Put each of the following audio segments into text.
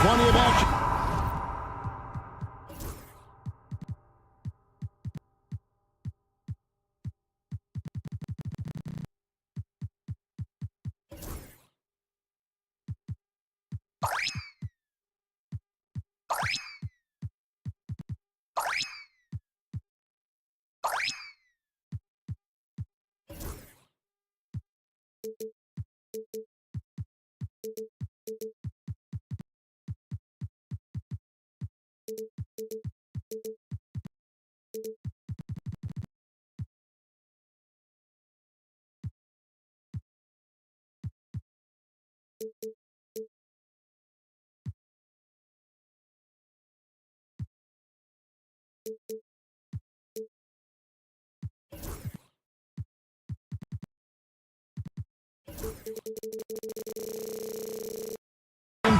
plenty of action.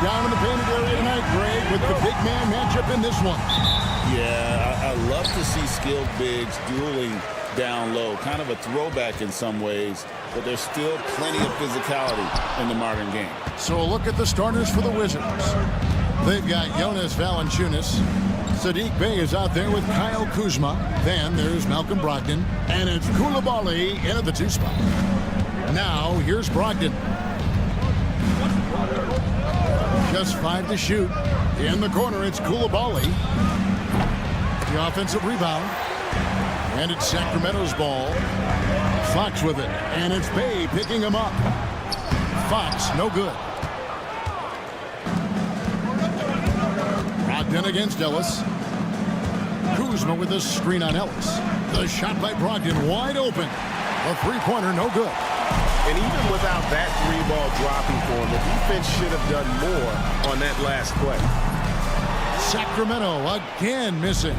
Down in the painted area tonight, Greg, with the big man matchup in this one. Yeah, I love to see skilled bigs dueling down low. Kind of a throwback in some ways, but there's still plenty of physicality in the modern game. So a look at the starters for the Wizards. They've got Jonas Valanciunas. Saddiq Bey is out there with Kyle Kuzma. Then there's Malcolm Brogdon. And it's Koulibaly in at the 2 spot. Now, here's Brogdon. Just 5 to shoot. In the corner, it's Koulibaly. The offensive rebound. And it's Sacramento's ball. Fox with it. And it's Bey picking him up. Fox, no good. Brogdon against Ellis. Kuzma with a screen on Ellis. The shot by Brogdon wide open. A three-pointer, no good. And even without that 3-ball dropping for him, the defense should have done more on that last play. Sacramento again missing.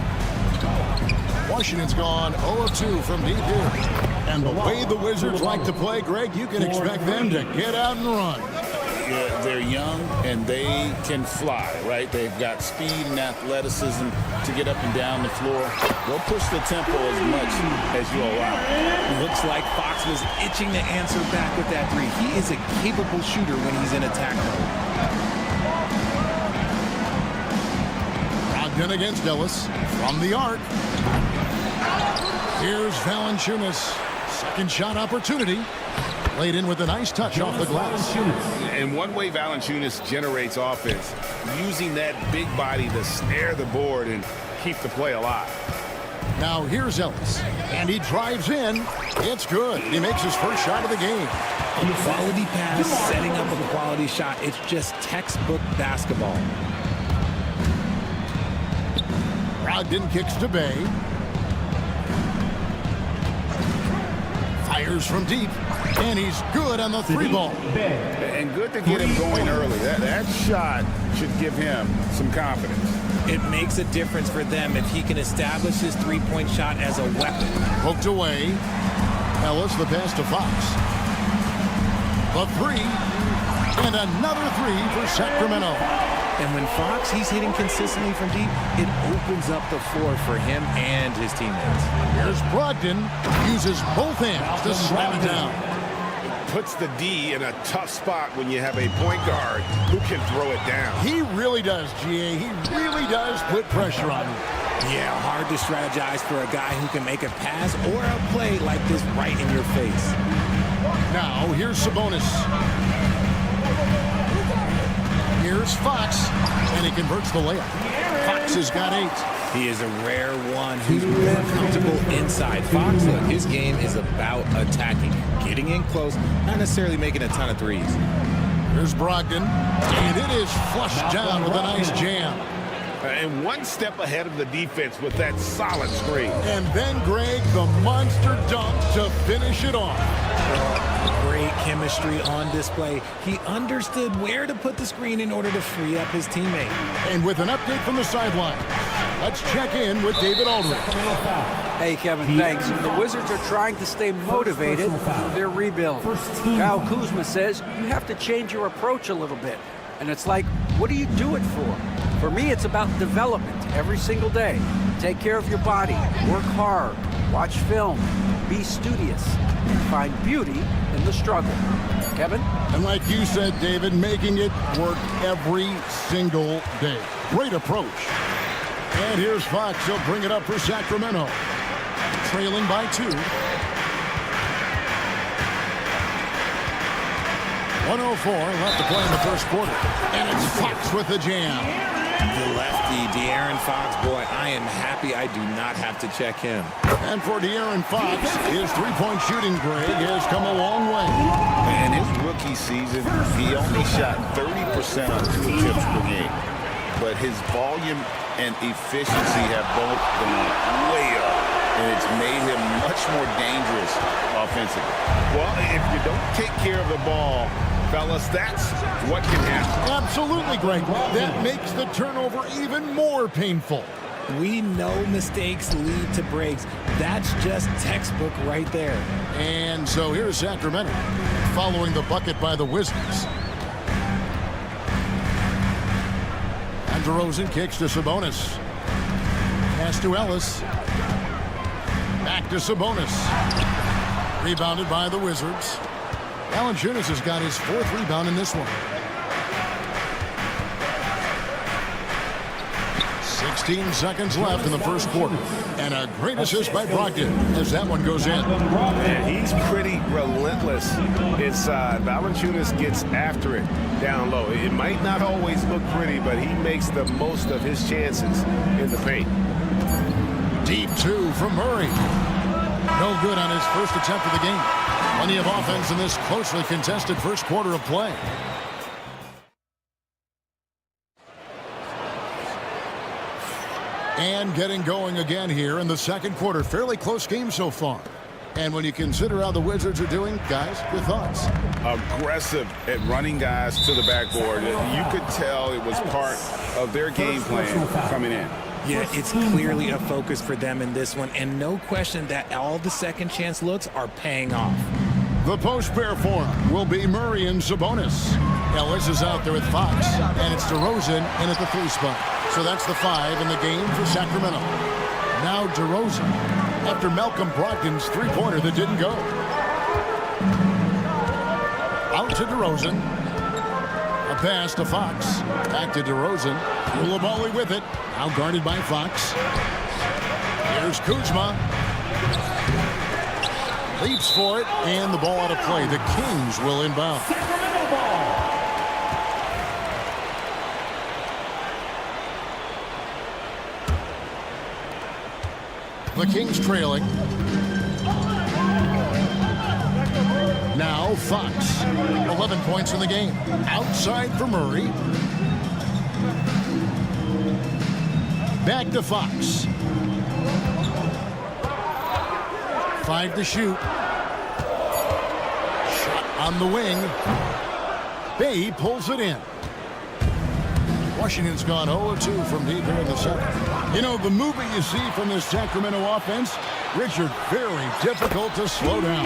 Washington's gone 0 of 2 from deep here. And the way the Wizards like to play, Greg, you can expect them to get out and run. Yeah, they're young and they can fly, right? They've got speed and athleticism to get up and down the floor. They'll push the tempo as much as you allow. Looks like Fox was itching to answer back with that 3. He is a capable shooter when he's in attack mode. Brogdon against Ellis from the arc. Here's Valanciunas. Second shot opportunity. Laid in with a nice touch off the glass. And one way Valanciunas generates offense, using that big body to snare the board and keep the play alive. Now here's Ellis. And he drives in. It's good. He makes his first shot of the game. Quality pass, setting up a quality shot. It's just textbook basketball. Brogdon kicks to Bey. Fires from deep. And he's good on the 3-ball. And good to get him going early. That shot should give him some confidence. It makes a difference for them if he can establish his 3-point shot as a weapon. Poked away. Ellis, the pass to Fox. The 3. And another 3 for Sacramento. And when Fox, he's hitting consistently from deep, it opens up the floor for him and his teammates. Here's Brogdon. Uses both hands to slam it down. Puts the D in a tough spot when you have a point guard who can throw it down. He really does, GA. He really does put pressure on him. Yeah, hard to strategize for a guy who can make a pass or a play like this right in your face. Now, here's Sabonis. Here's Fox, and he converts the layup. Fox has got 8. He is a rare one who's more comfortable inside. Fox, look, his game is about attacking, getting in close, not necessarily making a ton of threes. Here's Brogdon, and it is flushed down with a nice jam. And one step ahead of the defense with that solid screen. And then, Greg, the monster dunk to finish it off. Great chemistry on display. He understood where to put the screen in order to free up his teammate. And with an update from the sideline, let's check in with David Aldridge. Hey, Kevin, thanks. The Wizards are trying to stay motivated through their rebuild. Kyle Kuzma says you have to change your approach a little bit. And it's like, what do you do it for? For me, it's about development every single day. Take care of your body, work hard, watch film, be studious and find beauty in the struggle. Kevin? And like you said, David, making it work every single day. Great approach. And here's Fox. He'll bring it up for Sacramento. Trailing by 2. 1:04 left to play in the first quarter. And it's Fox with the jam. The lefty, De'Aaron Fox, boy, I am happy I do not have to check him. And for De'Aaron Fox, his three-point shooting grade has come a long way. In his rookie season, he only shot 30% on 2 attempts per game. But his volume and efficiency have both gone way up. And it's made him much more dangerous offensively. Well, if you don't take care of the ball, fellas, that's what can happen. Absolutely, Greg. That makes the turnover even more painful. We know mistakes lead to breaks. That's just textbook right there. And so here's Sacramento following the bucket by the Wizards. And DeRozan kicks to Sabonis. Pass to Ellis. Back to Sabonis. Rebounded by the Wizards. Valanciunas has got his 4th rebound in this one. 16 seconds left in the first quarter. And a great assist by Brogdon as that one goes in. And he's pretty relentless inside. Valanciunas gets after it down low. It might not always look pretty, but he makes the most of his chances in the paint. Deep 2 from Murray. No good on his first attempt of the game. Plenty of offense in this closely contested first quarter of play. And getting going again here in the second quarter. Fairly close game so far. And when you consider how the Wizards are doing, guys, your thoughts? Aggressive at running guys to the backboard. You could tell it was part of their game plan coming in. Yeah, it's clearly a focus for them in this one, and no question that all the second chance looks are paying off. The post pair for him will be Murray and Sabonis. Ellis is out there with Fox, and it's DeRozan in at the 3 spot. So that's the 5 in the game for Sacramento. Now DeRozan, after Malcolm Brogdon's three-pointer that didn't go. Out to DeRozan. A pass to Fox. Back to DeRozan. Koulibaly with it. Now guarded by Fox. Here's Kuzma. Leaps for it, and the ball out of play. The Kings will inbound. The Kings trailing. Now Fox. 11 points in the game. Outside for Murray. Back to Fox. 5 to shoot. Shot on the wing. Bay pulls it in. Washington's gone 0-2 from deep here in the second. You know, the movement you see from this Sacramento offense, Richard, very difficult to slow down.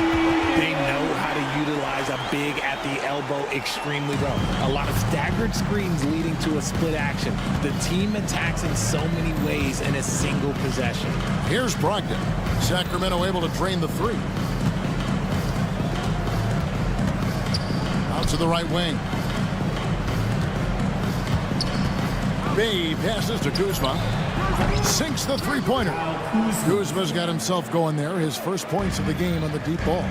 They know how to utilize a big at the elbow extremely well. A lot of staggered screens leading to a split action. The team attacks in so many ways in a single possession. Here's Brogdon. Sacramento able to drain the 3. Out to the right wing. Bay passes to Kuzma. Sinks the three-pointer. Kuzma's got himself going there. His first points of the game on the deep ball.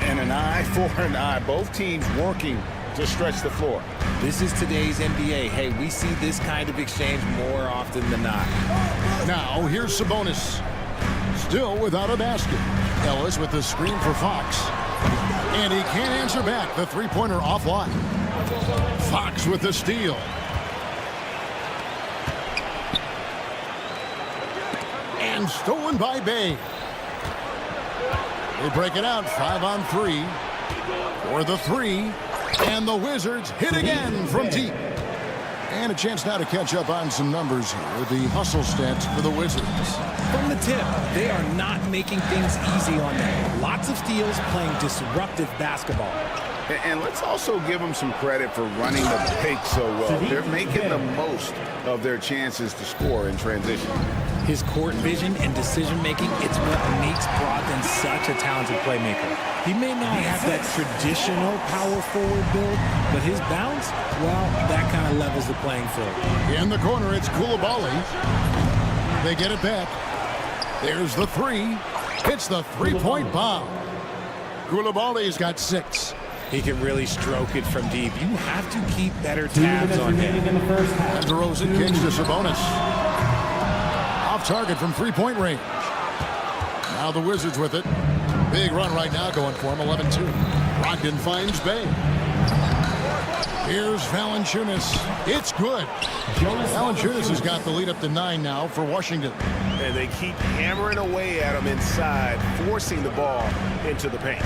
And an eye for an eye. Both teams working to stretch the floor. This is today's NBA. Hey, we see this kind of exchange more often than not. Now, here's Sabonis. Still without a basket. Ellis with the screen for Fox. And he can't answer back. The three-pointer offline. Fox with the steal. And stolen by Bay. They break it out 5-on-3 for the 3. And the Wizards hit again from deep. And a chance now to catch up on some numbers here. The hustle stats for the Wizards. From the tip, they are not making things easy on them. Lots of steals, playing disruptive basketball. And let's also give them some credit for running the pick so well. They're making the most of their chances to score in transition. His court vision and decision-making, it's what makes Brogdon such a talented playmaker. He may not have that traditional power forward build, but his bounce, well, that kind of levels the playing field. In the corner, it's Koulibaly. They get it back. There's the three. It's the three-point bomb. Koulibaly's got 6. He can really stroke it from deep. You have to keep better tabs on him. And DeRozan kicks to Sabonis. Off target from three-point range. Now the Wizards with it. Big run right now going for him, 11-2. Brogdon finds Bay. Here's Valanciunas. It's good. Valanciunas has got the lead up to 9 now for Washington. And they keep hammering away at him inside, forcing the ball into the paint.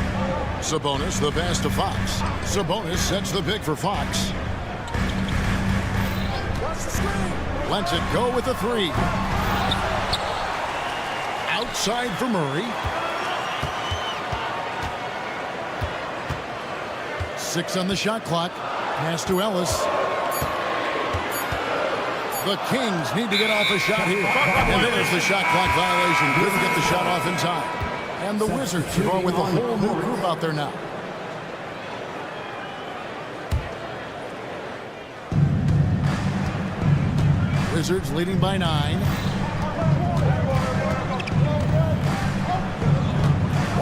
Sabonis, the pass to Fox. Sabonis sets the pick for Fox. Lets it go with the 3. Outside for Murray. 6 on the shot clock. Pass to Ellis. The Kings need to get off a shot here. And there's the shot clock violation. Couldn't get the shot off in time. And the Wizards are going with a whole new group out there now. Wizards leading by 9.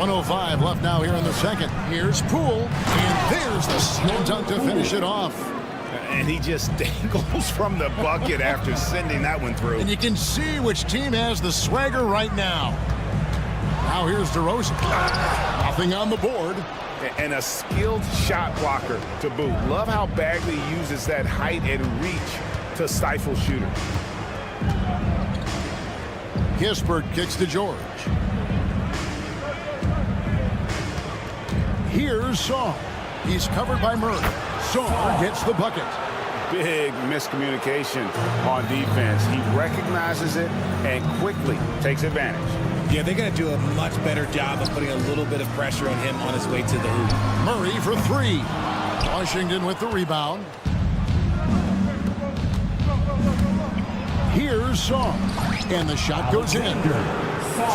1:05 left now here in the second. Here's Poole. And there's the slam dunk to finish it off. And he just dangles from the bucket after sending that one through. And you can see which team has the swagger right now. Now here's DeRozan. Nothing on the board. And a skilled shot blocker to boot. Love how Bagley uses that height and reach to stifle shooters. Kispert kicks to George. Here's Saw. He's covered by Murray. Saw gets the bucket. Big miscommunication on defense. He recognizes it and quickly takes advantage. Yeah, they're going to do a much better job of putting a little bit of pressure on him on his way to the hoop. Murray for 3. Washington with the rebound. Here's Saw. And the shot goes in.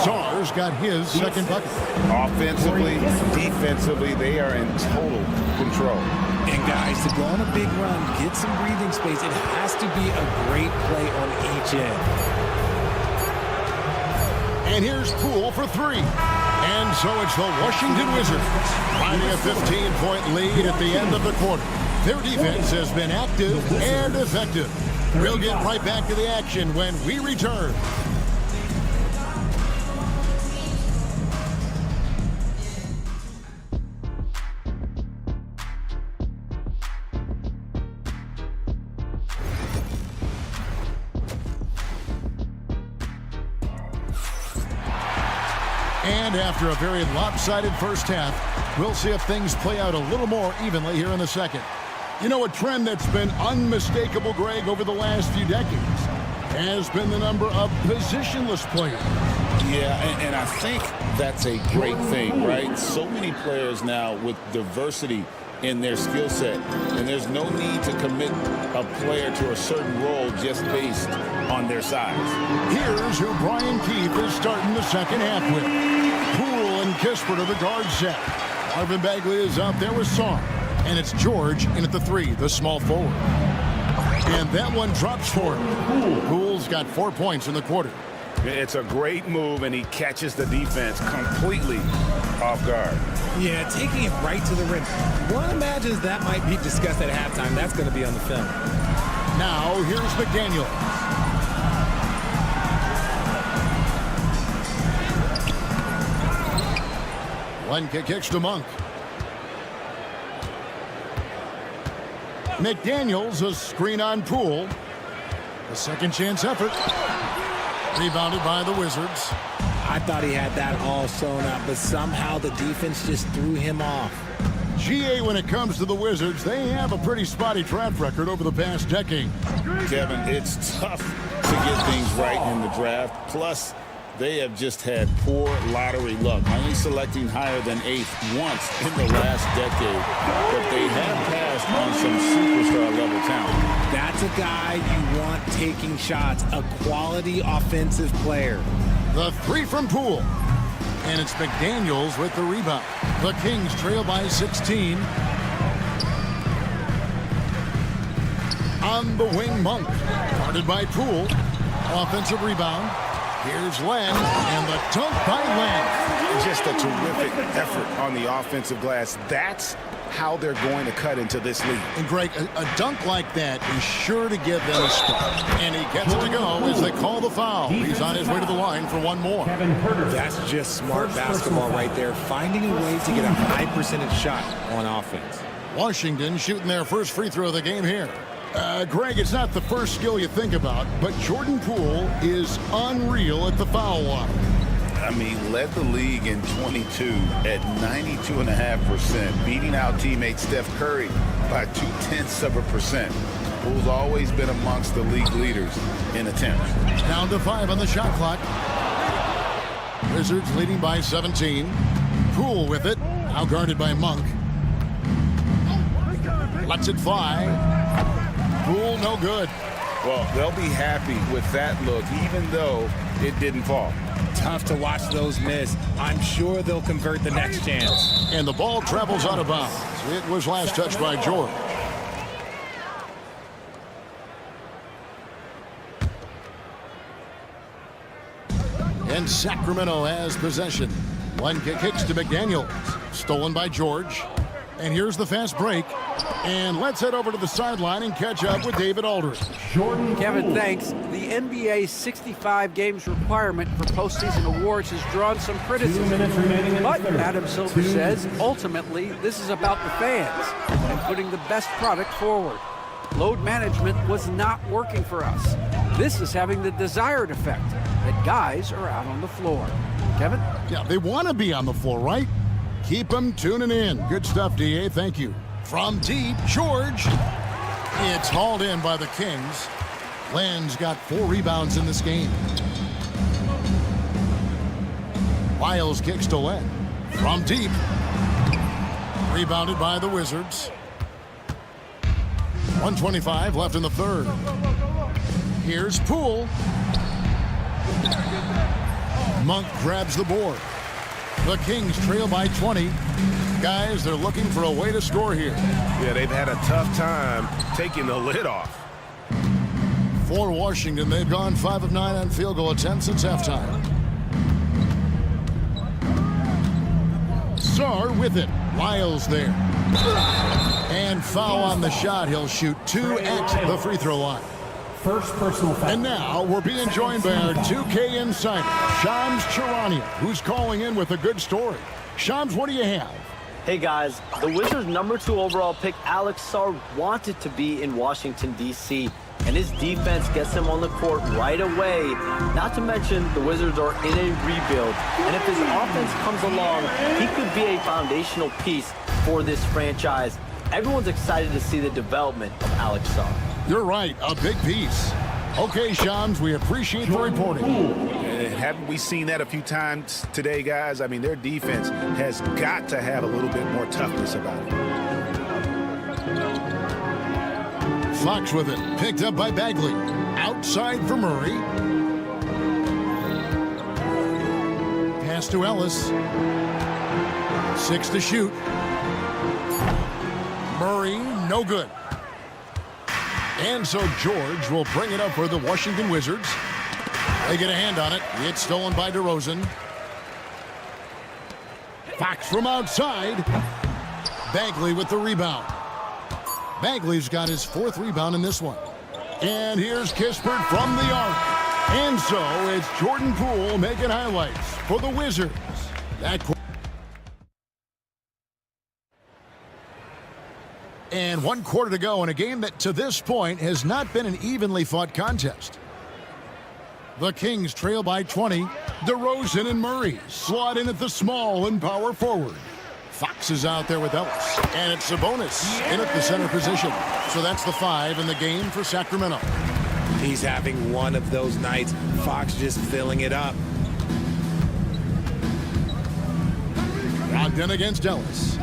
Saw's got his second bucket. Offensively, defensively, they are in total control. And guys, to go on a big run, get some breathing space, it has to be a great play on each end. And here's Poole for 3. And so it's the Washington Wizards finding a 15-point lead at the end of the quarter. Their defense has been active and effective. We'll get right back to the action when we return. And after a very lopsided first half, we'll see if things play out a little more evenly here in the second. You know, a trend that's been unmistakable, Greg, over the last few decades has been the number of positionless players. Yeah, and I think that's a great thing, right? So many players now with diversity in their skill set, and there's no need to commit a player to a certain role just based on their size. Here's who Brian Keefe is starting the second half with. Poole and Kispert are the guard set. Marvin Bagley is out there with Song. And it's George in at the 3, the small forward. And that one drops for him. Poole's got 4 points in the quarter. It's a great move, and he catches the defense completely off guard. Yeah, taking it right to the rim. One imagines that might be discussed at halftime. That's going to be on the film. Now, here's McDaniel. One kick kicks to Monk. McDaniels, a screen on Poole. A second chance effort. Rebounded by the Wizards. I thought he had that all sewn up, but somehow the defense just threw him off. GA, when it comes to the Wizards, they have a pretty spotty track record over the past decade. Kevin, it's tough to get things right in the draft. Plus, they have just had poor lottery luck, only selecting higher than 8th once in the last decade. But they have passed on some superstar-level talent. That's a guy you want taking shots, a quality offensive player. The three from Poole. And it's McDaniels with the rebound. The Kings trail by 16. On the wing, Monk. Guarded by Poole. Offensive rebound. Here's Len, and the dunk by Len. Just a terrific effort on the offensive glass. That's how they're going to cut into this league. And Greg, a dunk like that is sure to give them a spark. And he gets it to go as they call the foul. He's on his way to the line for one more. That's just smart basketball right there, finding a way to get a high percentage shot on offense. Washington shooting their first free throw of the game here. Greg, it's not the first skill you think about, but Jordan Poole is unreal at the foul line. I mean, led the league in 22 at 92.5%, beating out teammate Steph Curry by 0.2%. Poole's always been amongst the league leaders in attempts. Down to 5 on the shot clock. Wizards leading by 17. Poole with it, now guarded by Monk. Lets it fly. Poole no good. Well, they'll be happy with that look, even though it didn't fall. Tough to watch those miss. I'm sure they'll convert the next chance. And the ball travels out of bounds. It was last touched by George. And Sacramento has possession. One kick kicks to McDaniels. Stolen by George. And here's the fast break. And let's head over to the sideline and catch up with David Aldridge. Kevin, thanks. The NBA's 65 games requirement for postseason awards has drawn some criticism. But Adam Silver says, ultimately, this is about the fans and putting the best product forward. Load management was not working for us. This is having the desired effect, that guys are out on the floor. Kevin? Yeah, they want to be on the floor, right? Keep them tuning in. Good stuff, DA. Thank you. From deep, George. It's hauled in by the Kings. Len's got 4 rebounds in this game. Wiles kicks to Len. From deep. Rebounded by the Wizards. 1:25 left in the third. Here's Poole. Monk grabs the board. The Kings trail by 20. Guys, they're looking for a way to score here. Yeah, they've had a tough time taking the lid off. For Washington, they've gone 5 of 9 on field goal attempts since halftime. Sarr with it. Wiles there. And foul on the shot. He'll shoot 2 at the free throw line. First personal foul. And now we're being joined by our 2K insider, Shams Charania, who's calling in with a good story. Shams, what do you have? Hey guys, the Wizards' #2 overall pick, Alex Sarr, wanted to be in Washington, D.C., and his defense gets him on the court right away. Not to mention, the Wizards are in a rebuild, and if his offense comes along, he could be a foundational piece for this franchise. Everyone's excited to see the development of Alex Sarr. You're right, a big piece. Okay, Shams, we appreciate the reporting. Haven't we seen that a few times today, guys? I mean, their defense has got to have a little bit more toughness about it. Fox with it, picked up by Bagley. Outside for Murray. Pass to Ellis. 6 to shoot. Murray, no good. And so George will bring it up for the Washington Wizards. They get a hand on it. It's stolen by DeRozan. Fox from outside. Bagley with the rebound. Bagley's got his 4th rebound in this one. And here's Kispert from the arc. And so it's Jordan Poole making highlights for the Wizards. And 1 quarter to go in a game that to this point has not been an evenly fought contest. The Kings trail by 20. DeRozan and Murray slot in at the small and power forward. Fox is out there with Ellis. And it's Sabonis in at the center position. So that's the 5 in the game for Sacramento. He's having one of those nights. Fox just filling it up. Brogdon against Ellis.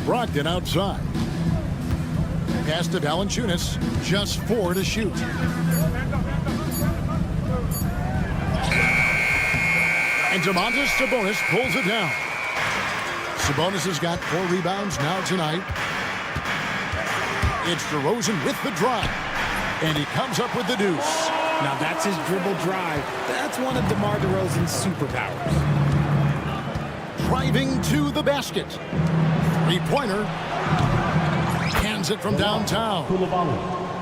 Brogdon outside. Pass to Valanciunas. Just 4 to shoot. And Domantas Sabonis pulls it down. Sabonis has got 4 rebounds now tonight. It's DeRozan with the drive. And he comes up with the deuce. Now that's his dribble drive. That's one of DeMar DeRozan's superpowers. Driving to the basket. 3-pointer. Hands it from downtown.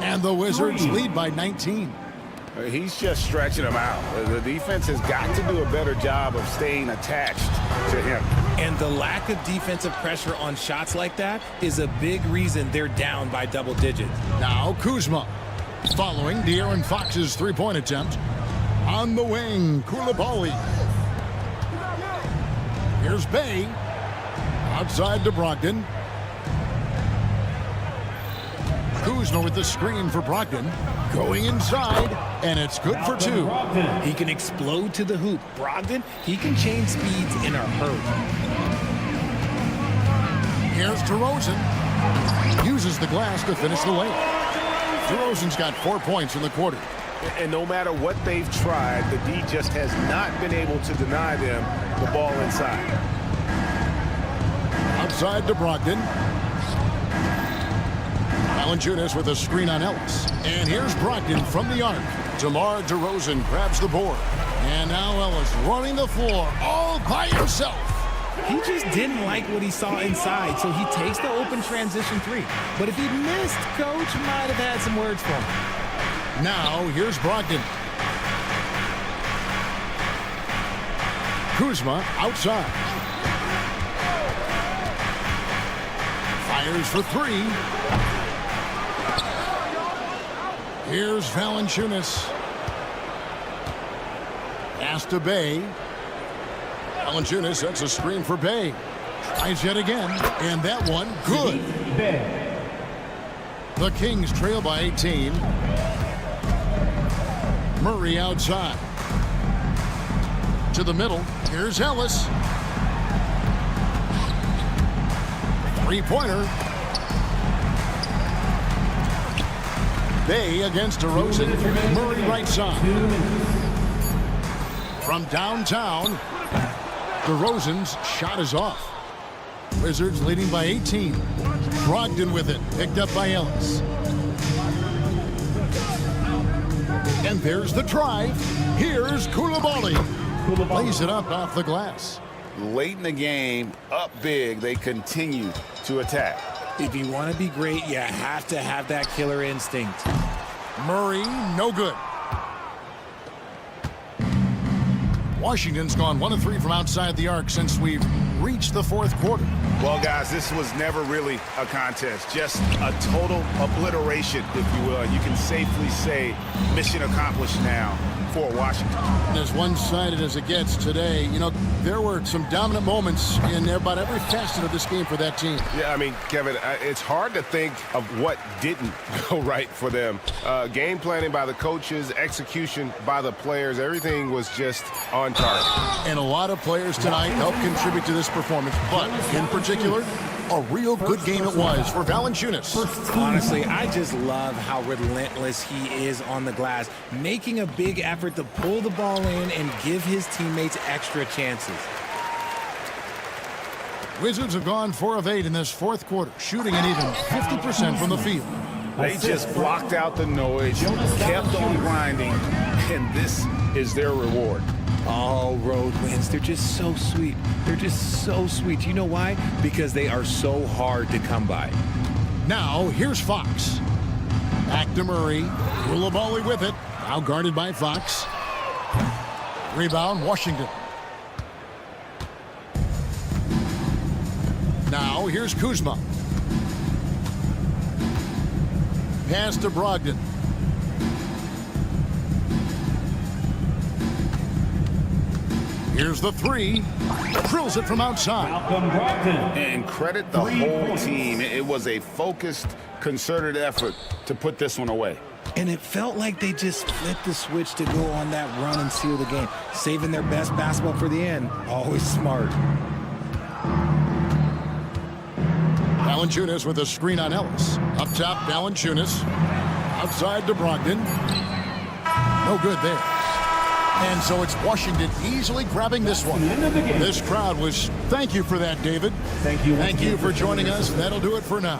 And the Wizards lead by 19. He's just stretching them out. The defense has got to do a better job of staying attached to him. And the lack of defensive pressure on shots like that is a big reason they're down by double digits. Now Kuzma. Following De'Aaron Fox's 3-point attempt. On the wing, Koulibaly. Here's Bay. Outside to Brogdon. Kuzma with the screen for Brogdon. Going inside, and it's good for 2. He can explode to the hoop. Brogdon, he can change speeds in a hurry. Here's DeRozan. Uses the glass to finish the layup. DeRozan's got 4 points in the quarter. And no matter what they've tried, the D just has not been able to deny them the ball inside. Outside to Brogdon. Valanciunas with a screen on Ellis. And here's Brogdon from the arc. DeMar DeRozan grabs the board. And now Ellis running the floor all by himself. He just didn't like what he saw inside, so he takes the open transition 3. But if he missed, Coach might have had some words for him. Now, here's Brogdon. Kuzma outside. Fires for 3. Here's Valanciunas. Pass to Bay. Valanciunas sets a screen for Bay. Tries yet again, and that one good. The Kings trail by 18. Murray outside. To the middle. Here's Ellis. 3-pointer. Bay against DeRozan. Murray right side. From downtown, DeRozan's shot is off. Wizards leading by 18. Brogdon with it. Picked up by Ellis. And there's the drive. Here's Koulibaly. Lays it up off the glass. Late in the game, up big, they continue to attack. If you want to be great, you have to have that killer instinct. Murray, no good. Washington's gone 1 of 3 from outside the arc since we've reached the 4th quarter. Well, guys, this was never really a contest. Just a total obliteration, if you will. And you can safely say mission accomplished now for Washington. And as one-sided as it gets today, you know, there were some dominant moments in about every facet of this game for that team. Yeah, I mean, Kevin, it's hard to think of what didn't go right for them. Game planning by the coaches, execution by the players, everything was just on target. And a lot of players tonight helped contribute to this performance, but in particular, a real good game it was for Valanciunas. Honestly, I just love how relentless he is on the glass, making a big effort to pull the ball in and give his teammates extra chances. Wizards have gone 4 of 8 in this 4th quarter, shooting an even 50% from the field. They just blocked out the noise, kept on grinding, and this is their reward. All road wins. They're just so sweet. They're just so sweet. You know why? Because they are so hard to come by. Now, here's Fox. Back to Murray. Koulibaly with it. Now guarded by Fox. Rebound, Washington. Now, here's Kuzma. Pass to Brogdon. Here's the 3. Drills it from outside. And credit the whole team. It was a focused, concerted effort to put this one away. And it felt like they just flipped the switch to go on that run and seal the game, saving their best basketball for the end. Always smart. Valanciunas with a screen on Ellis. Up top, Valanciunas. Outside to Brogdon. No good there. And so it's Washington easily grabbing this one. This crowd was... Thank you for that, David. Thank you for joining us. That'll do it for now.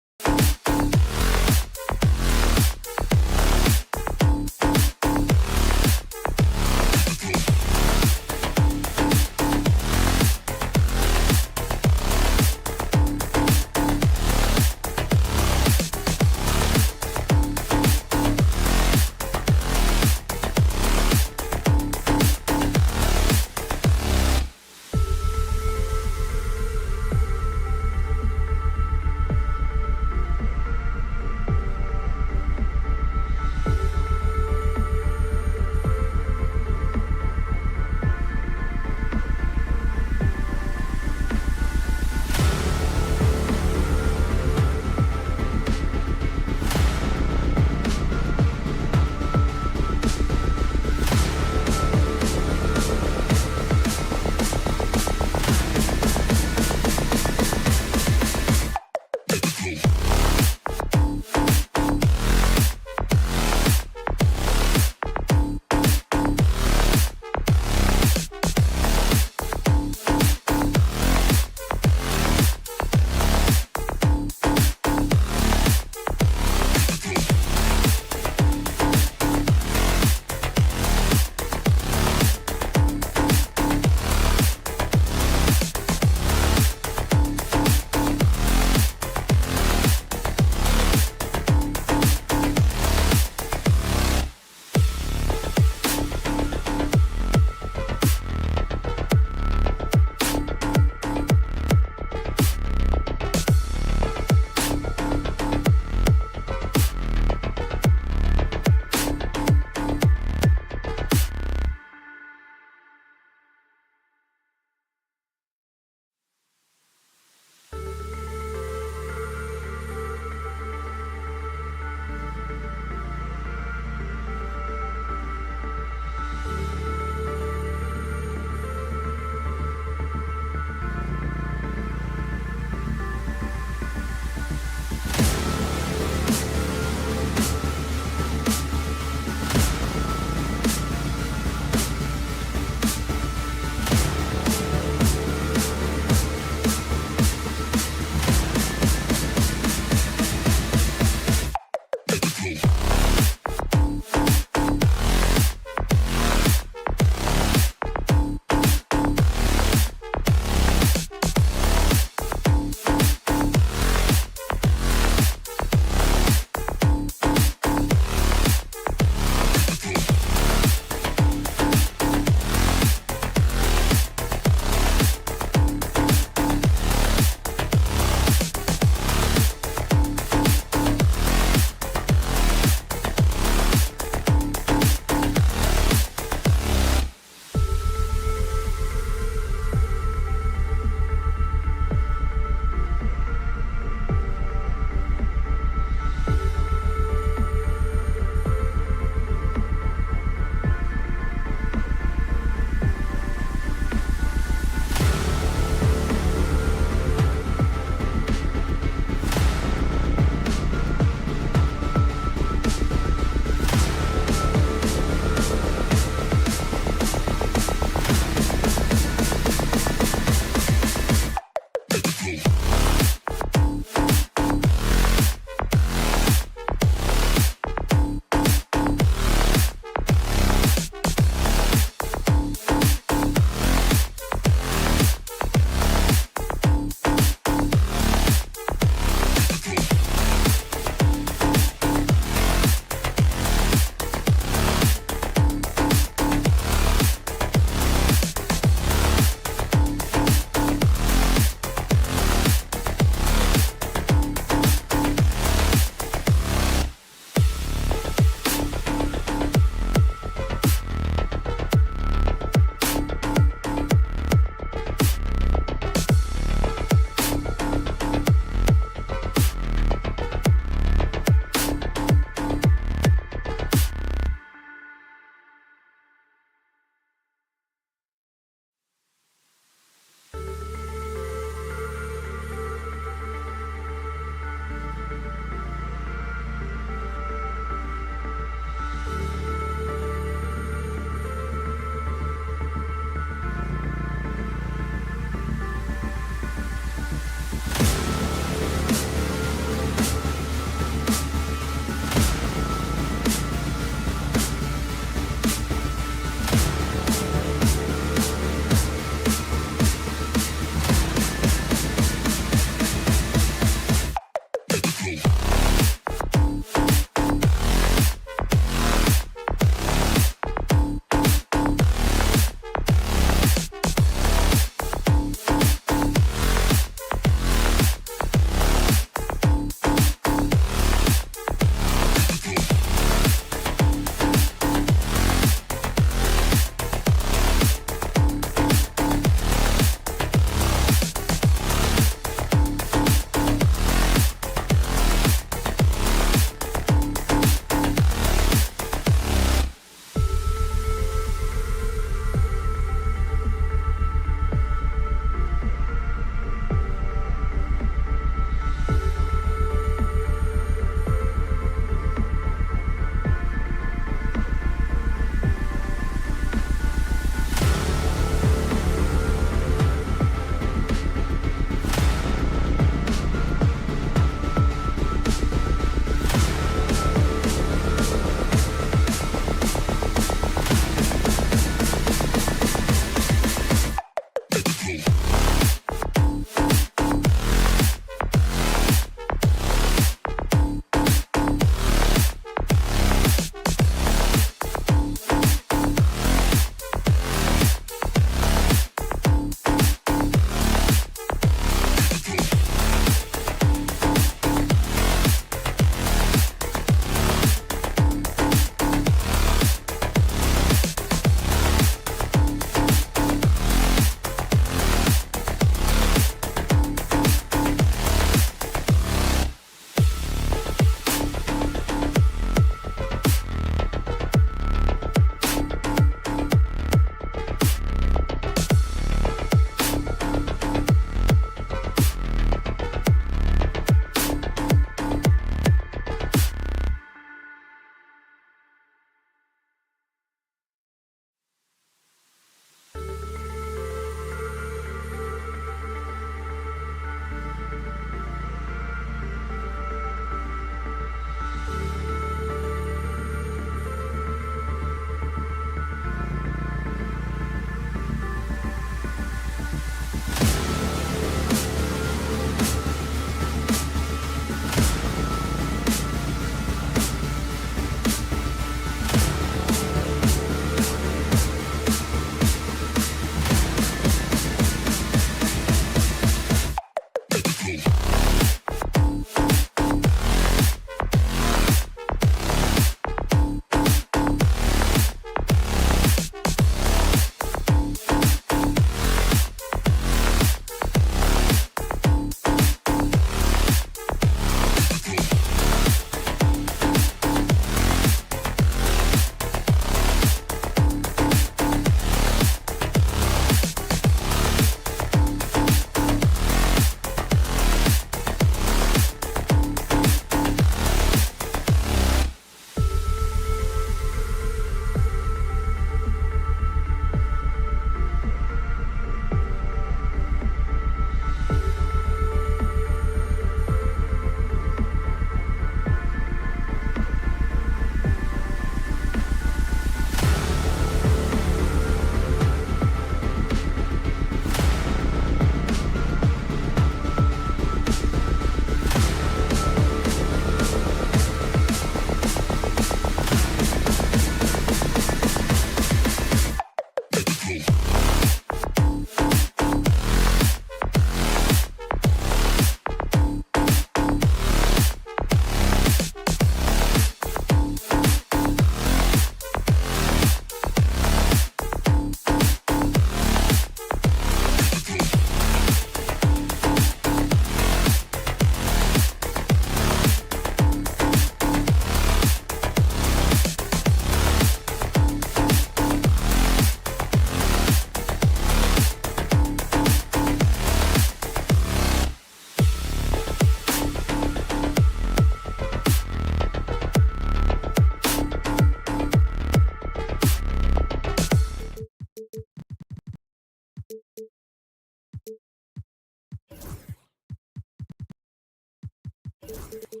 Well,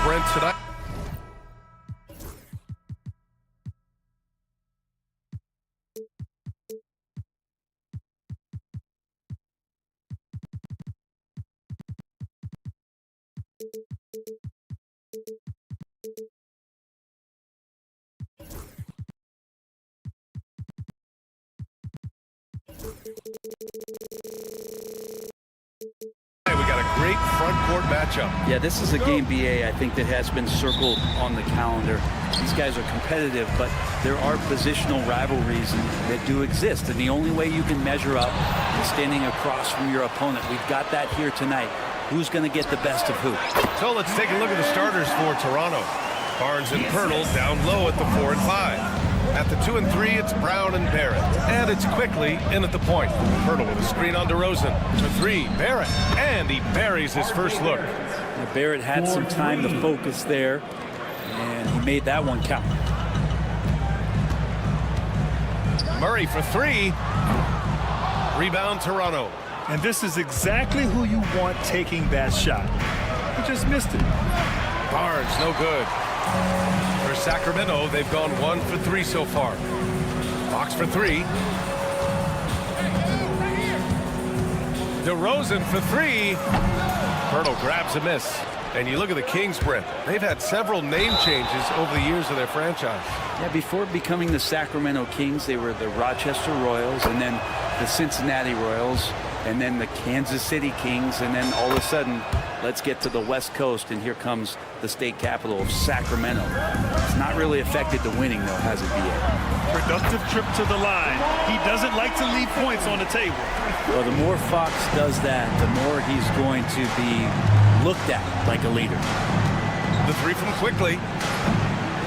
Brent, tonight. We got a great front court matchup. Yeah, this is a game, BA, I think, that has been circled on the calendar. These guys are competitive, but there are positional rivalries that do exist, and the only way you can measure up is standing across from your opponent. We've got that here tonight. Who's going to get the best of who? So let's take a look at the starters for Toronto. Barnes and Pirtle down low at the 4 and 5. At the 2 and 3, it's Brown and Barrett. And it's quickly in at the point. Pirtle with a screen on DeRozan. To 3, Barrett. And he buries his first look. Now, Barrett had some time to focus there, and he made that one count. Murray for 3. Rebound, Toronto. And this is exactly who you want taking that shot. He just missed it. Barnes, no good. For Sacramento, they've gone 1 for 3 so far. Fox for 3. DeRozan for 3. Pirtle grabs a miss. And you look at the Kings, Brent. They've had several name changes over the years of their franchise. Yeah, before becoming the Sacramento Kings, they were the Rochester Royals, and then the Cincinnati Royals, and then the Kansas City Kings, and then all of a sudden, let's get to the West Coast, and here comes the state capital of Sacramento. It's not really affected the winning, though, has it, BA? Productive trip to the line. He doesn't like to leave points on the table. Well, the more Fox does that, the more he's going to be looked at like a leader. The 3 from quickly.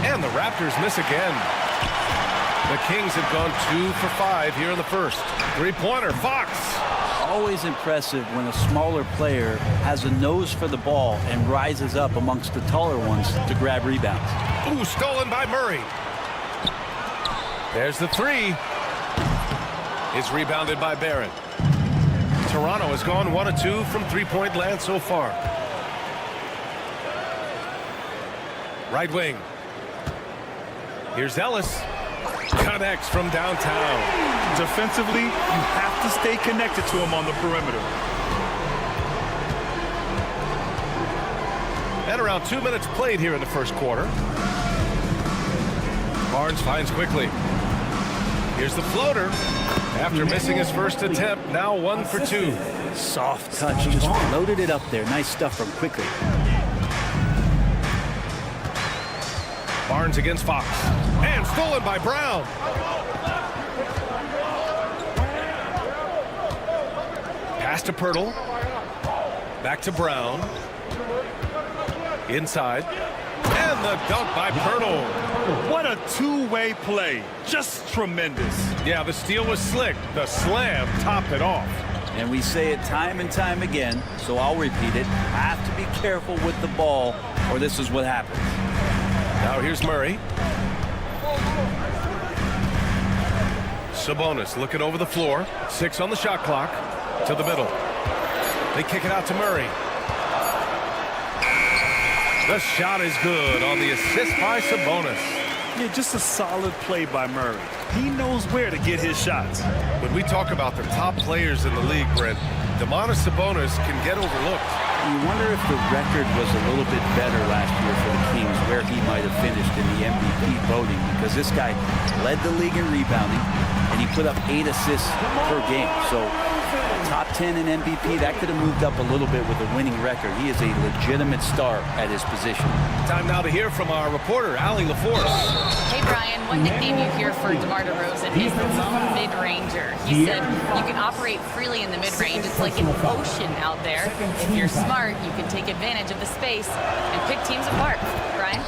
And the Raptors miss again. The Kings have gone 2 for 5 here in the first. 3-pointer, Fox. Always impressive when a smaller player has a nose for the ball and rises up amongst the taller ones to grab rebounds. Ooh, stolen by Murray. There's the 3. It's rebounded by Barrett. Toronto has gone 1 of 2 from three-point land so far. Right wing. Here's Ellis. Connects from downtown. Defensively, you have to stay connected to him on the perimeter. And around 2 minutes played here in the first quarter. Barnes finds quickly. Here's the floater. After missing his first attempt, now 1 for 2. Soft touch, just loaded it up there. Nice stuff from Quickly. Barnes against Fox. And stolen by Brown. Pass to Pirtle. Back to Brown. Inside. And the dunk by Pirtle. What a two-way play. Just tremendous. Yeah, the steal was slick. The slam topped it off. And we say it time and time again, so I'll repeat it. Have to be careful with the ball, or this is what happens. Now here's Murray. Sabonis looking over the floor. 6 on the shot clock. To the middle. They kick it out to Murray. The shot is good on the assist by Sabonis. Yeah, just a solid play by Murray. He knows where to get his shots. When we talk about the top players in the league, Brent, Domantas Sabonis can get overlooked. You wonder if the record was a little bit better last year for the Kings, where he might have finished in the MVP voting, because this guy led the league in rebounding, and he put up 8 assists per game. So top 10 in MVP, that could have moved up a little bit with a winning record. He is a legitimate star at his position. Time now to hear from our reporter, Allie LaForce. Hey, Brian, one nickname you hear for DeMar DeRozan is the lone mid-ranger. He said you can operate freely in the mid-range. It's like an ocean out there. If you're smart, you can take advantage of the space and pick teams apart. Brian?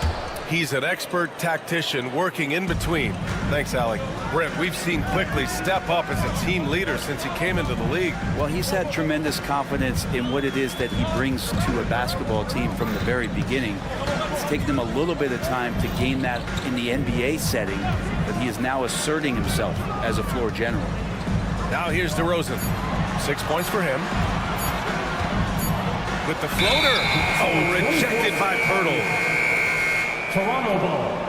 He's an expert tactician working in between. Thanks, Alec. Brent, we've seen Quickley step up as a team leader since he came into the league. Well, he's had tremendous confidence in what it is that he brings to a basketball team from the very beginning. It's taken him a little bit of time to gain that in the NBA setting, but he is now asserting himself as a floor general. Now here's DeRozan. 6 points for him. With the floater. Oh, rejected by Pirtle. Toronto ball.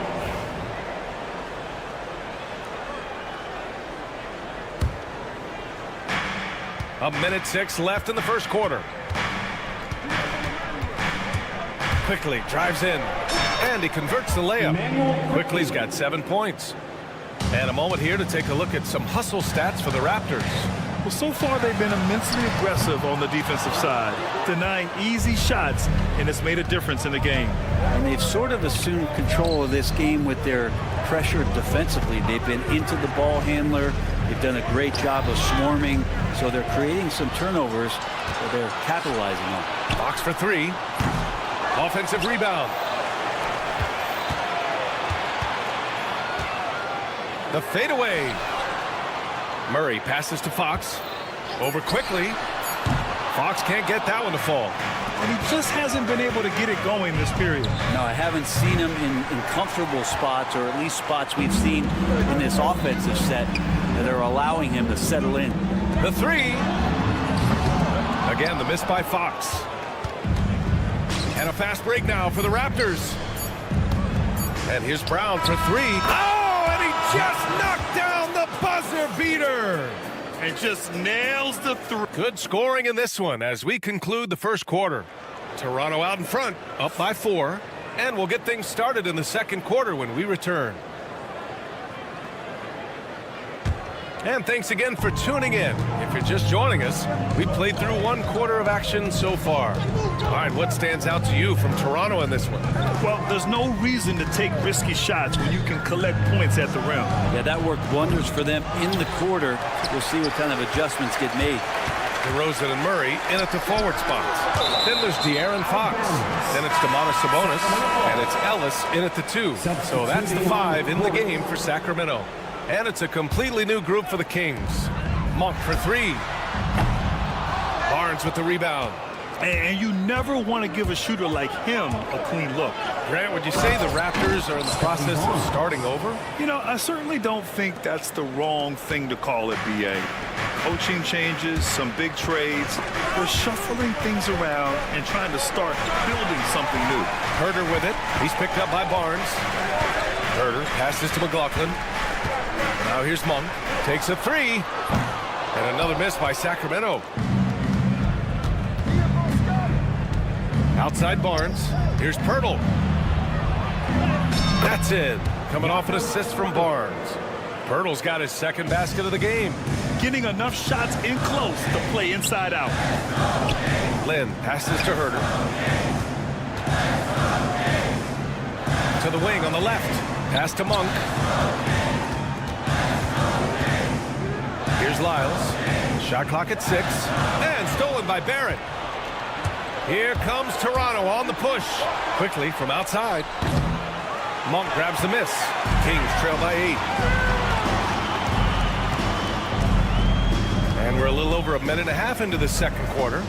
A minute 6 left in the first quarter. Quickly drives in, and he converts the layup. Quickly's got 7 points. And a moment here to take a look at some hustle stats for the Raptors. Well, so far they've been immensely aggressive on the defensive side, denying easy shots, and it's made a difference in the game. And they've sort of assumed control of this game with their pressure defensively. They've been into the ball handler. They've done a great job of swarming, so they're creating some turnovers that they're capitalizing on. Fox for 3. Offensive rebound. The fadeaway. Murray passes to Fox. Over quickly. Fox can't get that one to fall. And he just hasn't been able to get it going this period. No, I haven't seen him in comfortable spots, or at least spots we've seen in this offensive set that are allowing him to settle in. The 3. Again, the miss by Fox. And a fast break now for the Raptors. And here's Brown for 3. Oh, and he just knocked down the buzzer beater. And just nails the 3. Good scoring in this one as we conclude the first quarter. Toronto out in front, up by 4. And we'll get things started in the second quarter when we return. And thanks again for tuning in. If you're just joining us, we played through 1 quarter of action so far. All right, what stands out to you from Toronto in this one? Well, there's no reason to take risky shots when you can collect points at the rim. Yeah, that worked wonders for them in the quarter. We'll see what kind of adjustments get made. DeRozan and Murray in at the forward spots. Then there's De'Aaron Fox. Then it's Domantas Sabonis. And it's Ellis in at the 2. So that's the 5 in the game for Sacramento. And it's a completely new group for the Kings. Monk for 3. Barnes with the rebound. And you never want to give a shooter like him a clean look. Grant, would you say the Raptors are in the process of starting over? You know, I certainly don't think that's the wrong thing to call it, B.A. Coaching changes, some big trades. We're shuffling things around and trying to start building something new. Herter with it. He's picked up by Barnes. Herter passes to McLaughlin. Now here's Monk. Takes a 3. And another miss by Sacramento. Outside Barnes. Here's Pirtle. That's it. Coming off an assist from Barnes. Pirtle's got his second basket of the game. Getting enough shots in close to play inside out. Lynn passes to Herter. To the wing on the left. Pass to Monk. Here's Lyles. Shot clock at 6. And stolen by Barrett. Here comes Toronto on the push. Quickly from outside. Monk grabs the miss. Kings trail by 8. And we're a little over a minute and a half into the second quarter.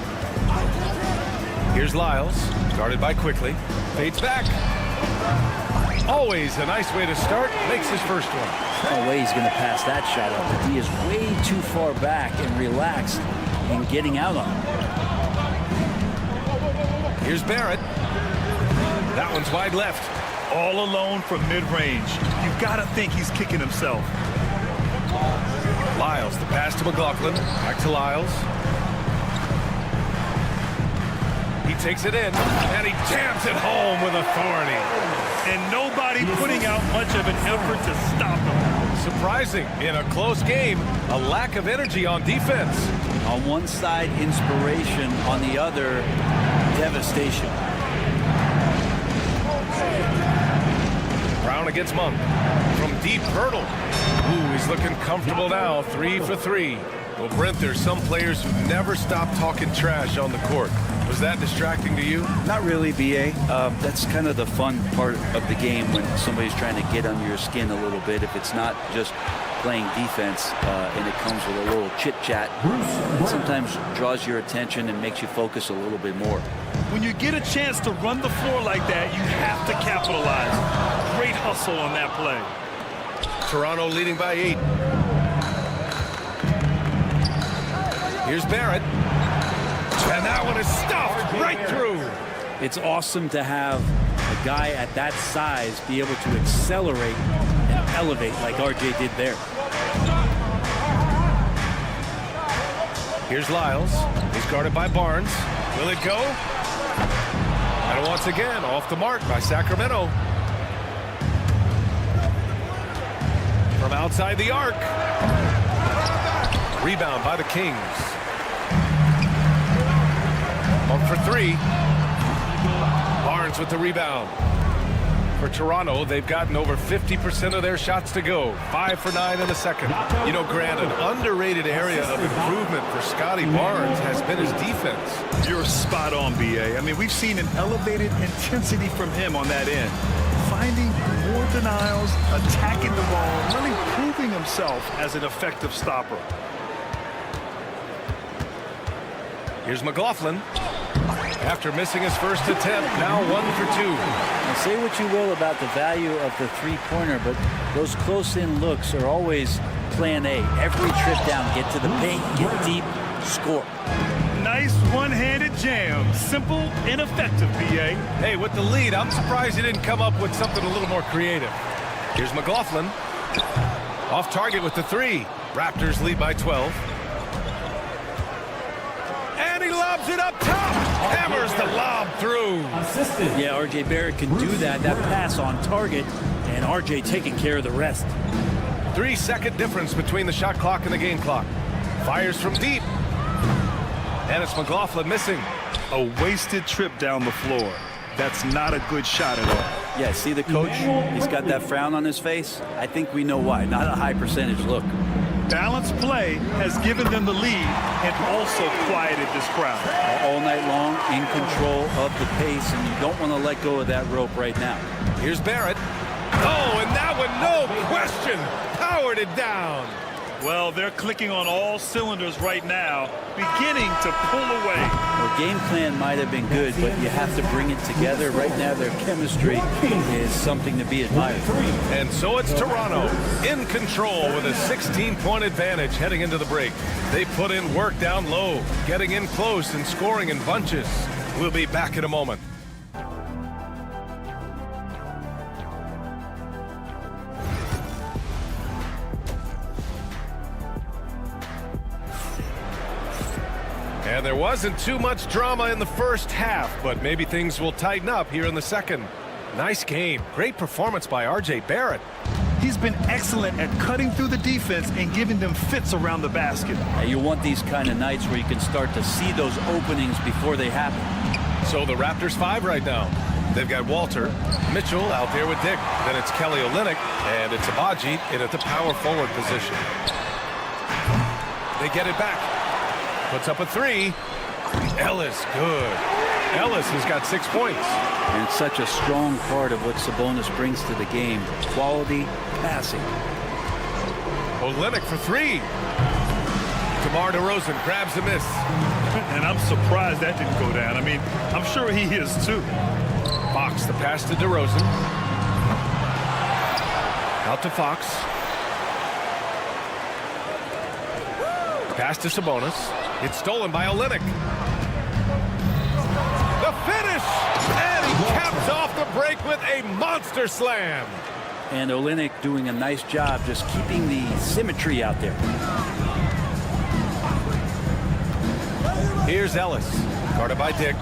Here's Lyles. Guarded by Quickly. Fades back. Always a nice way to start. Makes his first one. No way he's going to pass that shot up. He is way too far back and relaxed in getting out on it. Here's Barrett. That one's wide left. All alone from mid-range. You've got to think he's kicking himself. Lyles, the pass to McLaughlin. Back to Lyles. He takes it in, and he jams it home with authority. And nobody putting out much of an effort to stop him. Surprising, in a close game, a lack of energy on defense. On one side, inspiration. On the other, devastation. Brown against Monk. From deep, Pirtle. Ooh, he's looking comfortable now. 3 for 3. Well, Brent, there's some players who never stop talking trash on the court. Was that distracting to you? Not really, BA. That's kind of the fun part of the game when somebody's trying to get under your skin a little bit. If it's not just playing defense and it comes with a little chit-chat, it sometimes draws your attention and makes you focus a little bit more. When you get a chance to run the floor like that, you have to capitalize. Great hustle on that play. Toronto leading by 8. Here's Barrett. And that one is stuffed right through. It's awesome to have a guy at that size be able to accelerate and elevate like RJ did there. Here's Lyles. He's guarded by Barnes. Will it go? And once again, off the mark by Sacramento. From outside the arc. Rebound by the Kings. Up for 3. Barnes with the rebound. For Toronto, they've gotten over 50% of their shots to go. 5 for 9 in the second. You know, Grant, an underrated area of improvement for Scotty Barnes has been his defense. You're spot on, BA. I mean, we've seen an elevated intensity from him on that end. Finding more denials, attacking the ball, really proving himself as an effective stopper. Here's McLaughlin. After missing his first attempt, now 1 for 2. Now, say what you will about the value of the three-pointer, but those close-in looks are always plan A. Every trip down, get to the paint, get deep, score. Nice one-handed jam. Simple and effective, BA. Hey, with the lead, I'm surprised he didn't come up with something a little more creative. Here's McLaughlin. Off target with the 3. Raptors lead by 12. And he lobs it up top. Hammers the lob through. Yeah, RJ Barrett can do that. That pass on target, and RJ taking care of the rest. 3-second difference between the shot clock and the game clock. Fires from deep. And it's McLaughlin missing. A wasted trip down the floor. That's not a good shot at all. Yeah, see the coach? He's got that frown on his face. I think we know why. Not a high percentage look. Balanced play has given them the lead and also quieted this crowd. All night long, in control of the pace, and you don't want to let go of that rope right now. Here's Barrett. Oh, and that one, no question, powered it down. Well, they're clicking on all cylinders right now, beginning to pull away. Well, game plan might have been good, but you have to bring it together. Right now, their chemistry is something to be admired. And so it's Toronto in control with a 16-point advantage heading into the break. They put in work down low, getting in close and scoring in bunches. We'll be back in a moment. And there wasn't too much drama in the first half, but maybe things will tighten up here in the second. Nice game. Great performance by RJ Barrett. He's been excellent at cutting through the defense and giving them fits around the basket. Now, you want these kind of nights where you can start to see those openings before they happen. So the Raptors 5 right now. They've got Walter, Mitchell out there with Dick. Then it's Kelly Olynyk, and it's Abaji in at the power forward position. They get it back. Puts up a 3. Ellis, good. Ellis has got 6 points. And it's such a strong part of what Sabonis brings to the game. Quality passing. Olynyk for 3. DeMar DeRozan grabs a miss. And I'm surprised that didn't go down. I mean, I'm sure he is too. Fox, the pass to DeRozan. Out to Fox. Pass to Sabonis. It's stolen by Olynyk. The finish! And he caps off the break with a monster slam. And Olynyk doing a nice job just keeping the symmetry out there. Here's Ellis. Guarded by Dick.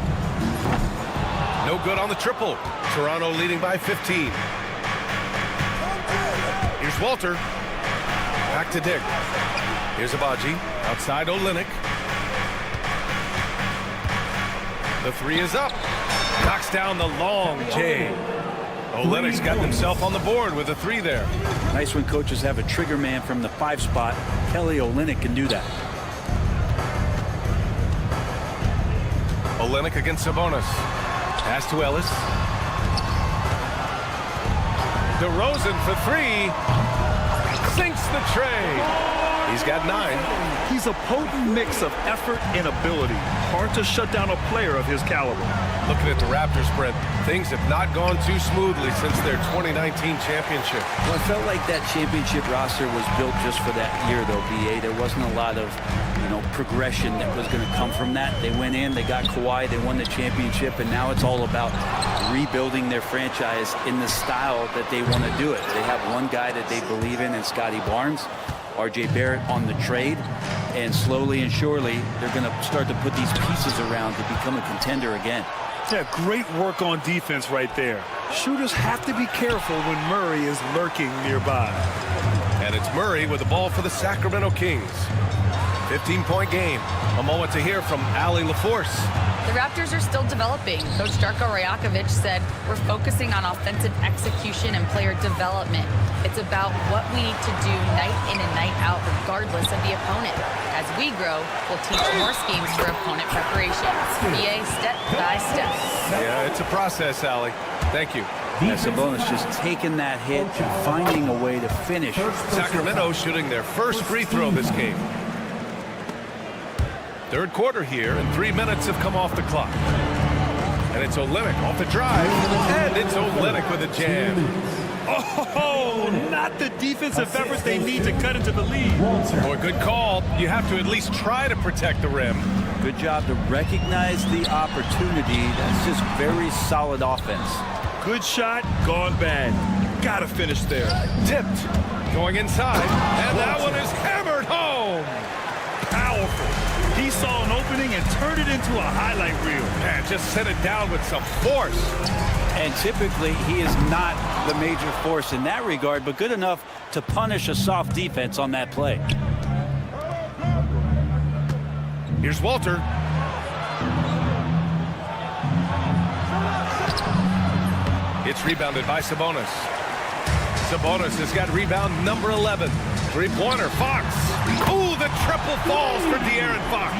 No good on the triple. Toronto leading by 15. Here's Walter. Back to Dick. Here's Abaji. Outside Olynyk. The 3 is up. Knocks down the long J. Olynyk's got himself on the board with a 3 there. Nice when coaches have a trigger man from the 5 spot. Kelly Olynyk can do that. Olynyk against Sabonis. Pass to Ellis. DeRozan for three. Sinks the tray. He's got 9. He's a potent mix of effort and ability. Hard to shut down a player of his caliber. Looking at the Raptors, Brent, things have not gone too smoothly since their 2019 championship. Well, it felt like that championship roster was built just for that year, though, B.A. There wasn't a lot of, progression that was going to come from that. They went in, they got Kawhi, they won the championship, and now it's all about rebuilding their franchise in the style that they want to do it. They have one guy that they believe in Scotty Barnes. R.J. Barrett on the trade, and slowly and surely they're going to start to put these pieces around to become a contender again. Yeah, great work on defense right there. Shooters have to be careful when Murray is lurking nearby. And it's Murray with the ball for the Sacramento Kings. 15-point game. A moment to hear from Allie LaForce. The Raptors are still developing. Coach Darko Rajakovic said, we're focusing on offensive execution and player development. It's about what we need to do night in and night out, regardless of the opponent. As we grow, we'll teach more schemes for opponent preparation. BA step by step. Yeah, it's a process, Allie. Thank you. Sabonis just taking that hit and finding a way to finish. Sacramento shooting their first free throw this game. Third quarter here, and 3 minutes have come off the clock. And it's Olynyk off the drive, and it's Olynyk with a jam. Oh, not the defensive effort they need to cut into the lead. Boy, good call. You have to at least try to protect the rim. Good job to recognize the opportunity. That's just very solid offense. Good shot, gone bad. Gotta finish there. Tipped, going inside, and that one is hammered home. Powerful. He saw an opening and turned it into a highlight reel. Man, just set it down with some force. And typically, he is not the major force in that regard, but good enough to punish a soft defense on that play. Here's Walter. It's rebounded by Sabonis. Sabonis has got rebound number 11. Three-pointer, Fox. Ooh, the triple falls for De'Aaron Fox.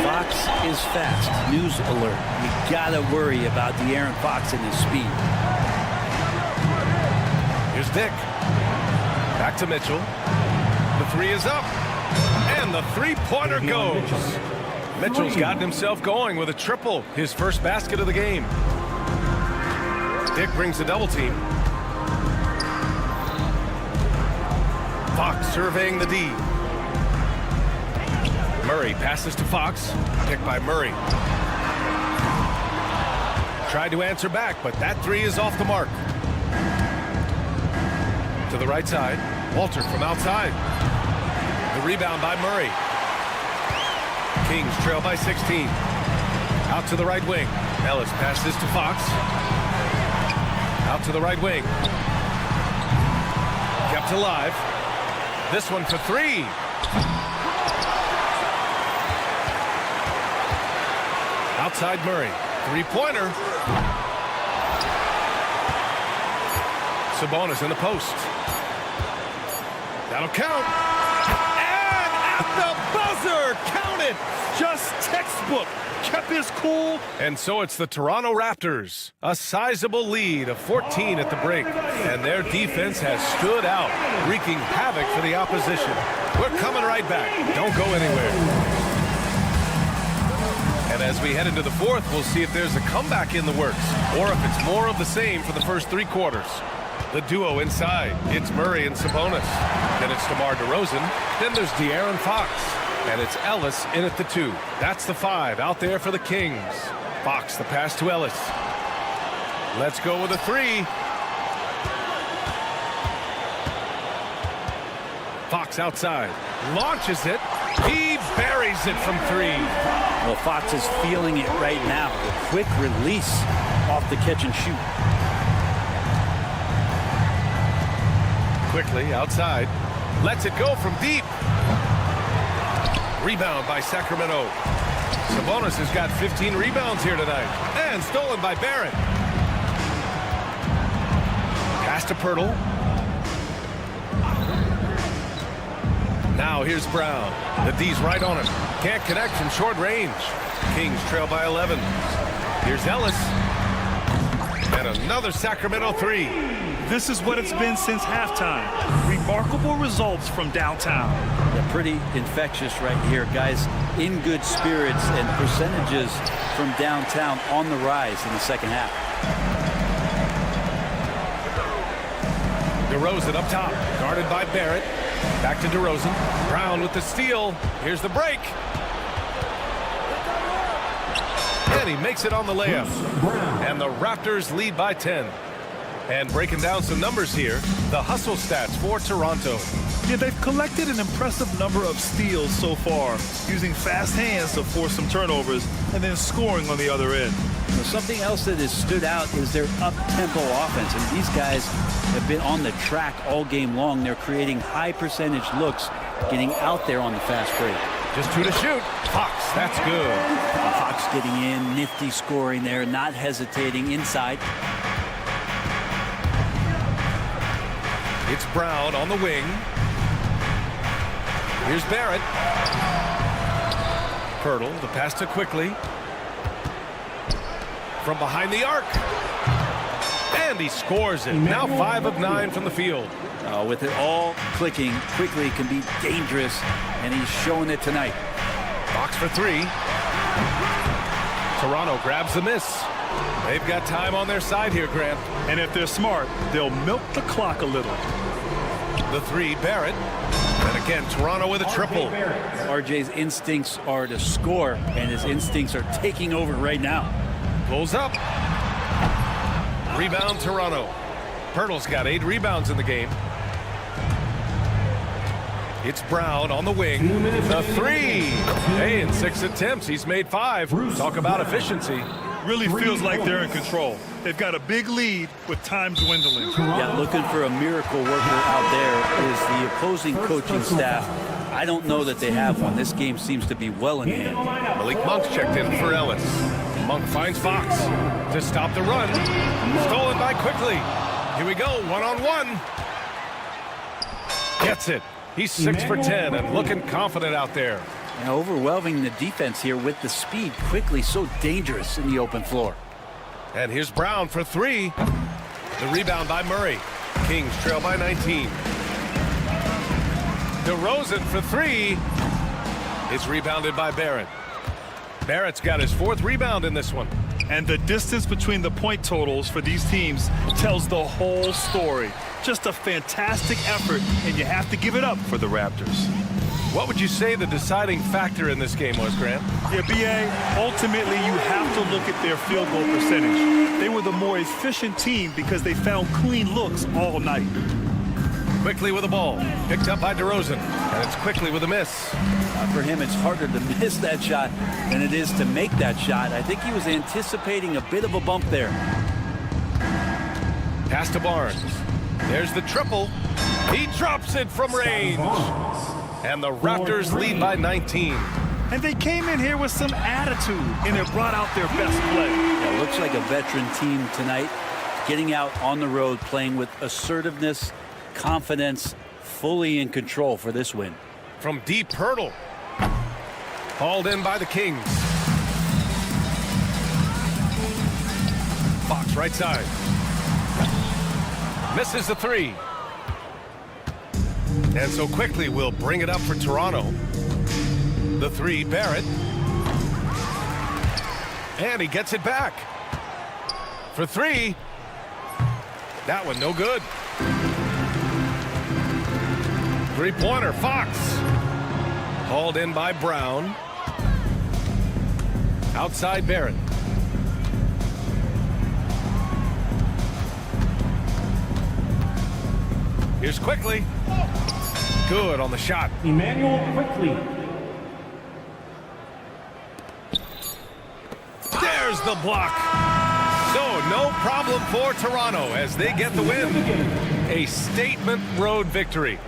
Fox is fast. News alert. You gotta worry about De'Aaron Fox and his speed. Here's Dick. Back to Mitchell. The three is up. And the three-pointer goes. Mitchell's gotten himself going with a triple. His first basket of the game. Dick brings the double team. Fox surveying the D. Murray passes to Fox. Picked by Murray. Tried to answer back, but that three is off the mark. To the right side. Walter from outside. The rebound by Murray. Kings trail by 16. Out to the right wing. Ellis passes to Fox. Out to the right wing. Kept alive. This one for three. Outside Murray. Three-pointer. Sabonis in the post. That'll count. And at the buzzer, count it. Just textbook. Kept his cool. And so it's the Toronto Raptors. A sizable lead of 14 at the break. And their defense has stood out, wreaking havoc for the opposition. We're coming right back. Don't go anywhere. And as we head into the fourth, we'll see if there's a comeback in the works, or if it's more of the same for the first three quarters. The duo inside. It's Murray and Sabonis. Then it's DeMar DeRozan. Then there's De'Aaron Fox. And it's Ellis in at the 2. That's the 5 out there for the Kings. Fox, the pass to Ellis. Let's go with a 3. Fox outside. Launches it. He buries it from 3. Well, Fox is feeling it right now. A quick release off the catch and shoot. Quickly outside. Lets it go from deep. Rebound by Sacramento. Sabonis has got 15 rebounds here tonight. And stolen by Barrett. Pass to Pirtle. Now here's Brown. The D's right on him. Can't connect from short range. Kings trail by 11. Here's Ellis. And another Sacramento three. This is what it's been since halftime. Remarkable results from downtown. Yeah, pretty infectious right here. Guys in good spirits and percentages from downtown on the rise in the second half. DeRozan up top, guarded by Barrett. Back to DeRozan. Brown with the steal. Here's the break. And he makes it on the layup. And the Raptors lead by 10. And breaking down some numbers here, the hustle stats for Toronto. Yeah, they've collected an impressive number of steals so far, using fast hands to force some turnovers and then scoring on the other end. Now, something else that has stood out is their up-tempo offense. And these guys have been on the track all game long. They're creating high percentage looks, getting out there on the fast break. Just 2 to shoot. Fox, that's good. Fox getting in, nifty scoring there, not hesitating inside. It's Brown on the wing. Here's Barrett. Pirtle, the pass to Quickly. From behind the arc. And he scores it. Now 5 of 9 from the field. With it all clicking, Quickly can be dangerous, and he's showing it tonight. Fox for 3. Toronto grabs the miss. They've got time on their side here, Grant. And if they're smart, they'll milk the clock a little. The 3, Barrett. And again, Toronto with a triple. RJ's instincts are to score, and his instincts are taking over right now. Pulls up. Rebound, Toronto. Pirtle's got 8 rebounds in the game. It's Brown on the wing. The 3. Hey, in 6 attempts, he's made 5. Talk about efficiency. Really feels like they're in control. They've got a big lead with time dwindling. Yeah, looking for a miracle worker out there is the opposing coaching staff. I don't know that they have one. This game seems to be well in hand. Malik Monk's checked in for Ellis. Monk finds Fox to stop the run. Stolen by Quickly. Here we go, one-on-one. Gets it. He's 6 for 10 and looking confident out there. Now overwhelming the defense here with the speed. Quickly so dangerous in the open floor. And here's Brown for 3. The rebound by Murray. Kings trail by 19. DeRozan for 3. It's rebounded by Barrett. Barrett's got his 4th rebound in this one. And the distance between the point totals for these teams tells the whole story. Just a fantastic effort, and you have to give it up for the Raptors. What would you say the deciding factor in this game was, Grant? Yeah, B.A., ultimately you have to look at their field goal percentage. They were the more efficient team because they found clean looks all night. Quickly with the ball. Picked up by DeRozan. And it's Quickly with a miss. For him, it's harder to miss that shot than it is to make that shot. I think he was anticipating a bit of a bump there. Pass to Barnes. There's the triple. He drops it from range. And the Raptors lead by 19. And they came in here with some attitude, and it brought out their best play. Yeah, looks like a veteran team tonight, getting out on the road, playing with assertiveness, confidence, fully in control for this win. From deep, Pirtle. Hauled in by the Kings. Fox right side. Misses the 3. And so Quickly will bring it up for Toronto. The 3, Barrett. And he gets it back. For 3. That one no good. 3-pointer, Fox. Hauled in by Brown. Outside Barrett. Here's Quickly. Good on the shot. Emmanuel Quickly. There's the block. So no problem for Toronto as they get the win. A statement road victory.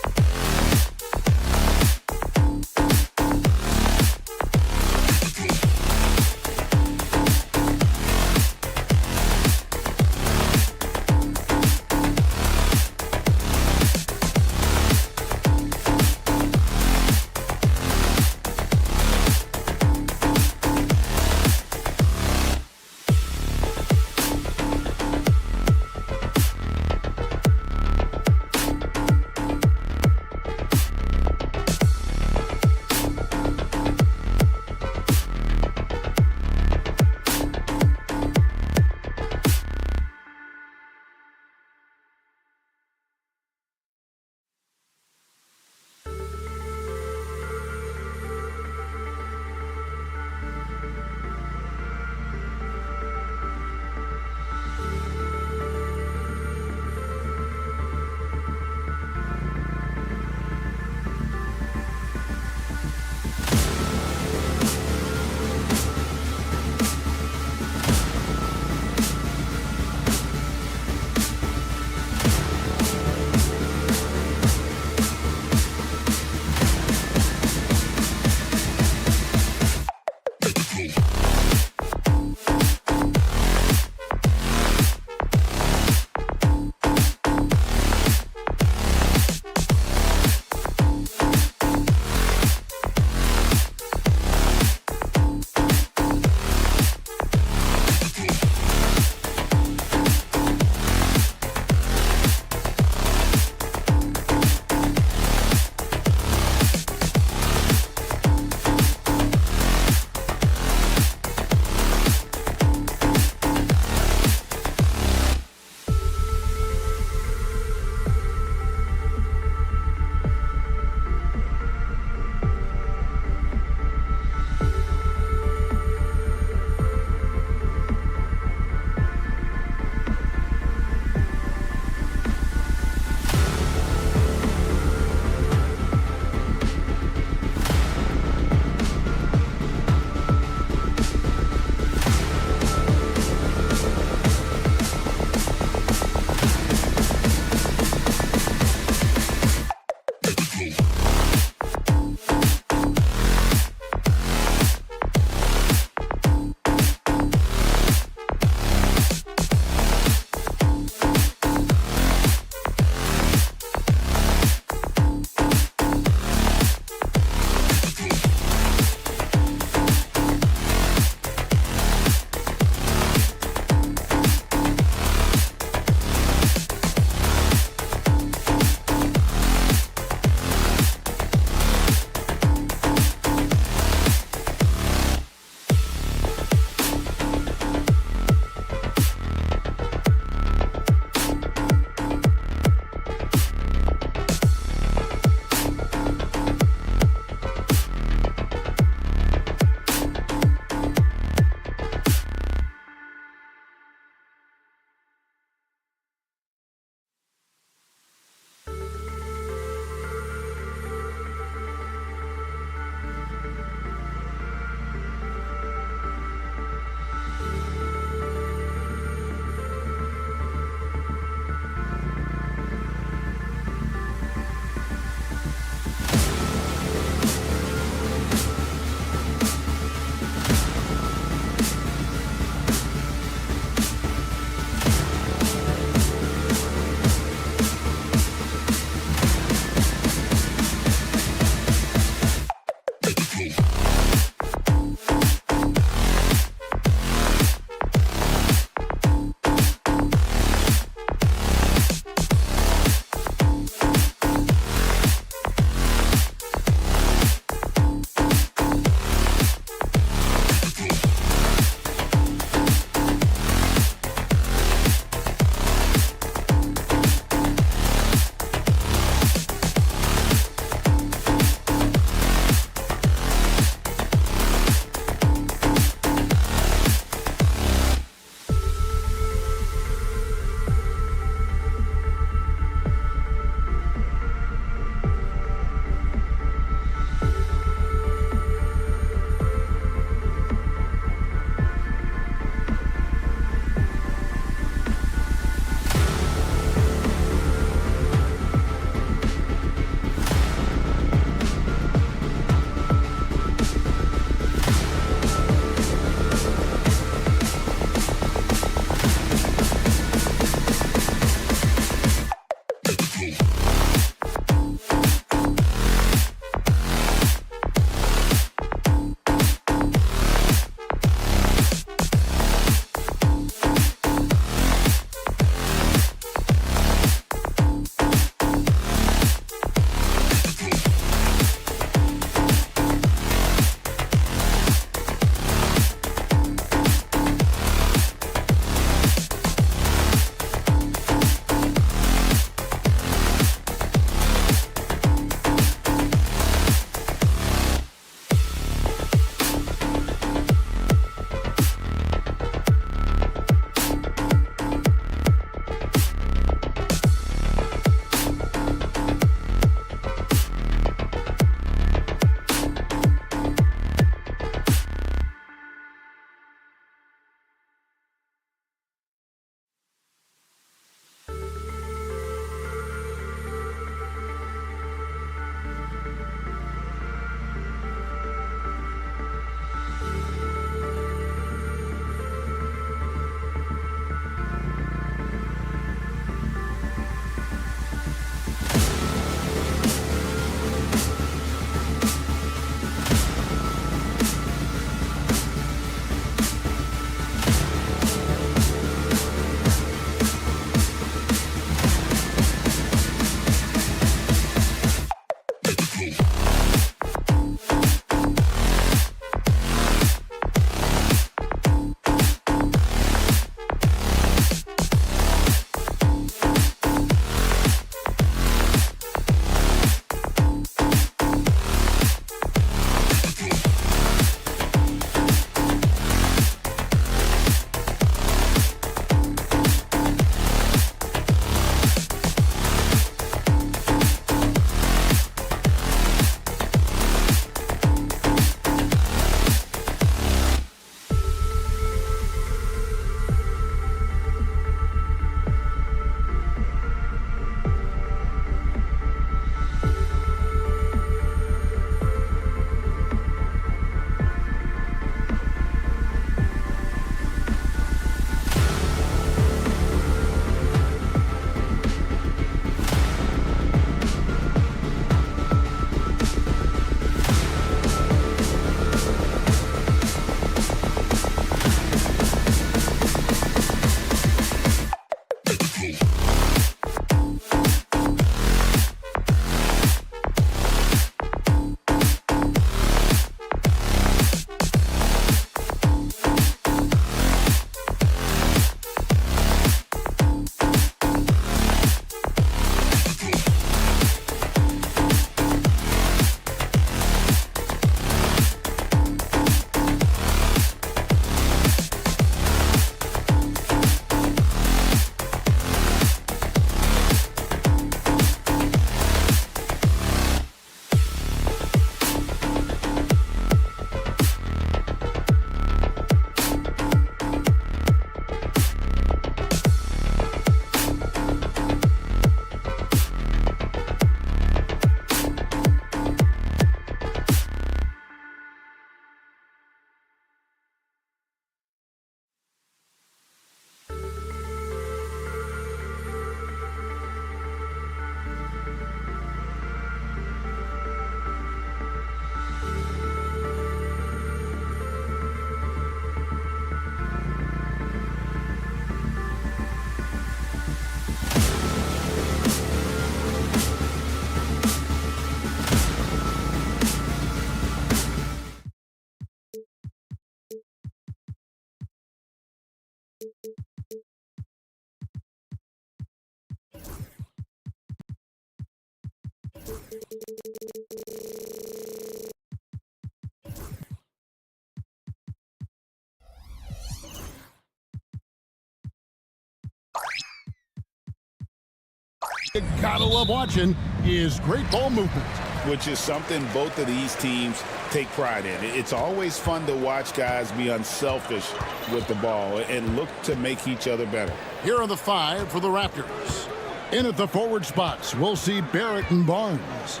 Gotta love watching is great ball movement. Which is something both of these teams take pride in. It's always fun to watch guys be unselfish with the ball and look to make each other better. Here are the 5 for the Raptors. In at the forward spots, we'll see Barrett and Barnes.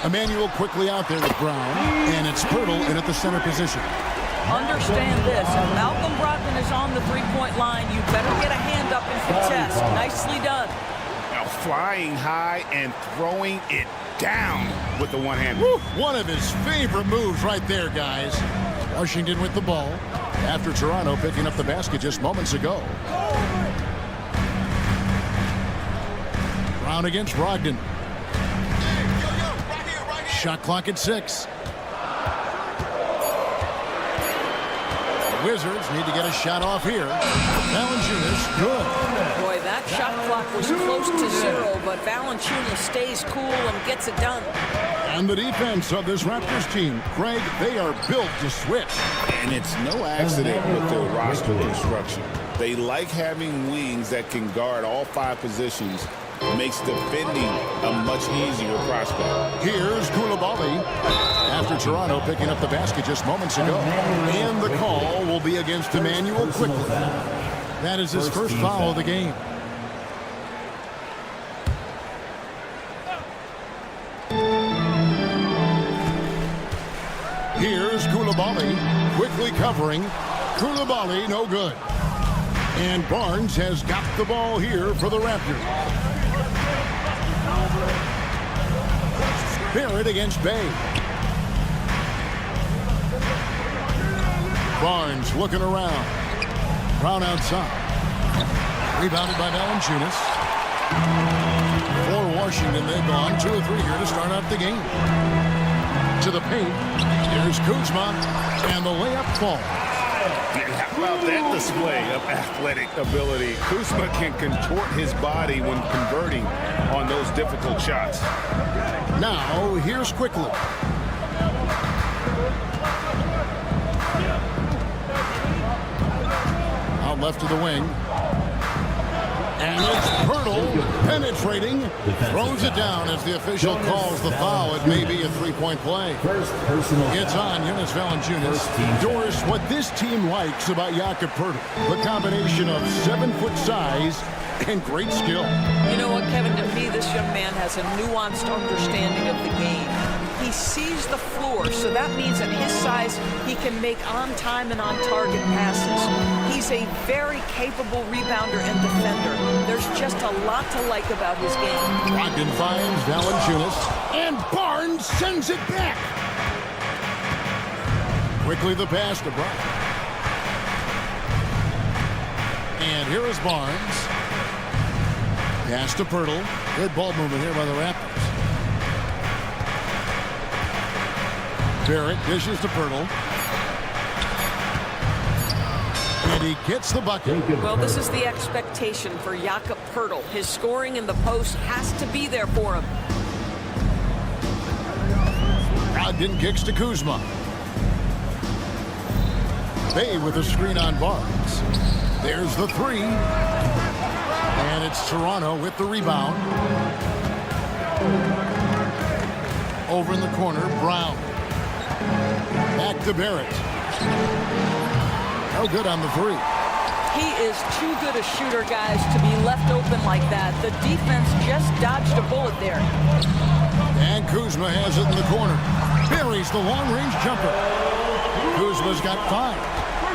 Emmanuel quickly out there with Brown, and it's Pirtle in at the center position. Understand this, if Malcolm Brogdon is on the three-point line, you better get a hand up and contest. Nicely done. Now flying high and throwing it down with the one hand. One of his favorite moves right there, guys. Washington with the ball after Toronto picking up the basket just moments ago. Brown against Brogdon. Shot clock at 6. The Wizards need to get a shot off here. Valanciunas, good. Boy, that shot clock was close to 0, but Valanciunas stays cool and gets it done. And the defense of this Raptors team, Craig, they are built to switch. And it's no accident with their roster construction. They like having wings that can guard all 5 positions. Makes defending a much easier prospect. Here's Koulibaly after Toronto picking up the basket just moments ago. And the call will be against Emmanuel quickly. That is his first foul of the game. Here's Koulibaly quickly covering. Koulibaly no good. And Barnes has got the ball here for the Raptors. Barrett against Bay. Barnes looking around. Brown outside. Rebounded by Valanciunas. For Washington, they've gone 2 or 3 here to start out the game. To the paint. Here's Kuzma. And the layup falls. How about that display of athletic ability? Kuzma can contort his body when converting on those difficult shots. Now, here's quickly. Out left to the wing. And it's Pirtle penetrating. Throws it down as the official calls the foul. It may be a 3-point play. It's on Jonas Valanciunas. Doris, what this team likes about Jakob Pirtle, the combination of 7-foot size and great skill. You know what, Kevin, to me, this young man has a nuanced understanding of the game. He sees the floor, so that means at his size, he can make on-time and on-target passes. He's a very capable rebounder and defender. There's just a lot to like about his game. Brogdon finds Valanciunas, and Barnes sends it back. Quickly the pass to Brogdon. And here is Barnes. Pass to Pirtle. Good ball movement here by the Raptors. Barrett dishes to Pirtle. And he gets the bucket. Well, this is the expectation for Jakob Pirtle. His scoring in the post has to be there for him. Brogdon kicks to Kuzma. Bay with a screen on Barnes. There's the 3. And it's Toronto with the rebound. Over in the corner, Brown. Back to Barrett. No good on the 3. He is too good a shooter, guys, to be left open like that. The defense just dodged a bullet there. And Kuzma has it in the corner. Buries the long-range jumper. Kuzma's got 5.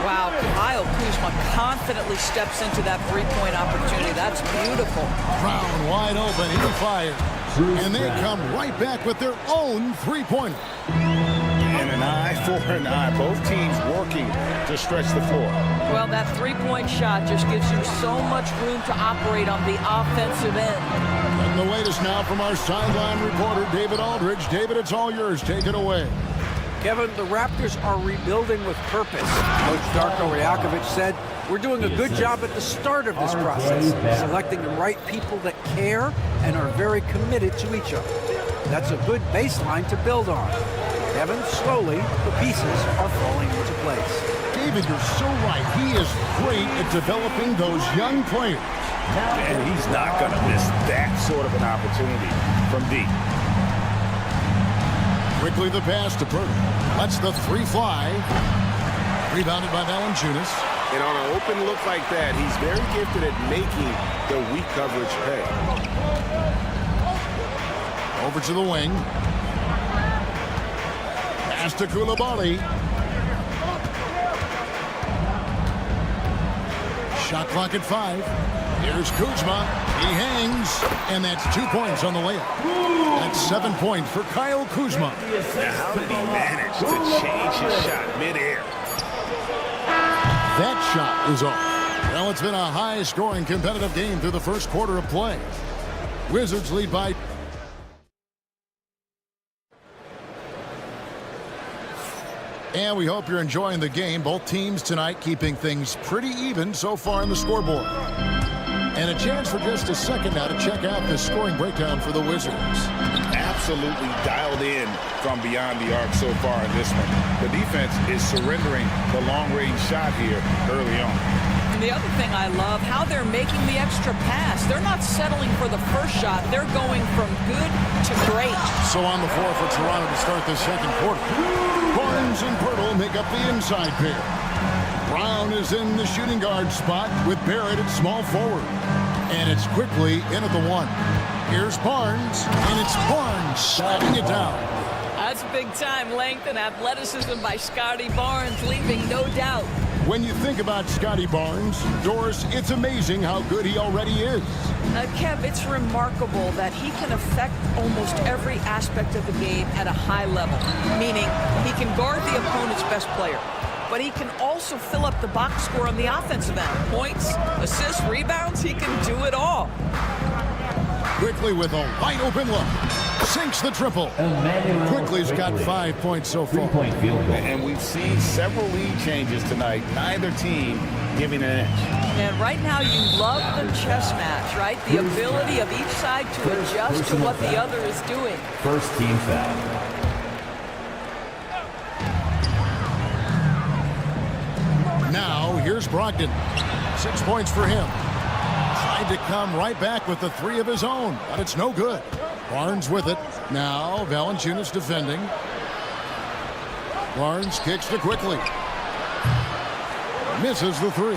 Wow, Kyle Kuzma confidently steps into that three-point opportunity. That's beautiful. Brown wide open. He fires. And they come right back with their own three-pointer. And an eye for an eye. Both teams working to stretch the floor. Well, that three-point shot just gives you so much room to operate on the offensive end. And the latest now from our sideline reporter, David Aldridge. David, it's all yours. Take it away. Kevin, the Raptors are rebuilding with purpose. Coach Darko Rajakovic said, we're doing a good job at the start of this process, selecting the right people that care and are very committed to each other. That's a good baseline to build on. Kevin, slowly, the pieces are falling into place. David, you're so right. He is great at developing those young players. And he's not going to miss that sort of an opportunity from deep. Quickly the pass to Purtle. Lets the three fly. Rebounded by Valanciunas. And on an open look like that, he's very gifted at making the weak coverage pay. Over to the wing. Pass to Koulibaly. Shot clock at 5. Here's Kuzma. He hangs, and that's 2 points on the layup. That's 7 points for Kyle Kuzma. Now, how did he manage to change his shot midair? That shot is off. Well, it's been a high-scoring competitive game through the first quarter of play. Wizards lead by... And we hope you're enjoying the game. Both teams tonight keeping things pretty even so far in the scoreboard. And a chance for just a second now to check out the scoring breakdown for the Wizards. Absolutely dialed in from beyond the arc so far in this one. The defense is surrendering the long-range shot here early on. And the other thing I love, how they're making the extra pass. They're not settling for the first shot. They're going from good to great. So on the floor for Toronto to start the second quarter. Barnes and Purtle make up the inside pair. Brown is in the shooting guard spot with Barrett at small forward. And it's quickly in at the 1. Here's Barnes, and it's Barnes sliding it down. That's big-time length and athleticism by Scotty Barnes, leaving no doubt. When you think about Scotty Barnes, Doris, it's amazing how good he already is. Kev, it's remarkable that he can affect almost every aspect of the game at a high level, meaning he can guard the opponent's best player, but he can also fill up the box score on the offensive end. Points, assists, rebounds, he can do it all. Quickly with a wide open look. Sinks the triple. Quickly's got 5 points so far. And we've seen several lead changes tonight. Neither team giving an edge. And right now you love the chess match, right? The ability of each side to adjust to what the other is doing. First team foul. Now, here's Brogdon. 6 points for him. Tried to come right back with the 3 of his own, but it's no good. Barnes with it. Now, Valanciunas defending. Barnes kicks to Quickly. Misses the 3.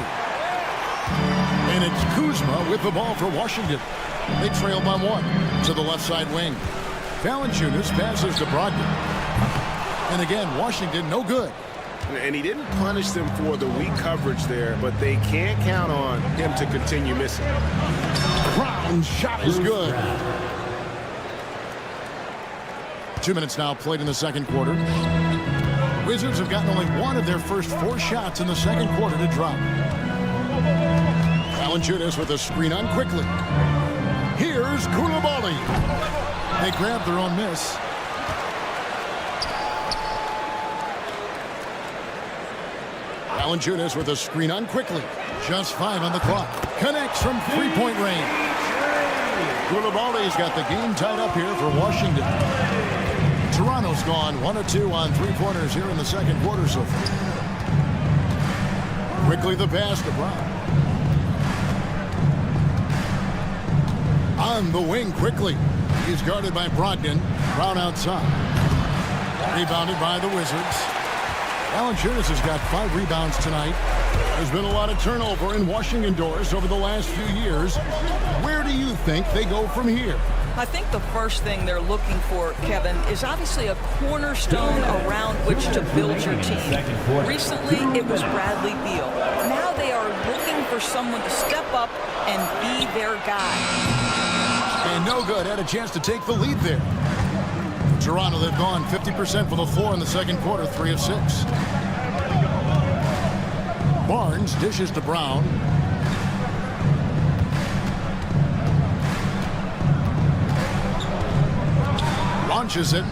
And it's Kuzma with the ball for Washington. They trail by 1 to the left side wing. Valanciunas passes to Brogdon. And again, Washington no good. And he didn't punish them for the weak coverage there, but they can't count on him to continue missing. Brown's shot is good. 2 minutes now played in the second quarter. Wizards have gotten only 1 of their first 4 shots in the second quarter to drop. Valanciunas with a screen on Quickly. Here's Koulibaly. They grab their own miss. Valanciunas with a screen on Quickly. Just 5 on the clock. Connects from 3-point range. Koulibaly's got the game tied up here for Washington. Toronto's gone 1 of 2 on 3-pointers here in the second quarter so far. Quickly the pass to Brown. On the wing Quickly. He's guarded by Brogdon. Brown outside. Rebounded by the Wizards. Valanciunas has got 5 rebounds tonight. There's been a lot of turnover in Washington, Doris, over the last few years. Where do you think they go from here? I think the first thing they're looking for, Kevin, is obviously a cornerstone around which to build your team. Recently, it was Bradley Beal. Now they are looking for someone to step up and be their guy. And no good. Had a chance to take the lead there. Toronto, they've gone 50% from the floor in the second quarter, 3 of 6. Barnes dishes to Brown. Launches it.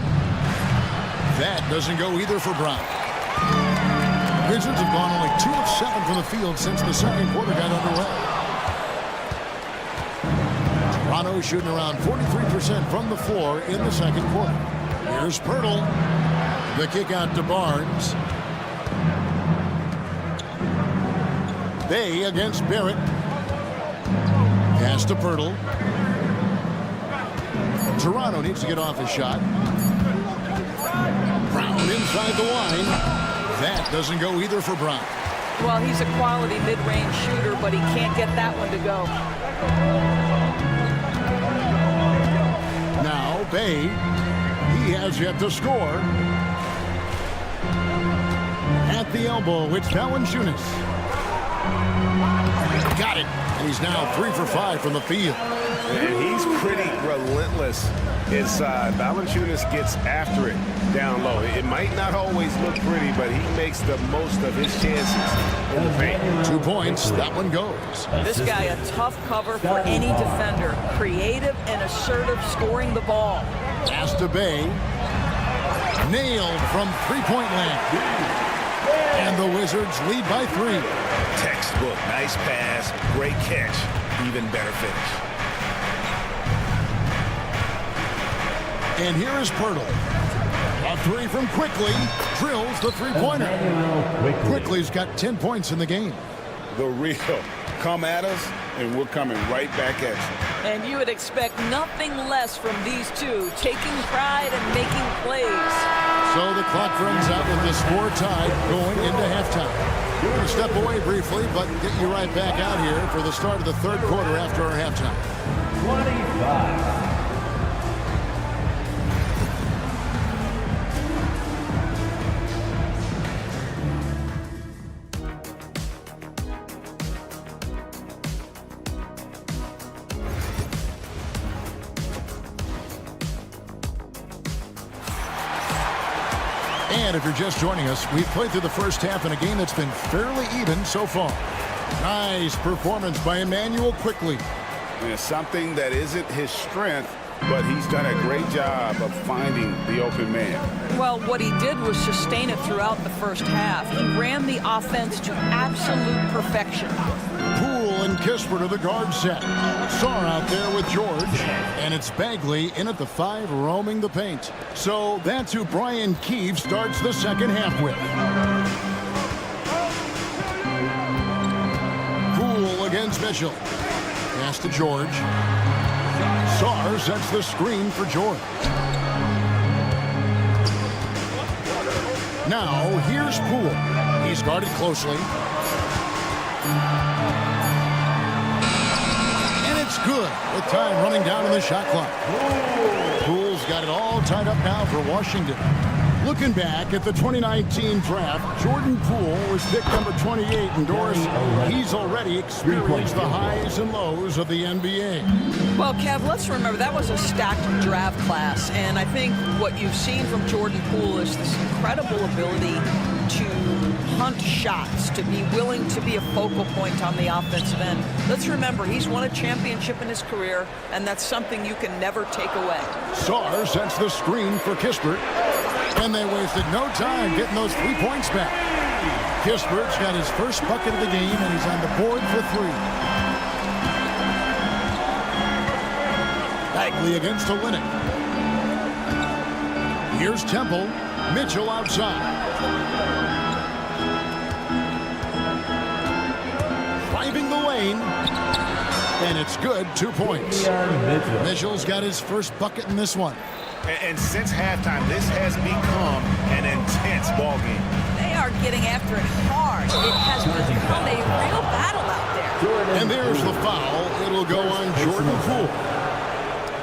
That doesn't go either for Brown. Wizards have gone only 2 of 7 from the field since the second quarter got underway. Toronto shooting around 43% from the floor in the second quarter. Here's Purtle. The kick out to Barnes. Bay against Barrett. Pass to Pirtle. Toronto needs to get off his shot. Brown inside the line. That doesn't go either for Brown. Well, he's a quality mid-range shooter, but he can't get that one to go. Now Bay, he has yet to score. At the elbow, it's Valanciunas. Got it. And he's now 3 for 5 from the field. And he's pretty relentless inside. Valanciunas gets after it down low. It might not always look pretty, but he makes the most of his chances in the paint. 2 points. That one goes. This guy, a tough cover for any defender. Creative and assertive scoring the ball. Pass to Bay. Nailed from three-point land. And the Wizards lead by 3. Textbook. Nice pass. Great catch. Even better finish. And here is Pirtle. A 3 from Quickly. Drills the three-pointer. Quickly's got 10 points in the game. The real. Come at us, and we're coming right back at you. And you would expect nothing less from these two, taking pride and making plays. So the clock runs out with the score tied going into halftime. We're going to step away briefly, but get you right back out here for the start of the third quarter after our halftime. 25. And if you're just joining us, we've played through the first half in a game that's been fairly even so far. Nice performance by Emmanuel Quickly. And something that isn't his strength, but he's done a great job of finding the open man. Well, what he did was sustain it throughout the first half. He ran the offense to absolute perfection. Poole and Kispert are the guard set. Sarr out there with George. And it's Bagley in at the 5 roaming the paint. So that's who Brian Keefe starts the second half with. Poole against Mitchell. Pass to George. Sarr sets the screen for George. Now here's Poole. He's guarded closely. Good, with time running down in the shot clock. Poole's got it all tied up now for Washington. Looking back at the 2019 draft, Jordan Poole was picked number 28, and Doris, he's already experienced the highs and lows of the NBA. Well, Kev, let's remember that was a stacked draft class, and I think what you've seen from Jordan Poole is this incredible ability to hunt shots, to be willing to be a focal point on the offensive end. Let's remember, he's won a championship in his career, and that's something you can never take away. Sarr sets the screen for Kispert, and they wasted no time getting those 3 points back. Kispert's got his first bucket of the game, and he's on the board for 3. Bagley against Olynyk. Here's Temple. Mitchell outside. Driving the lane. And it's good. 2 points. Mitchell's got his first bucket in this one. And since halftime, this has become an intense ball game. They are getting after it hard. It has become a real battle out there. And there's the foul. It'll go on Jordan Poole.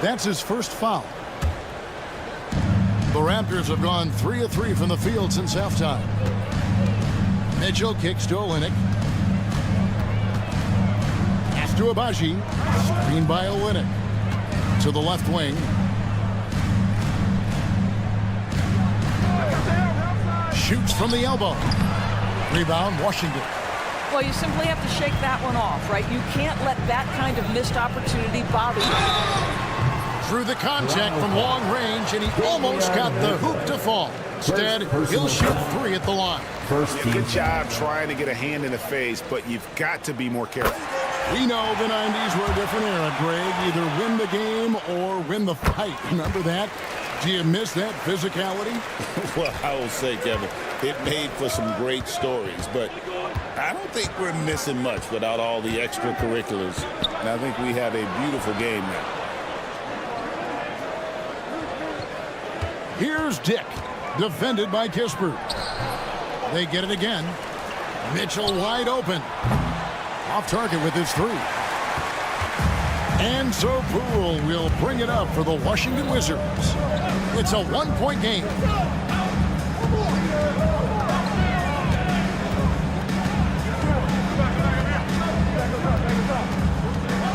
That's his first foul. The Raptors have gone 3 of 3 from the field since halftime. Mitchell kicks to Olynyk. Pass to Abaji. Screen by Olynyk. To the left wing. Shoots from the elbow. Rebound, Washington. Well, you simply have to shake that one off, right? You can't let that kind of missed opportunity bother you. Through the contact from long range, and he almost got the hoop to fall. Instead, he'll shoot 3 at the line. Good job trying to get a hand in the face, but you've got to be more careful. We know the 90s were a different era, Greg. Either win the game or win the fight. Remember that? Do you miss that physicality? Well, I will say, Kevin, it made for some great stories, but I don't think we're missing much without all the extracurriculars. And I think we have a beautiful game now. Here's Dick, defended by Kispert. They get it again. Mitchell wide open. Off target with his three. And so Poole will bring it up for the Washington Wizards. It's a one-point game.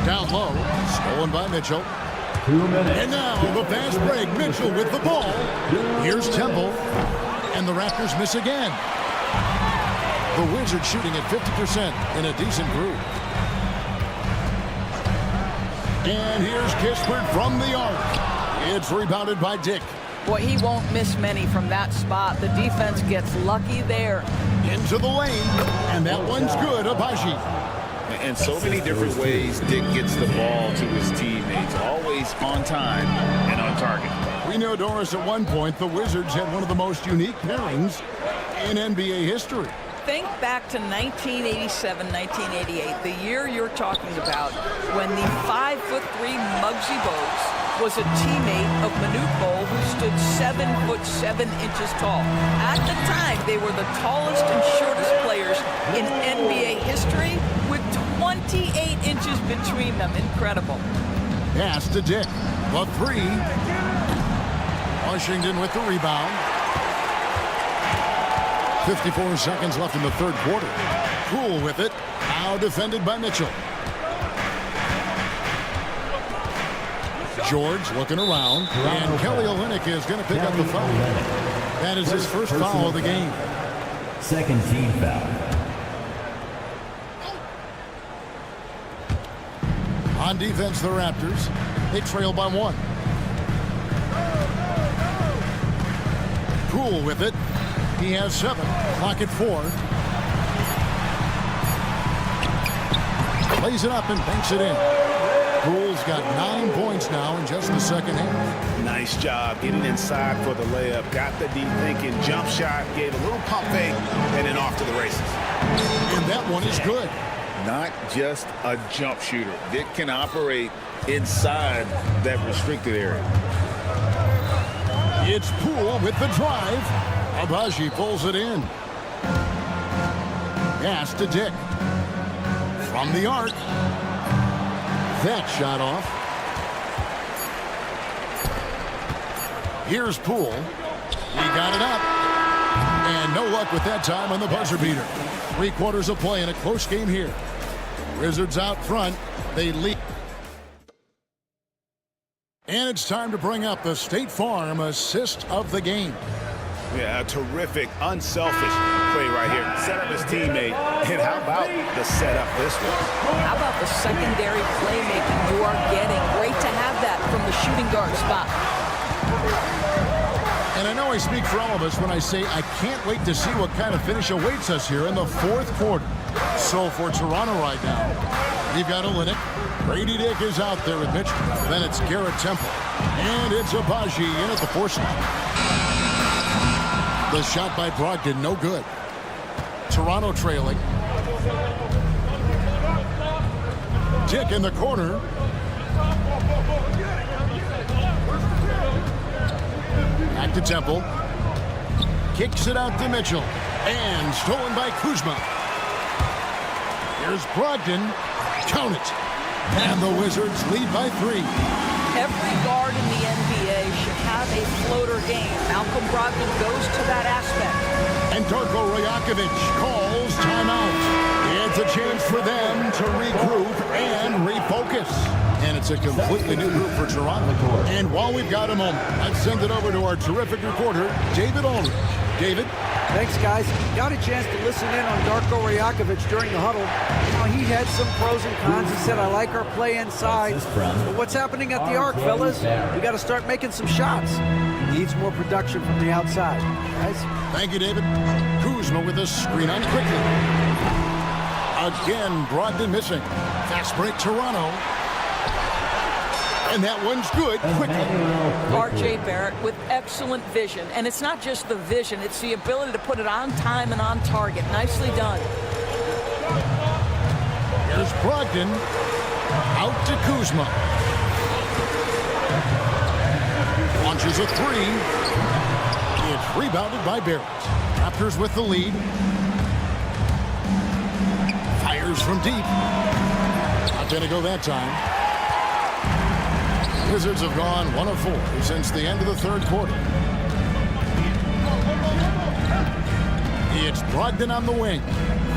Down low, stolen by Mitchell. 2 minutes. And now the fast break. Mitchell with the ball. Here's Temple. And the Raptors miss again. The Wizards shooting at 50% in a decent group. And here's Kispert from the arc. It's rebounded by Dick. Boy, he won't miss many from that spot. The defense gets lucky there. Into the lane. And that one's good. Abaji. And so many different ways Dick gets the ball to his teammates. Always on time and on target. We know, Doris, at one point the Wizards had one of the most unique pairings in NBA history. Think back to 1987, 1988, the year you're talking about, when the 5'3" Muggsy Bogues was a teammate of Manute Bol, who stood 7'7" tall. At the time, they were the tallest and shortest players in NBA history, with 28 inches between them. Incredible. Pass to Dick. The three. Washington with the rebound. 54 seconds left in the third quarter. Poole with it. Now defended by Mitchell. George looking around. And Kelly Olynyk is going to pick up the foul. That is his first foul of the game. Second team foul. On defense, the Raptors. They trail by 1. Poole with it. He has 7. Clock at 4. Lays it up and banks it in. Poole's got 9 points now in just the second half. Nice job getting inside for the layup. Got the deep thinking jump shot, gave a little pump fake, and then off to the races. And that one is good. Not just a jump shooter. Dick can operate inside that restricted area. It's Poole with the drive. Abaji pulls it in. Pass to Dick. From the arc. That shot off. Here's Poole. He got it up. And no luck with that time on the buzzer beater. 3 quarters of play in a close game here. Wizards out front. They lead. And it's time to bring up the State Farm assist of the game. Yeah, a terrific, unselfish play right here. Set up his teammate. And how about the setup this one? How about the secondary playmaking you are getting? Great to have that from the shooting guard spot. And I know I speak for all of us when I say I can't wait to see what kind of finish awaits us here in the fourth quarter. So for Toronto right now, we've got Olynyk. Brady Dick is out there with Mitchell. Then it's Garrett Temple. And it's Abaji in at the 4 slot. The shot by Brogdon, no good. Toronto trailing. Dick in the corner. Back to Temple. Kicks it out to Mitchell. And stolen by Kuzma. Here's Brogdon. Count it. And the Wizards lead by 3. Every guard in the NBA should have a floater game. Malcolm Brogdon goes to that aspect. And Darko Rajakovic calls timeout. It's a chance for them to regroup and refocus. And it's a completely new group for Toronto. And while we've got a moment, let's send it over to our terrific reporter, David Aldridge. David? Thanks, guys. Got a chance to listen in on Darko Rajakovic during the huddle. He had some pros and cons. He said, I like our play inside. But what's happening at the arc, fellas? We got to start making some shots. He needs more production from the outside. Guys? Thank you, David. Kuzma with a screen on quickly. Again, Brogdon missing. Fast break, Toronto. And that one's good quickly. R.J. Barrett with excellent vision. And it's not just the vision, it's the ability to put it on time and on target. Nicely done. Brogdon out to Kuzma. Launches a three. It's rebounded by Barrett. Raptors with the lead. Fires from deep. Not going to go that time. Wizards have gone 1 of 4 since the end of the third quarter. It's Brogdon on the wing.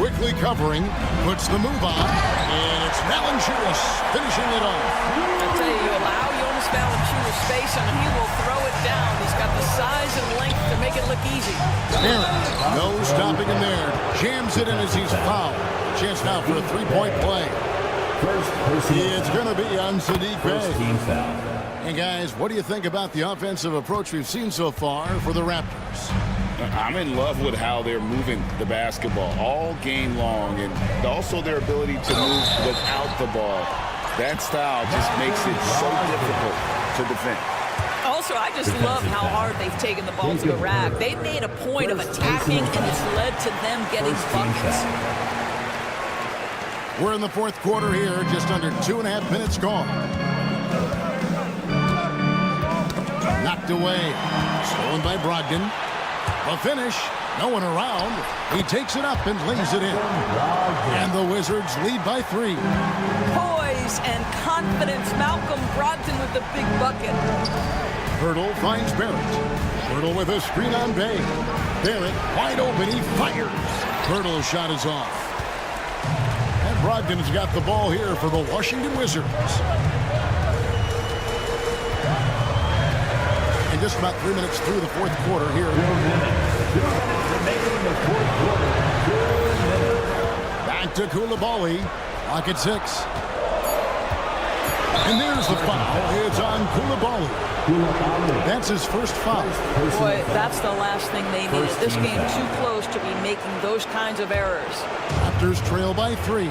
Quickly covering. Puts the move on. And it's Valanciunas finishing it off. I tell you, you allow Jonas Valanciunas space and he will throw it down. He's got the size and length to make it look easy. Barrett, no stopping him there. Jams it in as he's fouled. Chance now for a three-point play. It's going to be on Sadiq Bey. And guys, what do you think about the offensive approach we've seen so far for the Raptors? I'm in love with how they're moving the basketball all game long, and also their ability to move without the ball. That style just makes it so difficult to defend. Also, I just love how hard they've taken the ball to the rack. They've made a point of attacking, and it's led to them getting buckets. We're in the fourth quarter here, just under 2.5 minutes gone. Knocked away. Stolen by Brogdon. The finish. No one around. He takes it up and lays it in. And the Wizards lead by 3. Poise and confidence. Malcolm Brogdon with the big bucket. Hurdle finds Barrett. Hurdle with a screen on Bey. Barrett wide open. He fires. Hurdle's shot is off. And Brogdon's got the ball here for the Washington Wizards. And just about 3 minutes through the fourth quarter here. Back to Koulibaly. Clock at 6. And there's the foul. It's on Koulibaly. That's his first foul. Boy, that's the last thing they needed. This game too close to be making those kinds of errors. Raptors trail by 3.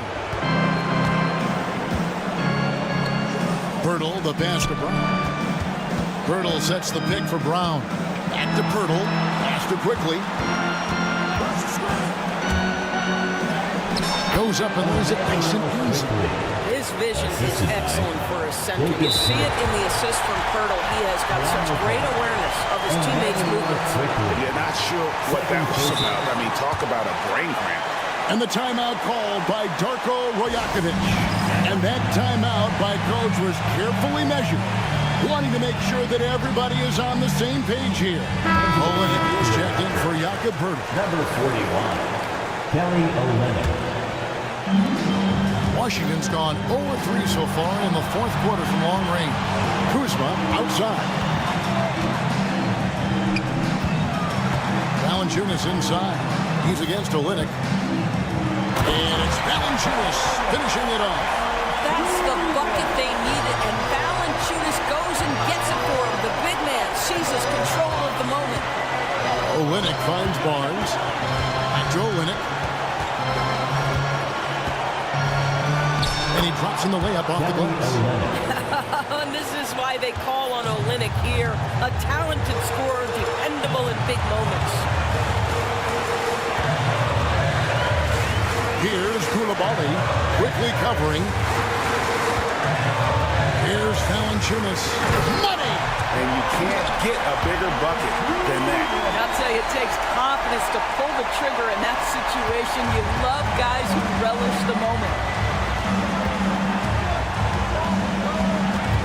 Pirtle, the pass to Brown. Pirtle sets the pick for Brown. Back to Pirtle. Pass to quickly. Goes up and lays it nice and easy. His vision is excellent for a center. You see it in the assist from Pirtle. He has got such great awareness of his teammates' movements. You're not sure what that was about. I mean, talk about a brain cramp. And the timeout called by Darko Rajakovic. And that timeout by Coach was carefully measured, wanting to make sure that everybody is on the same page here. Olynyk is checked in for Jakob Poeltl. Number 41, Kelly Olynyk. Washington's gone 0-3 so far in the fourth quarter from long range. Kuzma outside. Valanciunas inside. He's against Olynyk. And it's Valanciunas finishing it off. That's the bucket they needed, and Valanciunas goes and gets it for him. The big man seizes control of the moment. Olynyk finds Barnes. Back to Olynyk. And he drops in the layup off the glass. And this is why they call on Olynyk here. A talented scorer, dependable in big moments. Here's Koulibaly, quickly covering. Here's Valanciunas. Money! And you can't get a bigger bucket than that. I'll tell you, it takes confidence to pull the trigger in that situation. You love guys who relish the moment.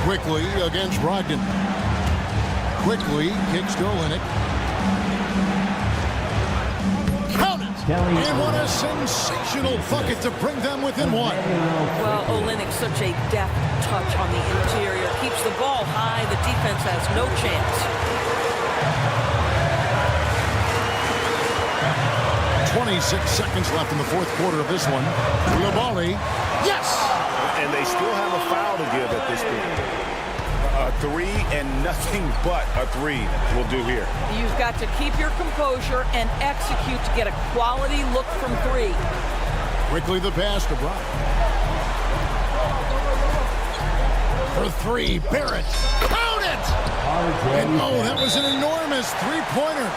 Quickly against Brogdon. Quickly kicks to Olynyk. Count it! And what a sensational bucket to bring them within 1. Well, Olynyk's such a deft touch on the interior. Keeps the ball high. The defense has no chance. 26 seconds left in the fourth quarter of this one. Koulibaly. Yes! And they still have a foul to give at this point. A 3 and nothing but a 3 will do here. You've got to keep your composure and execute to get a quality look from 3. Quickly the pass to Brown. For 3, Barrett. Count it! And oh, that was an enormous three-pointer.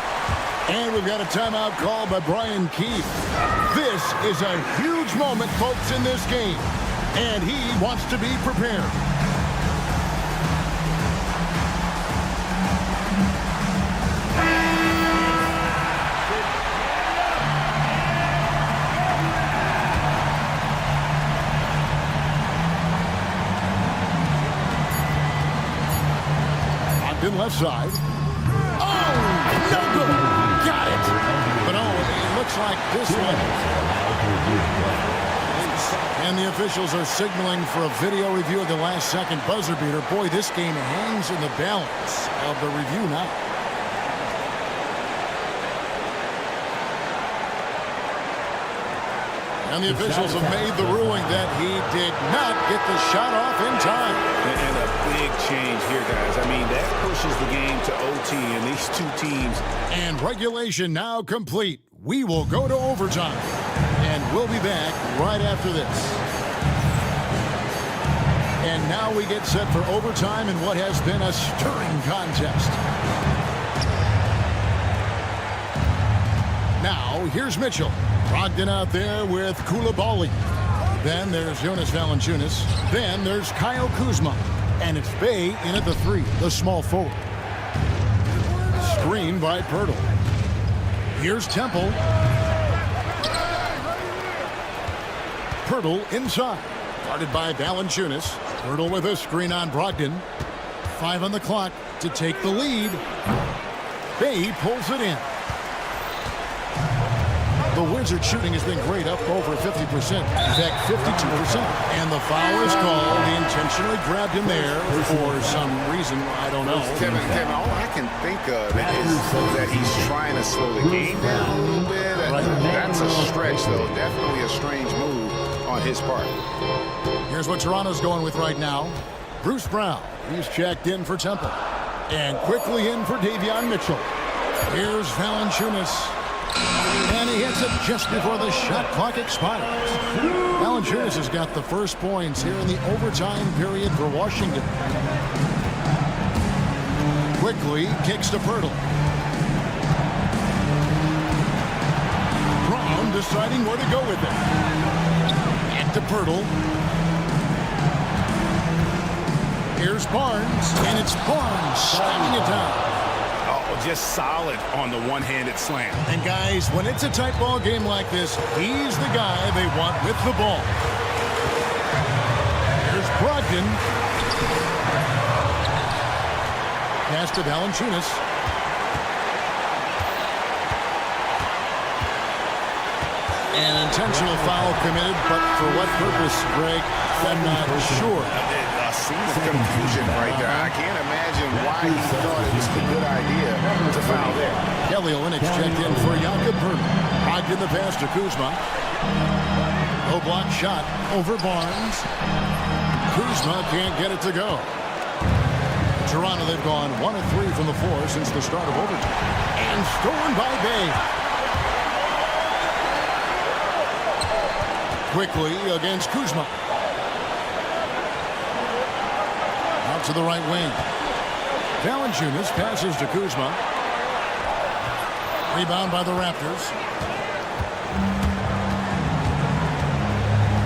And we've got a timeout called by Brian Keefe. This is a huge moment, folks, in this game. And he wants to be prepared. In left side. Oh, no good. Got it. But it looks like this one. And the officials are signaling for a video review of the last second buzzer beater. Boy, this game hangs in the balance of the review now. And the officials have made the ruling that he did not get the shot off in time. And a big change here, guys. I mean, that pushes the game to OT, and these two teams. And regulation now complete. We will go to overtime. And we'll be back right after this. And now we get set for overtime in what has been a stirring contest. Now, here's Mitchell. Brogdon out there with Koulibaly. Then there's Jonas Valanciunas. Then there's Kyle Kuzma. And it's Bay in at the 3, the small forward. Screen by Pirtle. Here's Temple. Pirtle inside. Guarded by Valanciunas. Pirtle with a screen on Brogdon. 5 on the clock to take the lead. Bay pulls it in. The Wizards shooting has been great, up over 50%. In fact, 52%. And the foul is called. He intentionally grabbed him there for some reason. I don't know. Kevin, all I can think of is that he's trying to slow the game down a little bit. That's a stretch, though. Definitely a strange move on his part. Here's what Toronto's going with right now. Bruce Brown. He's checked in for Temple. And quickly in for Davion Mitchell. Here's Valanciunas. And he hits it just before the shot clock expires. Valanciunas has got the first points here in the overtime period for Washington. Quickly kicks to Pirtle. Brown deciding where to go with it. And to Pirtle. Here's Barnes, and it's Barnes slamming it down. Just solid on the one-handed slam. And guys, when it's a tight ball game like this, he's the guy they want with the ball. Here's Brogdon. Pass to Valanciunas. An intentional foul committed, but for what purpose, Greg? I'm not sure. A scene of confusion right there. I can't imagine why he thought it was a good idea to foul there. Kelly Olynyk checked in for Jakob Poeltl. Brogdon the pass to Kuzma. Low block shot over Barnes. Kuzma can't get it to go. Toronto, they've gone 1 of 3 from the floor since the start of overtime. And stolen by Bay. Quickly against Kuzma. Out to the right wing. Valanciunas passes to Kuzma. Rebound by the Raptors.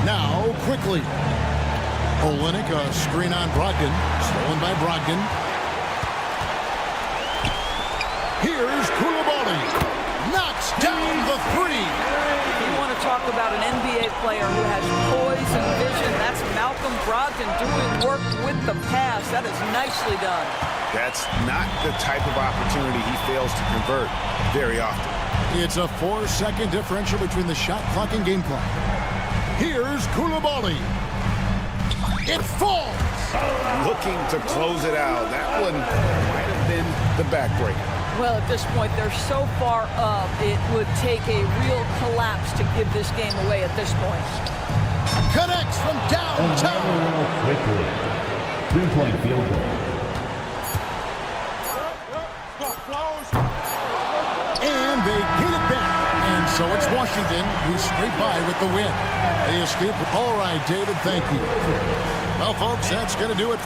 Now, quickly. Olynyk, a screen on Brogdon. Stolen by Brogdon. Here's Koulibaly. Knocks down the 3. You want to talk about an NBA player who has poise and vision. That's Malcolm Brogdon doing work with the pass. That is nicely done. That's not the type of opportunity he fails to convert very often. It's a 4-second differential between the shot clock and game clock. Here's Koulibaly. It falls. Looking to close it out. That one might have been the backbreaker. Well, at this point, they're so far up, it would take a real collapse to give this game away at this point. Connects from downtown. Quickly. 3-point field goal. And they get it back. And so it's Washington who scrape by with the win. They escape. All right, David, thank you. Well, folks, that's going to do it.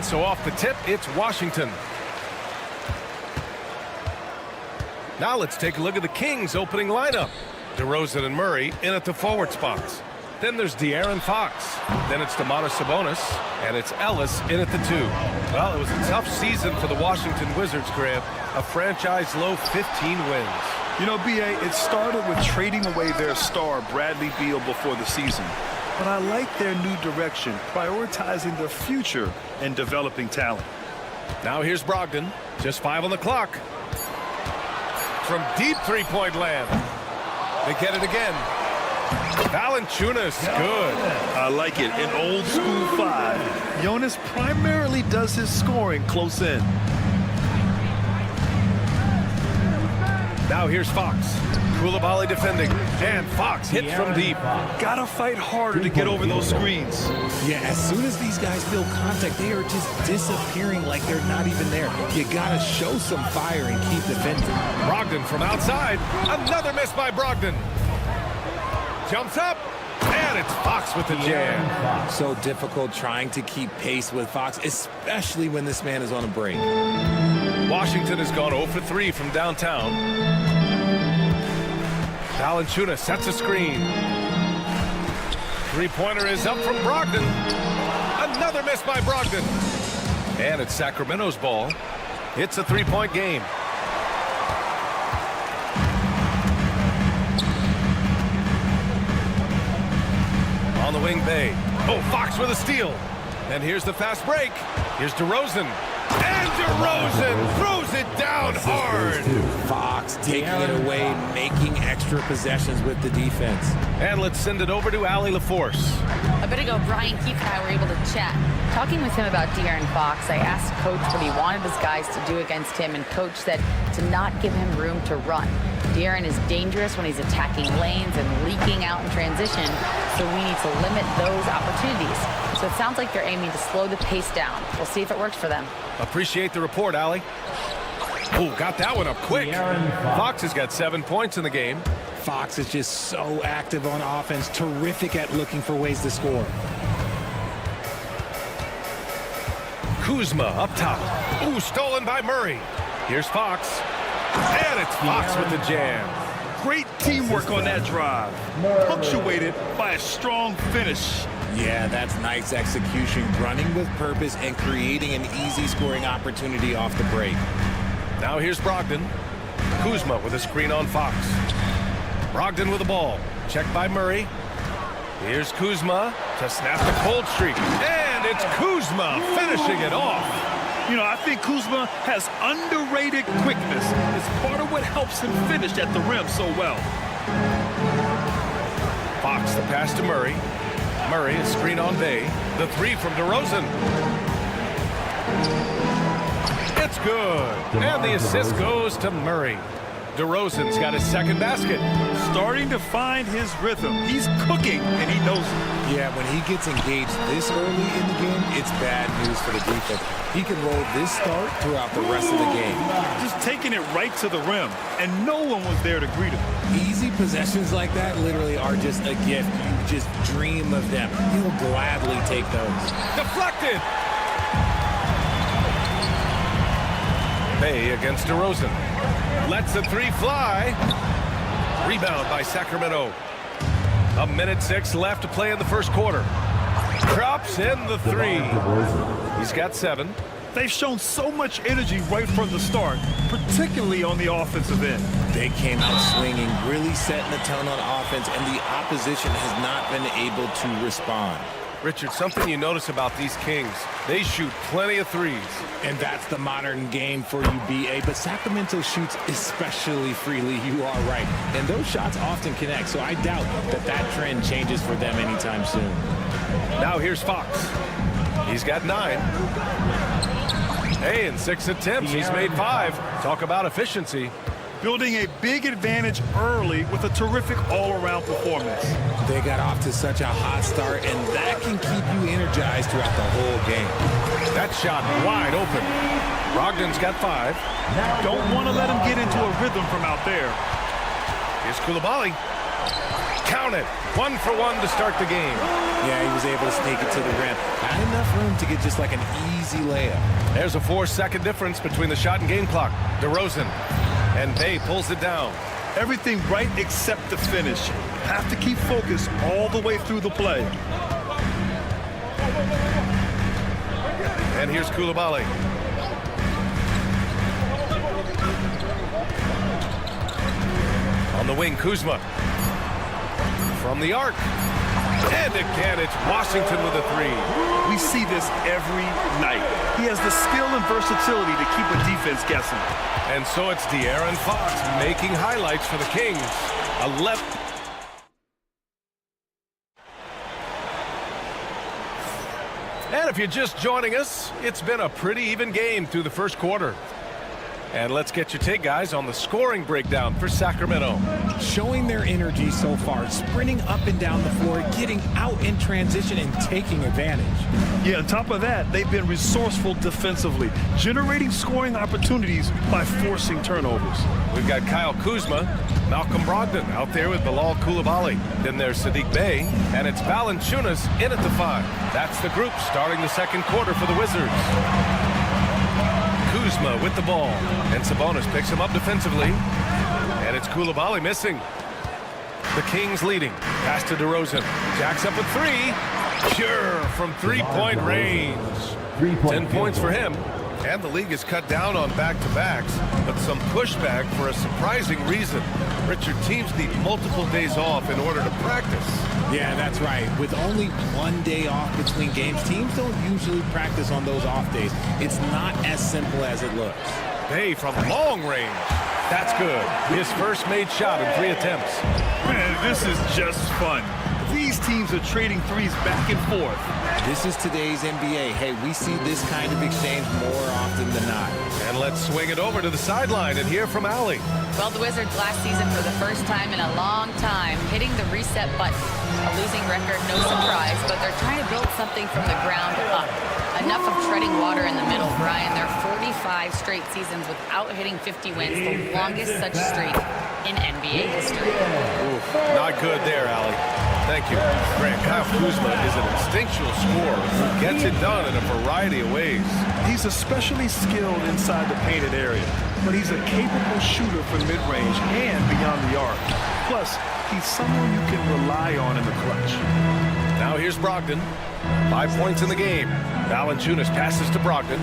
return, so off the tip, it's Washington. Now let's take a look at the Kings' opening lineup. DeRozan and Murray in at the forward spots. Then there's De'Aaron Fox. Then it's Domantas Sabonis. And it's Ellis in at the 2. Well, it was a tough season for the Washington Wizards, Graham. A franchise-low 15 wins. You know, B.A., it started with trading away their star, Bradley Beal, before the season. But I like their new direction, prioritizing their future and developing talent. Now here's Brogdon. Just 5 on the clock. From deep three-point land. They get it again. Valanciunas, good. I like it. In old school 5, Jonas primarily does his scoring close in. Now here's Fox. Koulibaly defending. And Fox hits from deep. Gotta fight harder to get over those screens. Yeah, as soon as these guys feel contact, they are just disappearing like they're not even there. You gotta show some fire and keep defending. Brogdon from outside. Another miss by Brogdon. Jumps up. And it's Fox with the jam. So difficult trying to keep pace with Fox, especially when this man is on a break. Washington has gone 0 for 3 from downtown. Valanciunas sets a screen. Three-pointer is up from Brogdon. Another miss by Brogdon. And it's Sacramento's ball. It's a three-point game. On the wing, Bay. Oh, Fox with a steal. And here's the fast break. Here's DeRozan. And DeRozan throws it down hard. Fox taking it away, making extra possessions with the defense. And let's send it over to Allie LaForce. A bit ago, Brian Keefe and I were able to chat. Talking with him about De'Aaron Fox, I asked Coach what he wanted his guys to do against him, and Coach said to not give him room to run. De'Aaron is dangerous when he's attacking lanes and leaking out in transition, so we need to limit those opportunities. So it sounds like they're aiming to slow the pace down. We'll see if it works for them. Appreciate the report, Allie. Oh, got that one up quick. Fox has got 7 points in the game. Fox is just so active on offense, terrific at looking for ways to score. Kuzma up top. Ooh, stolen by Murray. Here's Fox. And it's Fox with the jam. Great teamwork on that drive, punctuated by a strong finish. Yeah, that's nice execution, running with purpose and creating an easy scoring opportunity off the break. Now here's Brogdon. Kuzma with a screen on Fox. Brogdon with the ball. Checked by Murray. Here's Kuzma to snap the cold streak. And it's Kuzma finishing it off. You know, I think Kuzma has underrated quickness. It's part of what helps him finish at the rim so well. Fox the pass to Murray. Murray is screen on Bay. The three from DeRozan. It's good. And the assist goes to Murray. DeRozan's got his second basket. Starting to find his rhythm. He's cooking, and he knows it. Yeah, when he gets engaged this early in the game, it's bad news for the defense. He can roll this start throughout the rest of the game. Just taking it right to the rim, and no one was there to greet him. Easy possessions like that literally are just a gift. You just dream of them. He'll gladly take those. Deflected. Bay against DeRozan. Lets the three fly. Rebound by Sacramento. 1:06 left to play in the first quarter. Drops in the three. He's got 7. They've shown so much energy right from the start, particularly on the offensive end. They came out swinging, really setting the tone on offense, and the opposition has not been able to respond. Richard, something you notice about these Kings, they shoot plenty of threes. And that's the modern game for you, BA. But Sacramento shoots especially freely, you are right. And those shots often connect, so I doubt that that trend changes for them anytime soon. Now here's Fox. He's got 9. Hey, in 6 attempts, he's made 5. Talk about efficiency. Building a big advantage early with a terrific all-around performance. They got off to such a hot start, and that can keep you energized throughout the whole game. That shot wide open. Brogdon's got 5. Don't want to let him get into a rhythm from out there. Here's Koulibaly. Count it. 1 for 1 to start the game. Yeah, he was able to sneak it to the rim. Not enough room to get just like an easy layup. There's a 4-second difference between the shot and game clock. DeRozan. And Bay pulls it down. Everything right except the finish. Have to keep focused all the way through the play. And here's Coulibaly. On the wing, Kuzma. From the arc. And again, it's Washington with a three. We see this every night. He has the skill and versatility to keep a defense guessing. And so it's De'Aaron Fox making highlights for the Kings. 11. And if you're just joining us, it's been a pretty even game through the first quarter. And let's get your take, guys, on the scoring breakdown for Sacramento. Showing their energy so far, sprinting up and down the floor, getting out in transition and taking advantage. Yeah, on top of that, they've been resourceful defensively, generating scoring opportunities by forcing turnovers. We've got Kyle Kuzma, Malcolm Brogdon out there with Bilal Coulibaly. Then there's Sadiq Bey, and it's Valanciunas in at the 5. That's the group starting the second quarter for the Wizards. Kuzma with the ball, and Sabonis picks him up defensively, and it's Coulibaly missing. The Kings leading. Pass to DeRozan. Jacks up with 3. Sure, from three-point range. 10 points for him. And the league has cut down on back-to-backs, but some pushback for a surprising reason. Richard, teams need multiple days off in order to practice. Yeah, that's right. With only 1 day off between games, teams don't usually practice on those off days. It's not as simple as it looks. Bay from long range. That's good. His first made shot in 3 attempts. Man, this is just fun. These teams are trading threes back and forth. This is today's NBA. Hey, we see this kind of exchange more often than not. And let's swing it over to the sideline and hear from Allie. Well, the Wizards last season for the first time in a long time hitting the reset button. A losing record, no surprise, but they're trying to build something from the ground up. Enough of treading water in the middle, Brian. They're 45 straight seasons without hitting 50 wins, the longest such streak in NBA history. Ooh, not good there, Allie. Thank you. Grant, Kyle Kuzma is an instinctual scorer who gets it done in a variety of ways. He's especially skilled inside the painted area, but he's a capable shooter from mid-range and beyond the arc. Plus, he's someone you can rely on in the clutch. Now here's Brogdon. 5 points in the game. Valanciunas passes to Brogdon.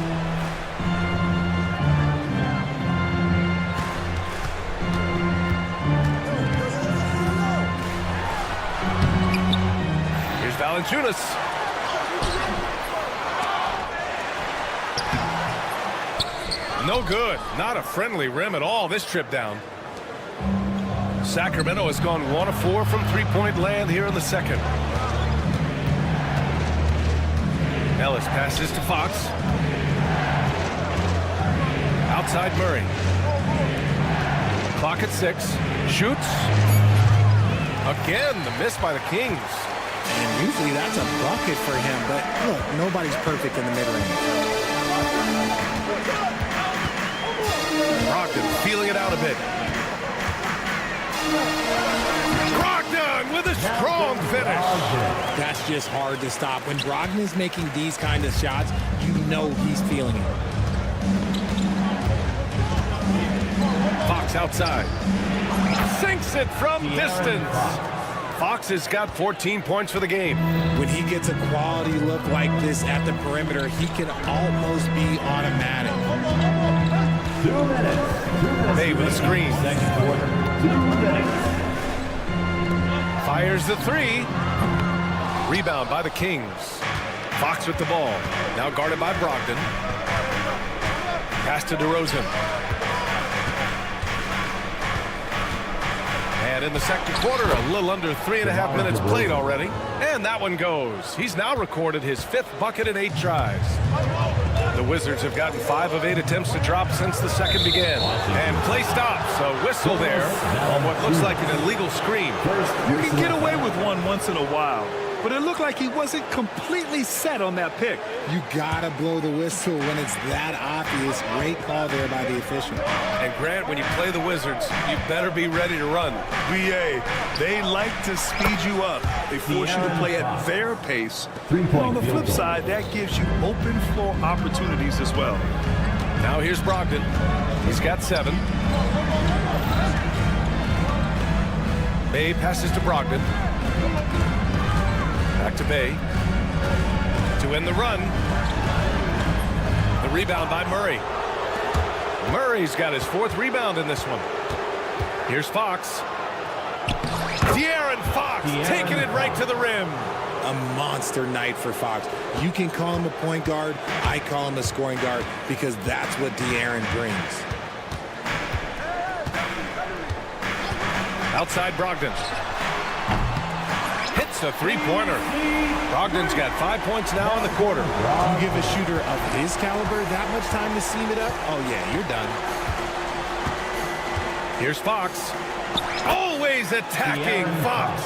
Here's Valanciunas. No good. Not a friendly rim at all this trip down. Sacramento has gone 1 of 4 from three-point land here in the second. Ellis passes to Fox. Outside Murray. Clock at 6. Shoots. Again, the miss by the Kings. And usually that's a bucket for him, but look, nobody's perfect in the mid-range. Brogdon feeling it out a bit. Brogdon with a strong finish. That's just hard to stop. When Brogdon is making these kind of shots, you know he's feeling it. Fox outside. Sinks it from distance. Fox has got 14 points for the game. When he gets a quality look like this at the perimeter, he can almost be automatic. 2 minutes. Bay with a screen. Second quarter. 2 minutes. Fires the 3. Rebound by the Kings. Fox with the ball. Now guarded by Brogdon. Pass to DeRozan. And in the second quarter, a little under 3.5 minutes played already. And that one goes. He's now recorded his 5th bucket in 8 tries. The Wizards have gotten 5 of 8 attempts to drop since the second began. And play stops. A whistle there on what looks like an illegal screen. You can get away with one once in a while, but it looked like he wasn't completely set on that pick. You gotta blow the whistle when it's that obvious. Great call there by the official. And Grant, when you play the Wizards, you better be ready to run. BA, they like to speed you up. They force you to play at their pace. But on the flip side, that gives you open floor opportunities as well. Now here's Brogdon. He's got 7. Bay passes to Brogdon. Back to Bay. To end the run. The rebound by Murray. Murray's got his 4th rebound in this one. Here's Fox. De'Aaron Fox taking it right to the rim. A monster night for Fox. You can call him a point guard. I call him a scoring guard because that's what De'Aaron brings. Outside Brogdon. Hits a 3-pointer. Brogdon's got 5 points now in the quarter. You give a shooter of his caliber that much time to seam it up? Oh, yeah, you're done. Here's Fox. Always attacking Fox.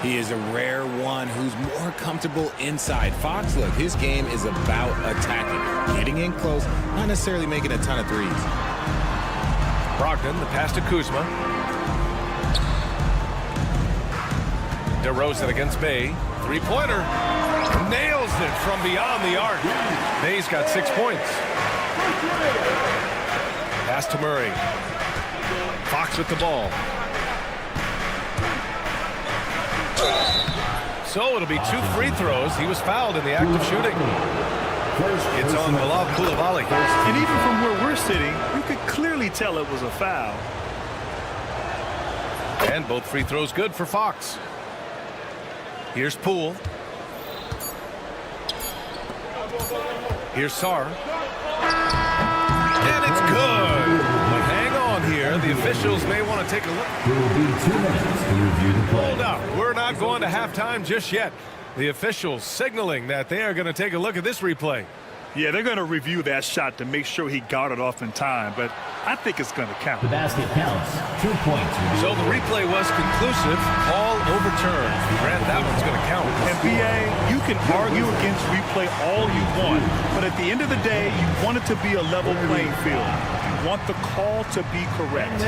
He is a rare one who's more comfortable inside. Fox, look, his game is about attacking, getting in close, not necessarily making a ton of threes. Brogdon, the pass to Kuzma. DeRozan against Bay. 3-pointer. Nails it from beyond the arc. Bay's got 6 points. Pass to Murray. Fox with the ball. So it'll be 2 free throws. He was fouled in the act of shooting. It's on Bilal Coulibaly. And even from where we're sitting, you could clearly tell it was a foul. And both free throws good for Fox. Here's Poole. Here's Sarr. And it's good. But hang on here. The officials may want to take a look. There will be 2 minutes to review the play. Hold up. We're not going to halftime just yet. The officials signaling that they are going to take a look at this replay. Yeah, they're going to review that shot to make sure he got it off in time, but I think it's going to count. The basket counts. 2 points. So the replay was conclusive. All overturned. Grant, that one's going to count. And BA, you can argue against replay all you want, but at the end of the day, you want it to be a level playing field. You want the call to be correct.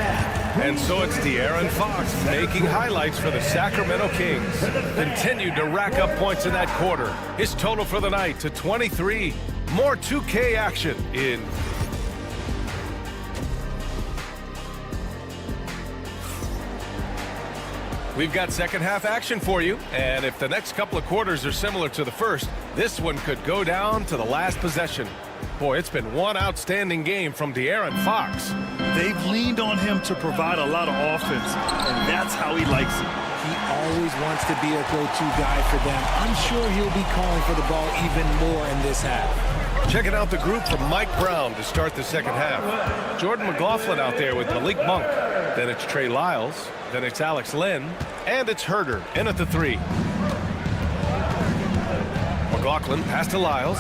And so it's De'Aaron Fox making highlights for the Sacramento Kings. Continued to rack up points in that quarter. His total for the night to 23. More 2K action in. We've got second half action for you, and if the next couple of quarters are similar to the first, this one could go down to the last possession. Boy, it's been one outstanding game from De'Aaron Fox. They've leaned on him to provide a lot of offense, and that's how he likes it. He always wants to be a go-to guy for them. I'm sure he'll be calling for the ball even more in this half. Checking out the group from Mike Brown to start the second half. Jordan McLaughlin out there with Malik Monk. Then it's Trey Lyles. Then it's Alex Len. And it's Herder in at the 3. McLaughlin pass to Lyles.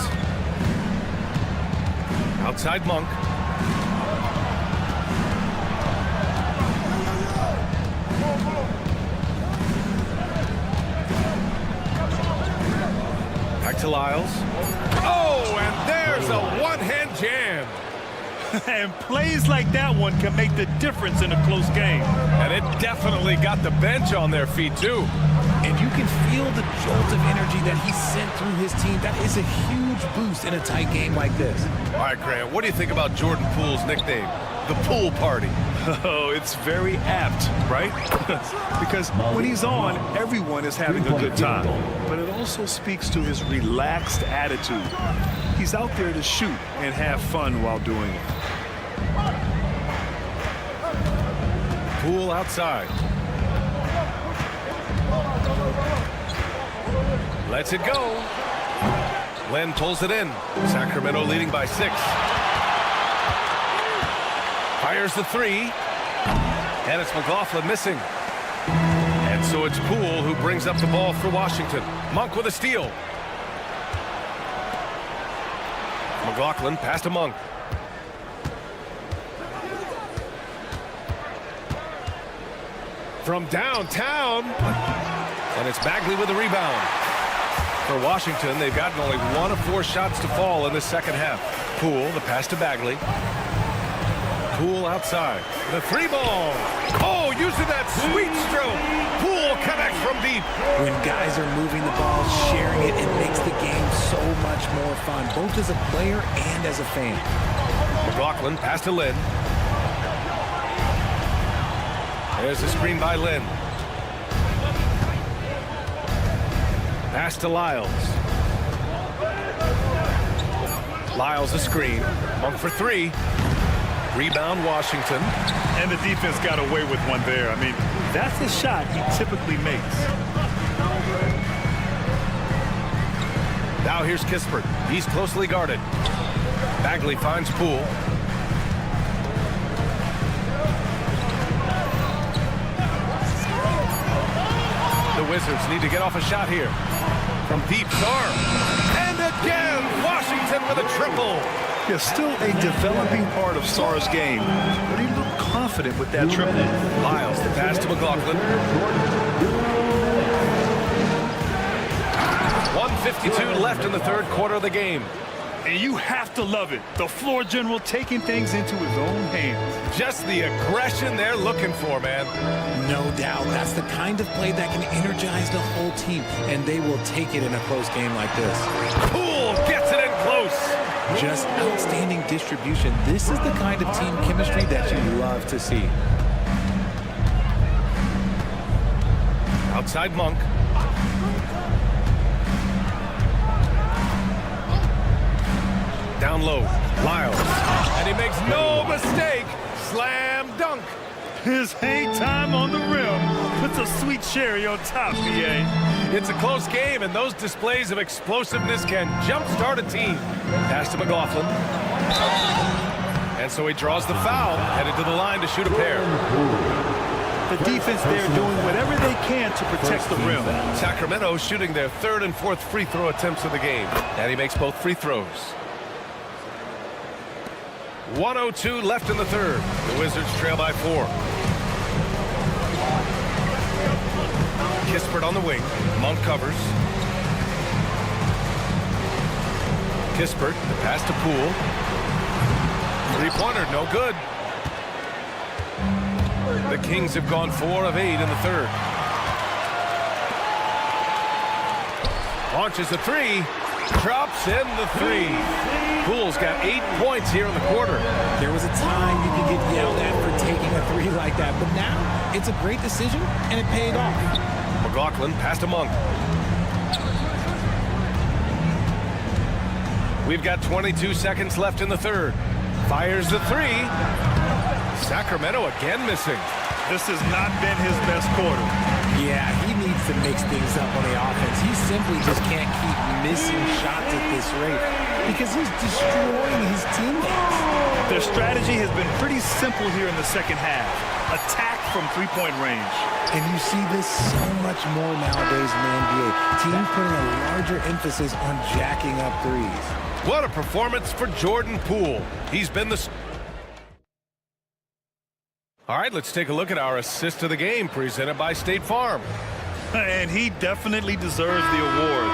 Outside Monk. Back to Lyles. Oh, and there's a one-hand jam. And plays like that one can make the difference in a close game. And it definitely got the bench on their feet, too. And you can feel the jolt of energy that he sent through his team. That is a huge boost in a tight game like this. All right, Grant, what do you think about Jordan Poole's nickname, the Pool Party? Oh, it's very apt, right? Because when he's on, everyone is having a good time. But it also speaks to his relaxed attitude. He's out there to shoot and have fun while doing it. Poole outside. Lets it go. Len pulls it in. Sacramento leading by 6. Fires the 3. And it's McLaughlin missing. And so it's Poole who brings up the ball for Washington. Monk with a steal. McLaughlin pass to Monk. From downtown. And it's Bagley with the rebound. For Washington, they've gotten only 1 of 4 shots to fall in the second half. Poole, the pass to Bagley. Poole outside. The 3-ball. Oh, using that sweet stroke. Poole connects from deep. When guys are moving the ball, sharing it, it makes the game so much more fun, both as a player and as a fan. McLaughlin, pass to Lynn. There's a screen by Lynn. Pass to Lyles. Lyles a screen. Monk for 3. Rebound Washington. And the defense got away with one there. I mean, that's a shot he typically makes. Now here's Kispert. He's closely guarded. Bagley finds Poole. The Wizards need to get off a shot here. From deep, Sarr. And again, Washington with a triple. Yeah, still a developing part of Sarr's game, but he looked confident with that triple. Lyles, the pass to McLaughlin. 1:52 left in the third quarter of the game. And you have to love it. The floor general taking things into his own hands. Just the aggression they're looking for, man. No doubt. That's the kind of play that can energize the whole team, and they will take it in a close game like this. Poole gets it in close. Just outstanding distribution. This is the kind of team chemistry that you love to see. Outside Monk. Down low, Lyles. And he makes no mistake. Slam dunk. His hang time on the rim puts a sweet cherry on top, BA. It's a close game, and those displays of explosiveness can jumpstart a team. Pass to McLaughlin. And so he draws the foul, headed to the line to shoot a pair. The defense there doing whatever they can to protect the rim. Sacramento shooting their 3rd and 4th free throw attempts of the game. And he makes both free throws. 1:02 left in the third. The Wizards trail by 4. Kispert on the wing. Monk covers. Kispert, the pass to Poole. 3-pointer, no good. The Kings have gone 4 of 8 in the third. Launches a 3. Drops in the 3. Poole's got 8 points here in the quarter. There was a time you could get yelled at for taking a 3 like that, but now it's a great decision, and it paid off. McLaughlin pass to Monk. We've got 22 seconds left in the third. Fires the 3. Sacramento again missing. This has not been his best quarter. Yeah, he needs to mix things up on the offense. He simply just can't keep missing shots at this rate because he's destroying his teammates. Their strategy has been pretty simple here in the second half. Attack from 3-point range. And you see this so much more nowadays in the NBA. Teams putting a larger emphasis on jacking up threes. What a performance for Jordan Poole. He's been the... All right, let's take a look at our assist of the game presented by State Farm. And he definitely deserves the award.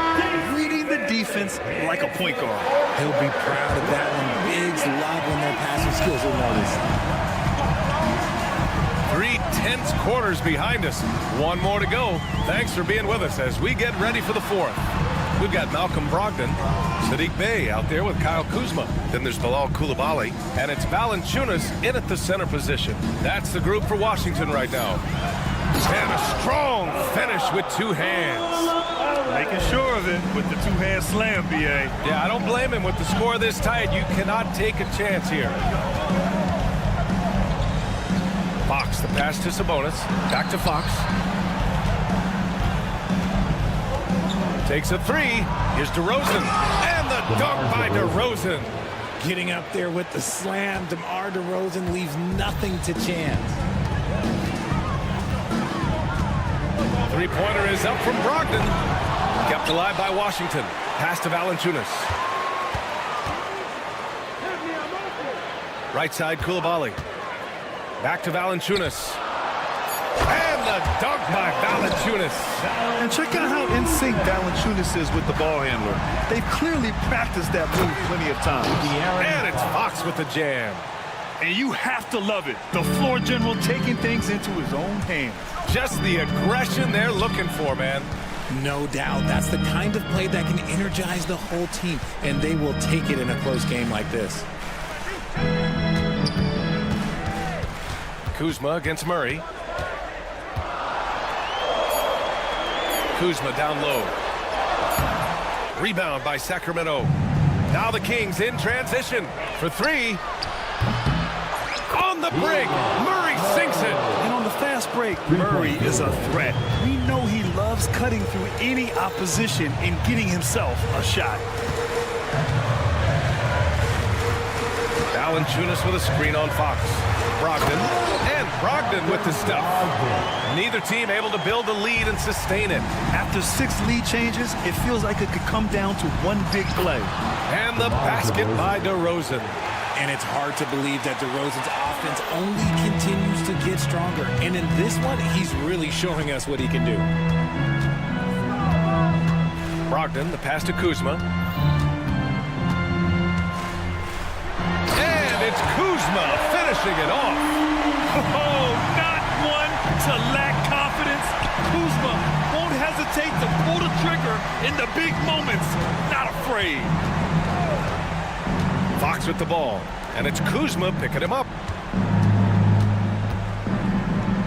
Reading the defense like a point guard. He'll be proud of that one. Bigs love when their passing skills are noticed. 3 tense quarters behind us. 1 more to go. Thanks for being with us as we get ready for the 4th. We've got Malcolm Brogdon, Saddiq Bey out there with Kyle Kuzma. Then there's Bilal Coulibaly, and it's Valanciunas in at the center position. That's the group for Washington right now. And a strong finish with 2 hands. Making sure of it with the 2-hand slam, BA. Yeah, I don't blame him with the score this tight. You cannot take a chance here. Fox, the pass to Sabonis. Back to Fox. Takes a 3. Here's DeRozan. And the dunk by DeRozan. Getting up there with the slam, DeMar DeRozan leaves nothing to chance. 3-pointer is up from Brogdon. Kept alive by Washington. Pass to Valanciunas. Right side, Coulibaly. Back to Valanciunas. And the dunk by Valanciunas. And check out how in sync Valanciunas is with the ball handler. They've clearly practiced that move plenty of times. And it's Fox with the jam. And you have to love it. The floor general taking things into his own hands. Just the aggression they're looking for, man. No doubt. That's the kind of play that can energize the whole team, and they will take it in a close game like this. Kuzma against Murray. Kuzma down low. Rebound by Sacramento. Now the Kings in transition for three. On the break, Murray sinks it. And on the fast break, Murray is a threat. We know he loves cutting through any opposition and getting himself a shot. Valanciunas with a screen on Fox. Brogdon, and Brogdon with the stuff. Neither team able to build a lead and sustain it. After 6 lead changes, it feels like it could come down to one big play. And the basket by DeRozan. And it's hard to believe that DeRozan's offense only continues to get stronger. And in this one, he's really showing us what he can do. Brogdon, the pass to Kuzma. And it's Kuzma finishing it off. Oh, not one to lack confidence. Kuzma won't hesitate to pull the trigger in the big moments. Not afraid. Fox with the ball, and it's Kuzma picking him up.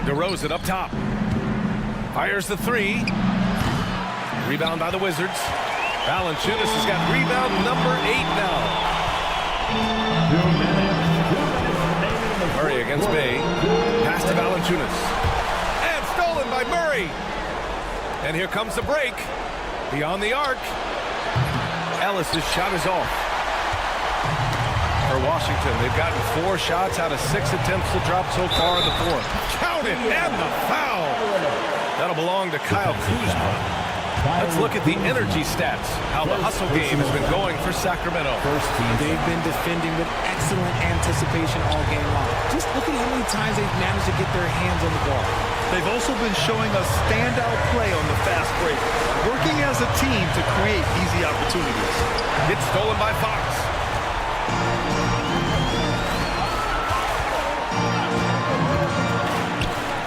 DeRozan up top. Fires the three. Rebound by the Wizards. Valanciunas has got rebound number 8 now. Murray against Bay. Pass to Valanciunas. And stolen by Murray. And here comes the break. Beyond the arc. Ellis's shot is off. For Washington, they've gotten 4 shots out of 6 attempts to drop so far in the fourth. Count it, and the foul. That'll belong to Kyle Kuzma. Let's look at the energy stats, how the hustle game has been going for Sacramento. They've been defending with excellent anticipation all game long. Just look at how many times they've managed to get their hands on the ball. They've also been showing us standout play on the fast break, working as a team to create easy opportunities. It's stolen by Fox.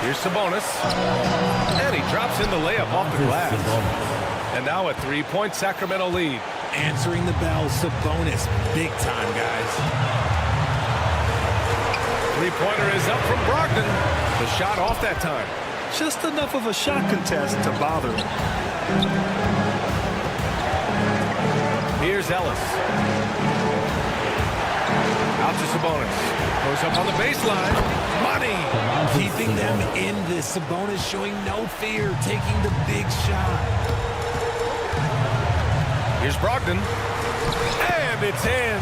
Here's Sabonis. And he drops in the layup off the glass. And now a 3-point Sacramento lead. Answering the bell, Sabonis. Big time, guys. Three-pointer is up from Brogdon. The shot off that time. Just enough of a shot contest to bother him. Here's Ellis. Out to Sabonis. Goes up on the baseline. Money. Keeping them in this. Sabonis showing no fear, taking the big shot. Here's Brogdon. And it's in.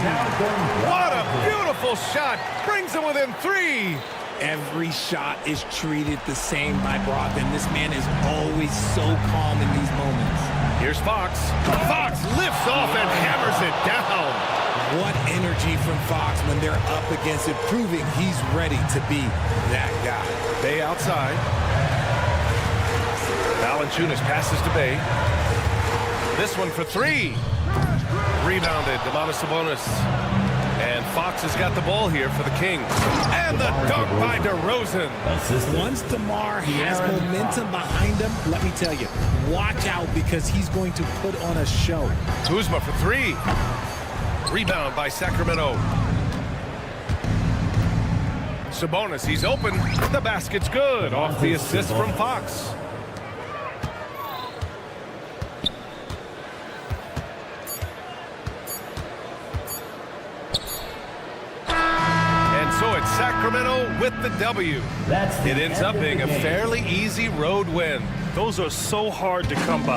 What a beautiful shot. Brings him within 3. Every shot is treated the same by Brogdon. This man is always so calm in these moments. Here's Fox. Fox lifts off and hammers it down. What energy from Fox when they're up against it, proving he's ready to be that guy. Bay outside. Valanciunas passes to Bay. This one for 3. Rebounded, Domantas Sabonis. And Fox has got the ball here for the Kings. And the dunk by DeRozan. Once DeMar has momentum behind him, let me tell you, watch out because he's going to put on a show. Kuzma for 3. Rebound by Sacramento. Sabonis, he's open. The basket's good. Off the assist from Fox. And so it's Sacramento with the W. It ends up being a fairly easy road win. Those are so hard to come by.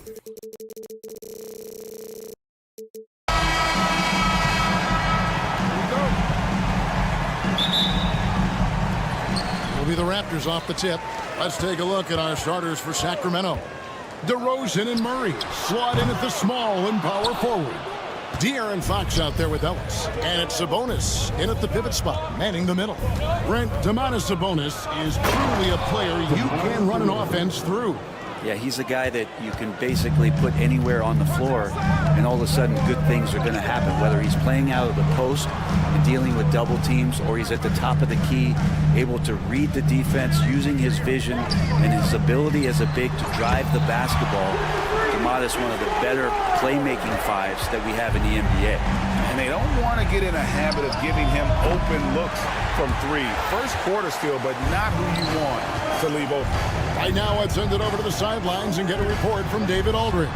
Will be the Raptors off the tip. Let's take a look at our starters for Sacramento. DeRozan and Murray slot in at the small and power forward. De'Aaron Fox out there with Ellis. And it's Sabonis in at the pivot spot, manning the middle. Domantas Sabonis is truly a player you can run an offense through. Yeah, he's a guy that you can basically put anywhere on the floor, and all of a sudden good things are going to happen, whether he's playing out of the post and dealing with double teams, or he's at the top of the key, able to read the defense, using his vision and his ability as a big to drive the basketball. Domantas, one of the better playmaking fives that we have in the NBA. And they don't want to get in a habit of giving him open looks from three. First quarter still, but not who you want to leave open. Right now, let's send it over to the sidelines and get a report from David Aldridge.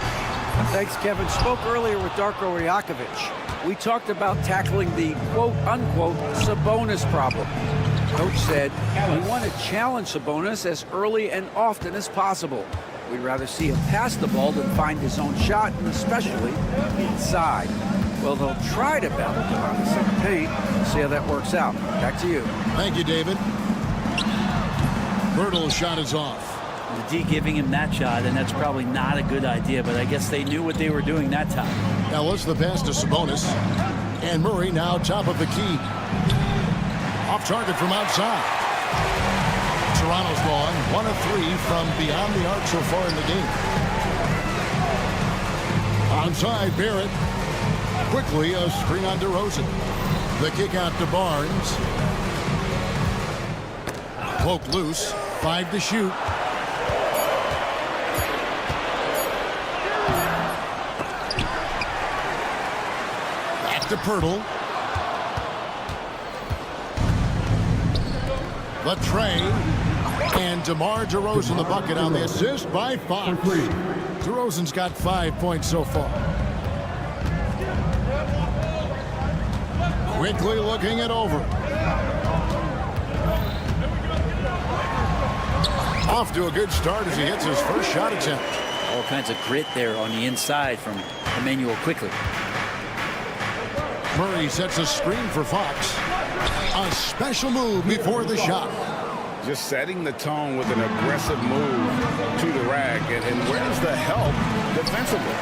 Thanks, Kevin. Spoke earlier with Darko Rajakovic. We talked about tackling the quote-unquote Sabonis problem. Coach said we want to challenge Sabonis as early and often as possible. We'd rather see him pass the ball than find his own shot, and especially inside. Well, they'll try to battle Domantas in the paint. See how that works out. Back to you. Thank you, David. Birtle's shot is off. The D giving him that shot, and that's probably not a good idea, but I guess they knew what they were doing that time. Ellis the pass to Sabonis. And Murray now top of the key. Off target from outside. Toronto's gone 1 of 3 from beyond the arc so far in the game. Onside, Barrett. Quickly, a screen on DeRozan. The kick out to Barnes. Poke loose. 5 to shoot. Back to Pirtle. The tray. And DeMar DeRozan the bucket on the assist by Fox. DeRozan's got 5 points so far. Quickly looking it over. Off to a good start as he hits his first shot attempt. All kinds of grit there on the inside from Emmanuel quickly. Murray sets a screen for Fox. A special move before the shot. Just setting the tone with an aggressive move to the rack. And where's the help defensively?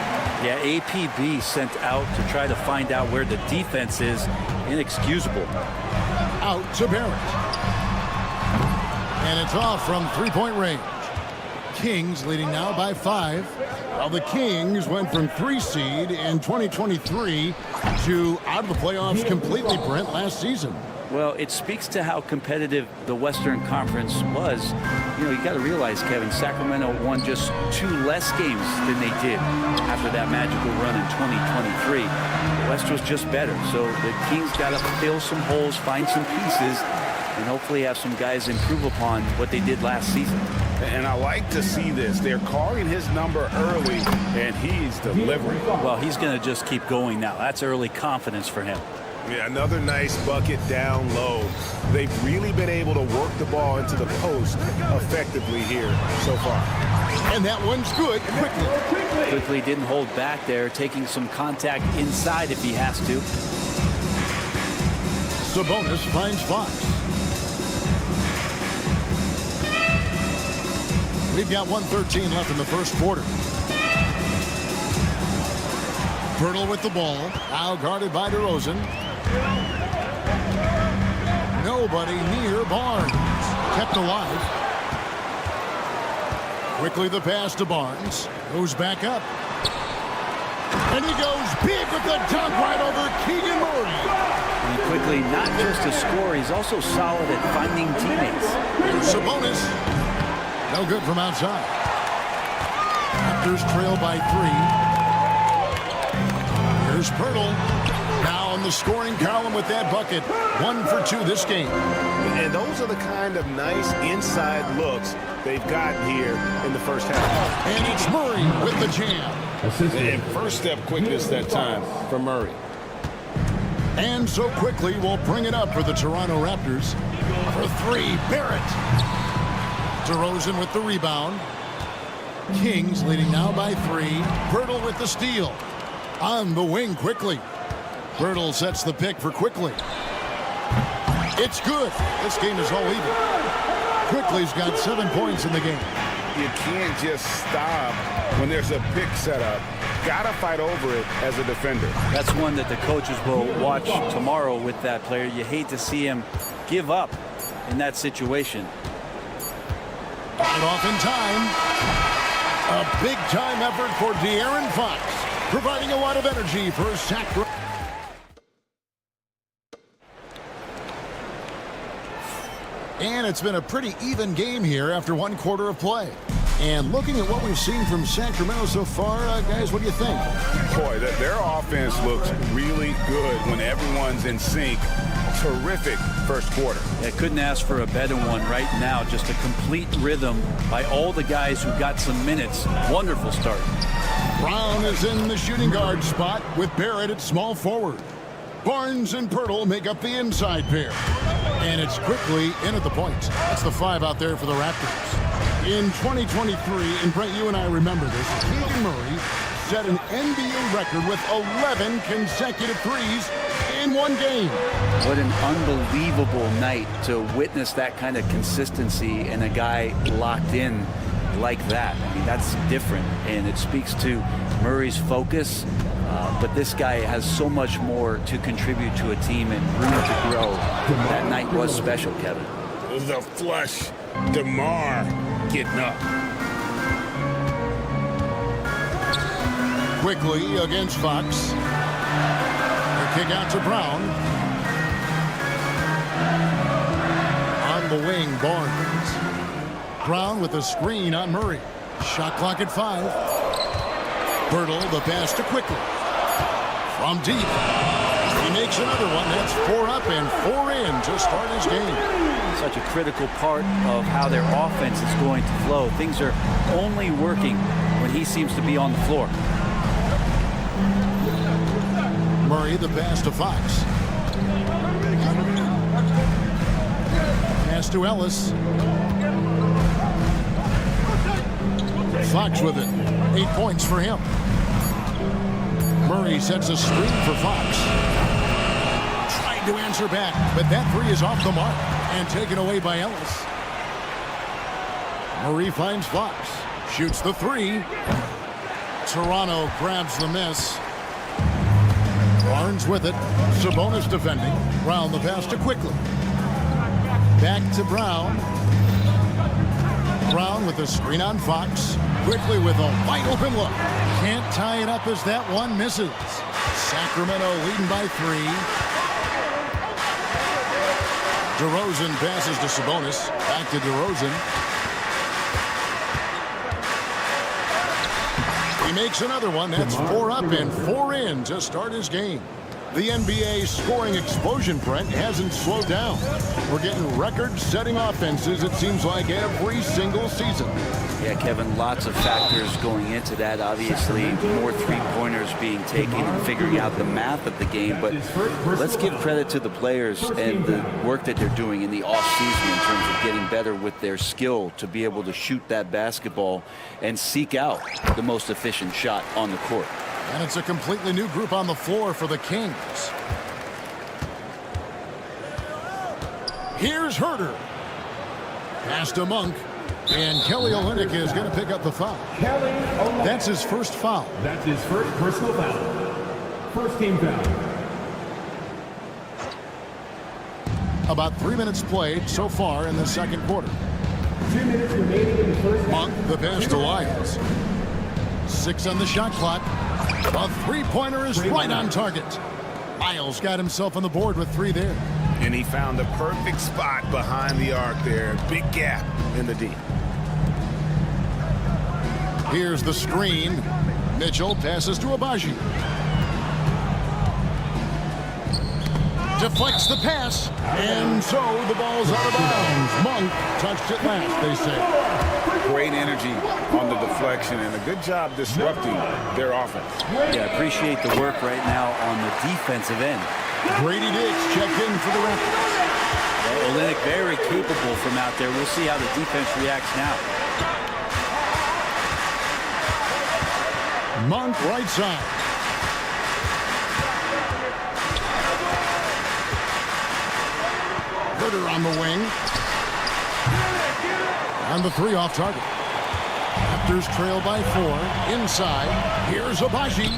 Yeah, APB sent out to try to find out where the defense is. Inexcusable. Out to Barrett. And it's off from three-point range. Kings leading now by 5. While the Kings went from 3 seed in 2023 to out of the playoffs completely, Brent, last season. Well, it speaks to how competitive the Western Conference was. You know, you got to realize, Kevin, Sacramento won just 2 less games than they did after that magical run in 2023. The West was just better, so the Kings got to fill some holes, find some pieces, and hopefully have some guys improve upon what they did last season. And I like to see this. They're calling his number early, and he's delivering. Well, he's going to just keep going now. That's early confidence for him. Yeah, another nice bucket down low. They've really been able to work the ball into the post effectively here so far. And that one's good quickly. Quickly didn't hold back there, taking some contact inside if he has to. Sabonis finds Fox. We've got 1:13 left in the first quarter. Pirtle with the ball. Now guarded by DeRozan. Nobody near Barnes. Kept alive. Quickly the pass to Barnes. Goes back up. And he goes big with the dunk right over Keegan Murray. And quickly, not just a scorer, he's also solid at finding teammates. Sabonis. No good from outside. Raptors trail by 3. Here's Pirtle. Now in the scoring column with that bucket. 1 for 2 this game. And those are the kind of nice inside looks they've gotten here in the first half. And it's Murray with the jam. And first step quickness that time for Murray. And so quickly we'll bring it up for the Toronto Raptors. For 3, Barrett. DeRozan with the rebound. Kings leading now by 3. Pirtle with the steal. On the wing quickly. Pirtle sets the pick for Quickly. It's good. This game is all even. Quickly's got 7 points in the game. You can't just stop when there's a pick set up. Gotta fight over it as a defender. That's one that the coaches will watch tomorrow with that player. You hate to see him give up in that situation. Got it off in time. A big-time effort for De'Aaron Fox, providing a lot of energy for Sacramento. And it's been a pretty even game here after 1 quarter of play. And looking at what we've seen from Sacramento so far, guys, what do you think? Boy, their offense looks really good when everyone's in sync. Terrific first quarter. I couldn't ask for a better one right now. Just a complete rhythm by all the guys who got some minutes. Wonderful start. Brown is in the shooting guard spot with Barrett at small forward. Barnes and Pirtle make up the inside pair. And it's Quickly in at the point. That's the 5 out there for the Raptors. In 2023, and Brent, you and I remember this, Keegan Murray set an NBA record with 11 consecutive threes in 1 game. What an unbelievable night to witness that kind of consistency and a guy locked in like that. I mean, that's different, and it speaks to Murray's focus. But this guy has so much more to contribute to a team and room to grow. That night was special, Kevin. It was a flush. DeMar getting up. Quickly against Fox. A kick out to Brown. On the wing, Barnes. Brown with a screen on Murray. Shot clock at 5. Pirtle, the pass to Quickly. From deep. He makes another one. That's 4 up and 4 in to start his game. Such a critical part of how their offense is going to flow. Things are only working when he seems to be on the floor. Murray, the pass to Fox. Pass to Ellis. Fox with it. 8 points for him. Murray sets a screen for Fox. Trying to answer back, but that 3 is off the mark and taken away by Ellis. Murray finds Fox. Shoots the 3. Toronto grabs the miss. Barnes with it. Sabonis defending. Brown the pass to Quickly. Back to Brown. Brown with a screen on Fox. Quickly with a wide open look. Can't tie it up as that one misses. Sacramento leading by 3. DeRozan passes to Sabonis. Back to DeRozan. He makes another one. That's 4 up and 4 in to start his game. The NBA scoring explosion, Brent, hasn't slowed down. We're getting record-setting offenses, it seems like, every single season. Yeah, Kevin, lots of factors going into that. Obviously, more three-pointers being taken and figuring out the math of the game. But let's give credit to the players and the work that they're doing in the offseason in terms of getting better with their skill to be able to shoot that basketball and seek out the most efficient shot on the court. And it's a completely new group on the floor for the Kings. Here's Herter. Pass to Monk. And Kelly Olynyk is going to pick up the foul. That's his first foul. That's his first personal foul. First team foul. About 3 minutes played so far in the second quarter. 2 minutes remaining in the first. Monk, the pass to Lyles. 6 on the shot clock. A three-pointer is right on target. Lyles got himself on the board with 3 there. And he found the perfect spot behind the arc there. Big gap in the D. Here's the screen. Mitchell passes to Abaji. Deflects the pass. And so the ball's out of bounds. Monk touched it last, they say. Great energy on the deflection and a good job disrupting their offense. Yeah, appreciate the work right now on the defensive end. Grady Diggs checked in for the Raptors. Well, Olynyk very capable from out there. We'll see how the defense reacts now. Monk right side. Herder on the wing. And the 3 off target. Raptors trail by 4. Inside. Here's Abaji.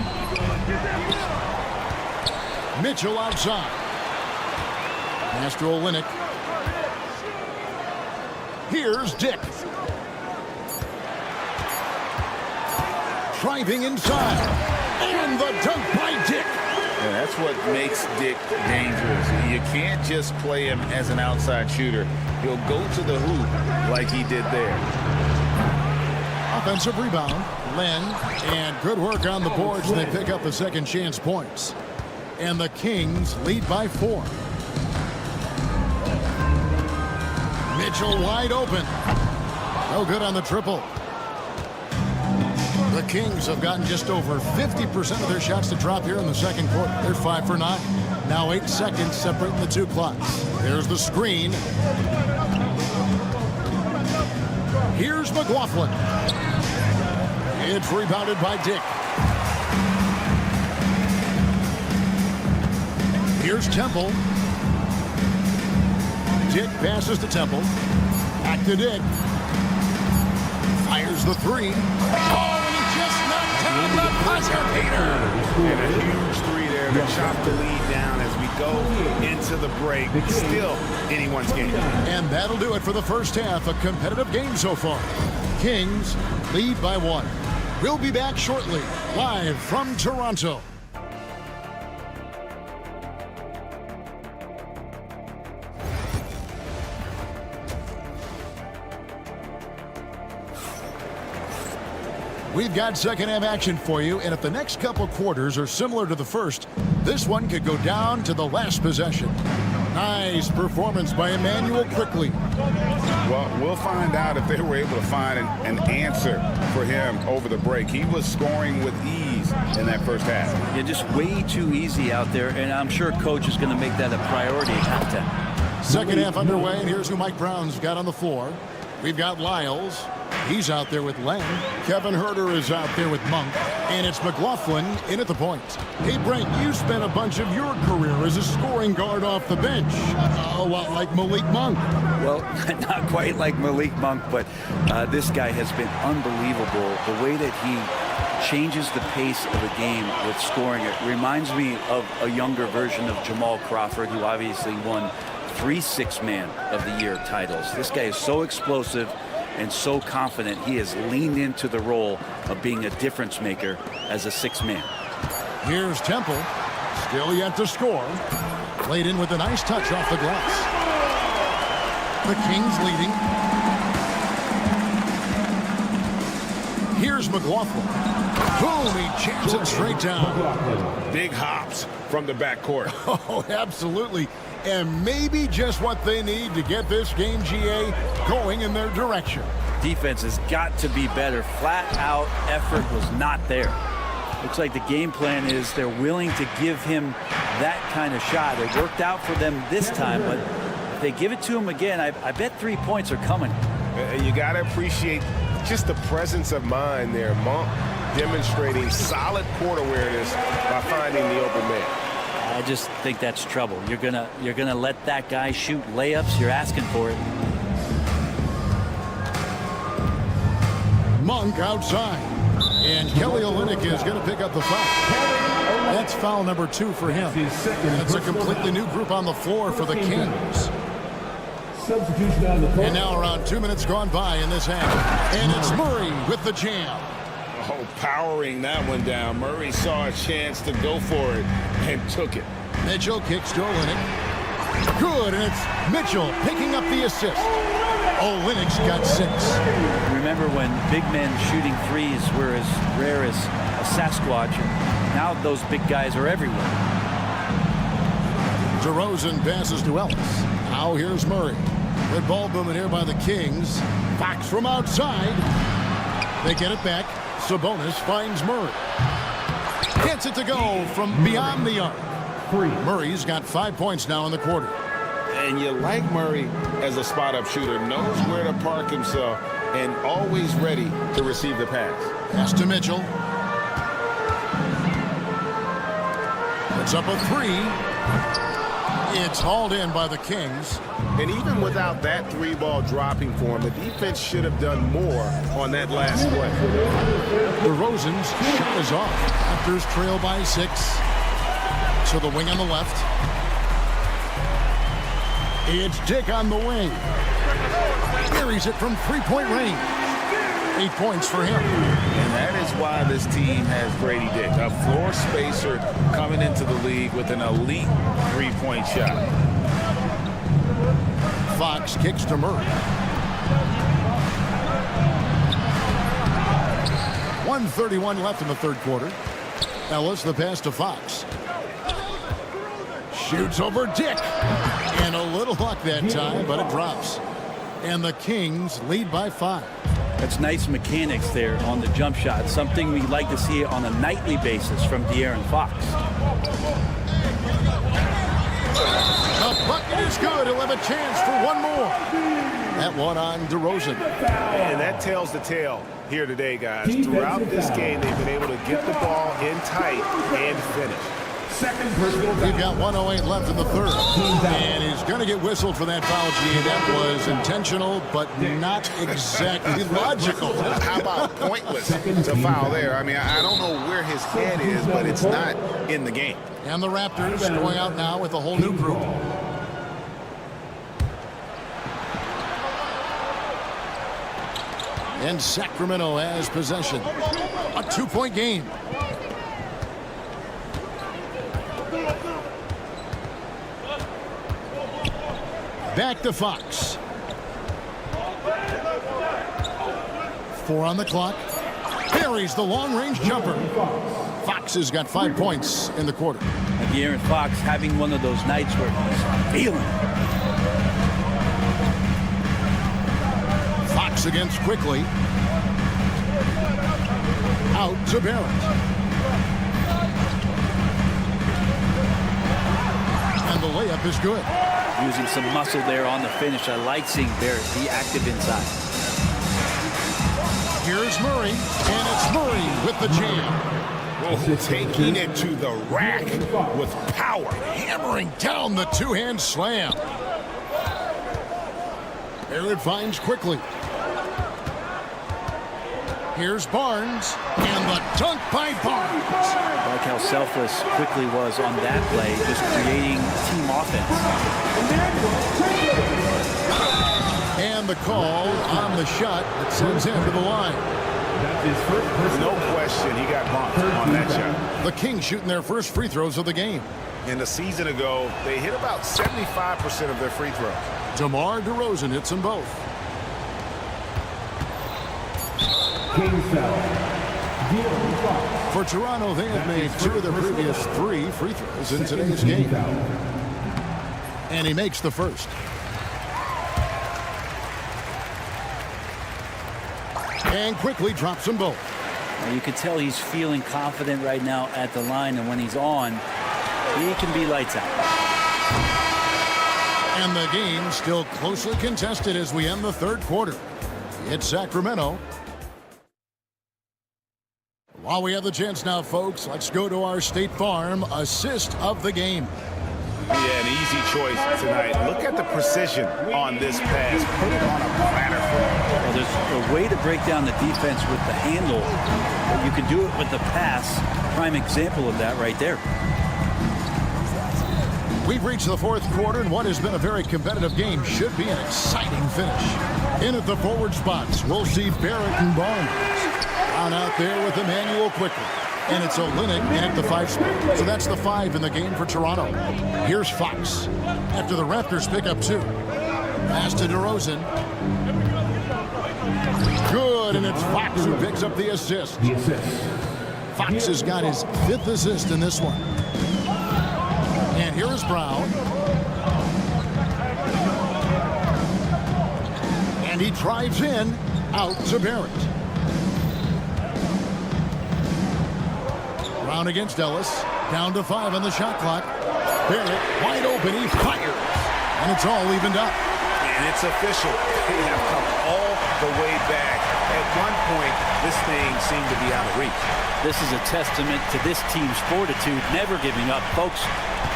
Mitchell outside. Pass to Olynyk. Here's Dick. Driving inside. And the dunk by Dick. And that's what makes Dick dangerous. You can't just play him as an outside shooter. He'll go to the hoop like he did there. Offensive rebound. Len. And good work on the boards. They pick up the second chance points. And the Kings lead by 4. Mitchell wide open. No good on the triple. The Kings have gotten just over 50% of their shots to drop here in the second quarter. They're 5 for 9. Now 8 seconds separating the 2 clocks. There's the screen. Here's McLaughlin. It's rebounded by Dick. Here's Temple. Dick passes to Temple. Back to Dick. Fires the 3. Oh, and he just knocked down the buzzer. And a huge 3 there to chop the lead down as we go into the break. Still anyone's game. And that'll do it for the first half. A competitive game so far. Kings lead by 1. We'll be back shortly, live from Toronto. We've got second half action for you, and if the next couple quarters are similar to the first, this one could go down to the last possession. Nice performance by Emmanuel quickly. Well, we'll find out if they were able to find an answer for him over the break. He was scoring with ease in that first half. Yeah, just way too easy out there, and I'm sure coach is going to make that a priority at halftime. Second half underway, and here's who Mike Brown's got on the floor. We've got Lyles. He's out there with Len. Kevin Herder is out there with Monk. And it's McLaughlin in at the point. Hey, Brent, you spent a bunch of your career as a scoring guard off the bench. A lot like Malik Monk. Well, not quite like Malik Monk, but this guy has been unbelievable. The way that he changes the pace of the game with scoring, it reminds me of a younger version of Jamal Crawford, who obviously won 3 Six-Man of the Year titles. This guy is so explosive and so confident. He has leaned into the role of being a difference maker as a 6-man. Here's Temple, still yet to score. Played in with a nice touch off the glass. The Kings leading. Here's McLaughlin. Boom, he jams it straight down. Big hops from the backcourt. Oh, absolutely. And maybe just what they need to get this game, GA, going in their direction. Defense has got to be better. Flat out effort was not there. Looks like the game plan is they're willing to give him that kind of shot. It worked out for them this time, but if they give it to him again, I bet 3 points are coming. You got to appreciate just the presence of mind there. Monk demonstrating solid court awareness by finding the open man. I just think that's trouble. You're gonna let that guy shoot layups. You're asking for it. Monk outside, and Kelly Olynyk is going to pick up the foul. That's foul number 2 for him. That's a completely new group on the floor for the Kings. And now around 2 minutes gone by in this half, and it's Murray with the jam. Oh, powering that one down. Murray saw a chance to go for it and took it. Mitchell kicks to Olynyk. Good, and it's Mitchell picking up the assist. Olynyk's got 6. Remember when big men shooting threes were as rare as a Sasquatch, and now those big guys are everywhere. DeRozan passes to Ellis. Now here's Murray. Good ball movement here by the Kings. Fox from outside. They get it back. Sabonis finds Murray. Gets it to go from beyond the arc. Murray's got 5 points now in the quarter. And you like Murray as a spot-up shooter. Knows where to park himself and always ready to receive the pass. Pass to Mitchell. Puts up a three. It's hauled in by the Kings. And even without that three ball dropping for him, the defense should have done more on that last play. DeRozan's shot is off. Raptors trail by 6. So the wing on the left. It's Dick on the wing. Carries it from three-point range. 8 points for him. And that is why this team has Grady Dick, a floor spacer coming into the league with an elite three-point shot. Fox kicks to Murray. 1:31 left in the third quarter. Ellis the pass to Fox. Shoots over Dick. And a little luck that time, but it drops. And the Kings lead by 5. That's nice mechanics there on the jump shot. Something we like to see on a nightly basis from De'Aaron Fox. The bucket is good. He'll have a chance for one more. That one on DeRozan. And that tells the tale here today, guys. Throughout this game, they've been able to get the ball in tight and finish. We've got 1:08 left in the third. And he's going to get whistled for that foul, Gene. That was intentional, but not exactly logical. How about pointless to foul there? I mean, I don't know where his head is, but it's not in the game. And the Raptors going out now with a whole new group. And Sacramento has possession. A 2-point game. Back to Fox. 4 on the clock. Buries the long-range jumper. Fox has got 5 points in the quarter. De'Aaron Fox having one of those nights where he's feeling it. Fox against Quickly. Out to Barrett. And the layup is good. Using some muscle there on the finish. I like seeing Barrett be active inside. Here's Murray, and it's Murray with the jam. Oh, taking it to the rack with power. Hammering down the two-hand slam. Barrett finds Quickly. Here's Barnes, and the dunk by Barnes. I like how selfless Quickly was on that play, just creating team offense. And the call on the shot that sends him to the line. No question, he got bumped on that shot. The Kings shooting their first free throws of the game. And a season ago, they hit about 75% of their free throws. DeMar DeRozan hits them both. For Toronto, they have made 2 of their previous 3 free throws in today's game. And he makes the first. And quickly drops them both. Now you can tell he's feeling confident right now at the line, and when he's on, he can be lights out. And the game still closely contested as we end the third quarter. It's Sacramento. While we have the chance now, folks, let's go to our State Farm assist of the game. Yeah, an easy choice tonight. Look at the precision on this pass. Put it on a platter for him. Well, there's a way to break down the defense with the handle, but you can do it with the pass. Prime example of that right there. We've reached the fourth quarter, and what has been a very competitive game should be an exciting finish. In at the forward spots, we'll see Barrett and Barnes. On out there with Emmanuel Quickly. And it's Olynyk in at the 5 spot. So that's the 5 in the game for Toronto. Here's Fox. After the Raptors pick up 2. Pass to DeRozan. Good, and it's Fox who picks up the assist. Fox has got his 5th assist in this one. And here is Brown. And he drives in, out to Barrett. Brown against Ellis. Down to 5 on the shot clock. Barrett wide open. He fires. And it's all evened up. Yeah, And it's official. They have come all the way back. At one point, this thing seemed to be out of reach. This is a testament to this team's fortitude, never giving up. Folks,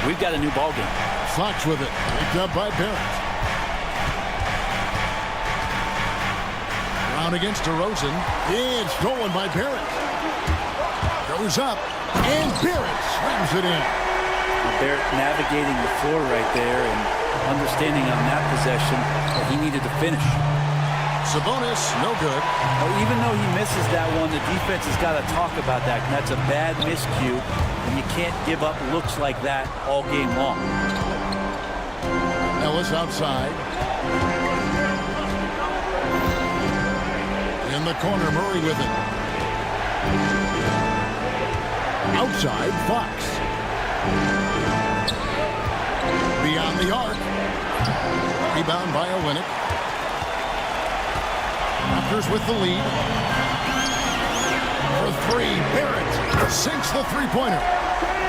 we've got a new ball game. Fox with it. Picked up by Barrett. Brown against DeRozan. It's stolen by Barrett. Goes up. And Barrett slams it in. Barrett navigating the floor right there and understanding on that possession that he needed to finish. Sabonis, no good. Even though he misses that one, the defense has got to talk about that. And that's a bad miscue, and you can't give up looks like that all game long. Ellis outside. In the corner, Murray with it. Outside, Fox. Beyond the arc. Rebound by Olynyk. Raptors with the lead. For three, Barrett sinks the three-pointer.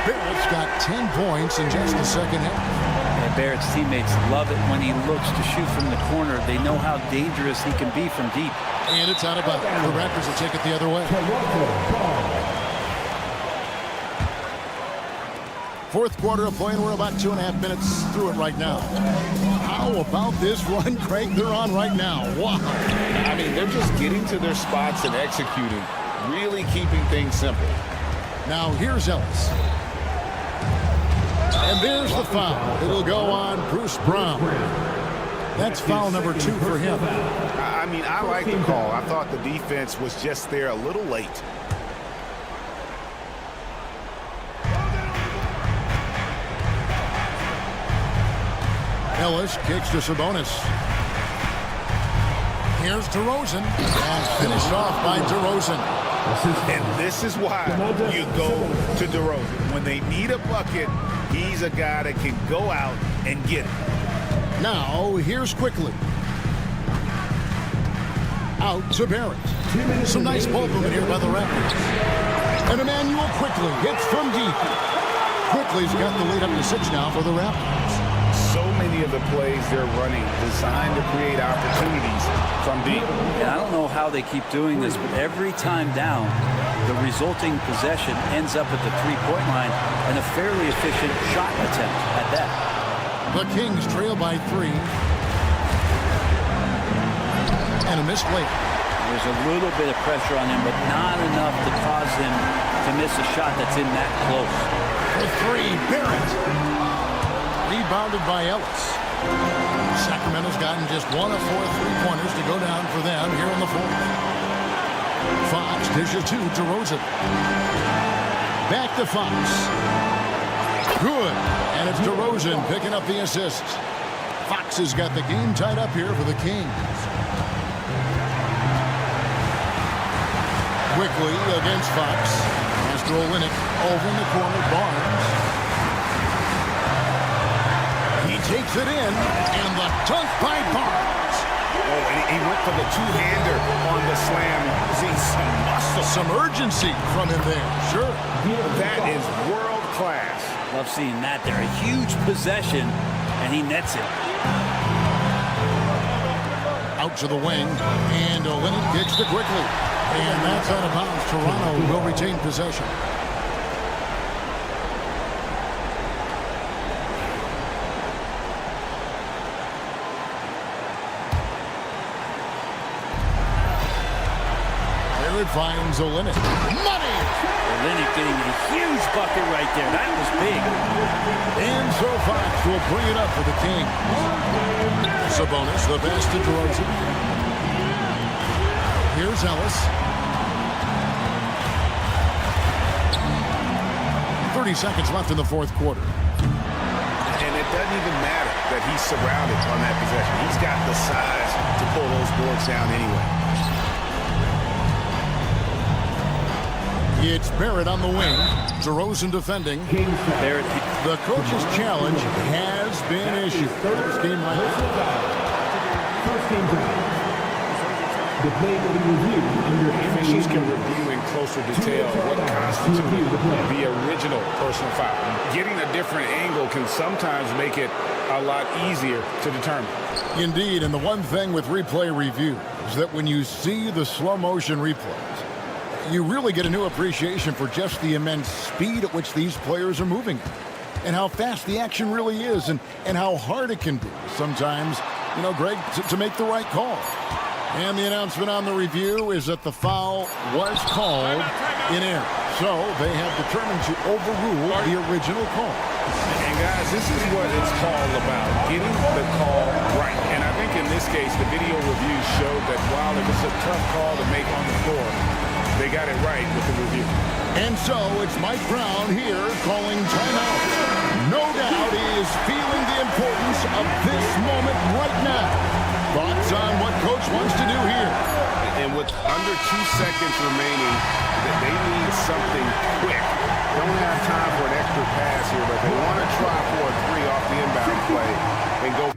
Barrett's got 10 points in just the second half. And Barrett's teammates love it when he looks to shoot from the corner. They know how dangerous he can be from deep. And it's out of bounds. The Raptors will take it the other way. Fourth quarter of play, and we're about 2.5 minutes through it right now. How about this run, Craig, they're on right now? Wow. I mean, they're just getting to their spots and executing, really keeping things simple. Now here's Ellis. And there's the foul. It'll go on Bruce Brown. That's foul number 2 for him. I mean, I like the call. I thought the defense was just there a little late. Ellis kicks to Sabonis. Here's DeRozan. And finished off by DeRozan. And this is why you go to DeRozan. When they need a bucket, he's a guy that can go out and get it. Now, here's Quickly. Out to Barrett. Some nice ball movement here by the Raptors. And Emmanuel Quickly hits from deep. Quickly's got the lead up to 6 now for the Raptors. So many of the plays they're running designed to create opportunities from deep. And I don't know how they keep doing this, but every time down, the resulting possession ends up at the three-point line and a fairly efficient shot attempt at that. The Kings trail by 3. And a missed layup. There's a little bit of pressure on him, but not enough to cause him to miss a shot that's in that close. For 3, Barrett. Rebounded by Ellis. Sacramento's gotten just 1 of 4 three-pointers to go down for them here in the fourth. Fox dishes to DeRozan. Back to Fox. Good. And it's DeRozan picking up the assist. Fox has got the game tied up here for the Kings. Quickly against Fox. Master Olynyk over in the corner. Barnes. He takes it in, and the dunk by Barnes. Oh, and he went for the two-hander on the slam. See some muscle. Some urgency from him there. Sure. That is world-class. Love seeing that there. A huge possession, and he nets it. Out to the wing, and Olynyk kicks to Quickly. And that's out of bounds. Toronto will retain possession. There it finds Olynyk. Money! Olynyk getting a huge bucket right there. That was big. And so Fox will bring it up for the Kings. Sabonis, the best to DeRozan. Here's Ellis. 30 seconds left in the fourth quarter. And it doesn't even matter that he's surrounded on that possession. He's got the size to pull those boards down anyway. It's Barrett on the wing. DeRozan defending. Barrett. The coach's challenge has been issued. First game line. First game down. The play will be reviewed under Officials can review in closer detail what constitutes the original personal foul. Getting a different angle can sometimes make it a lot easier to determine. Indeed, and the one thing with replay review is that when you see the slow motion replays, you really get a new appreciation for just the immense speed at which these players are moving and how fast the action really is and how hard it can be sometimes, Greg, to make the right call. And the announcement on the review is that the foul was called in error. So they have determined to overrule the original call. And guys, this is what it's all about, getting the call right. And I think in this case, the video review showed that while it was a tough call to make on the floor, they got it right with the review. And so it's Mike Brown here calling timeout. No doubt he is feeling the importance of this moment right now. Thoughts on what coach wants to do here? And with under 2 seconds remaining, they need something quick. Don't have time for an extra pass here, but they want to try for a 3 off the inbound play and go.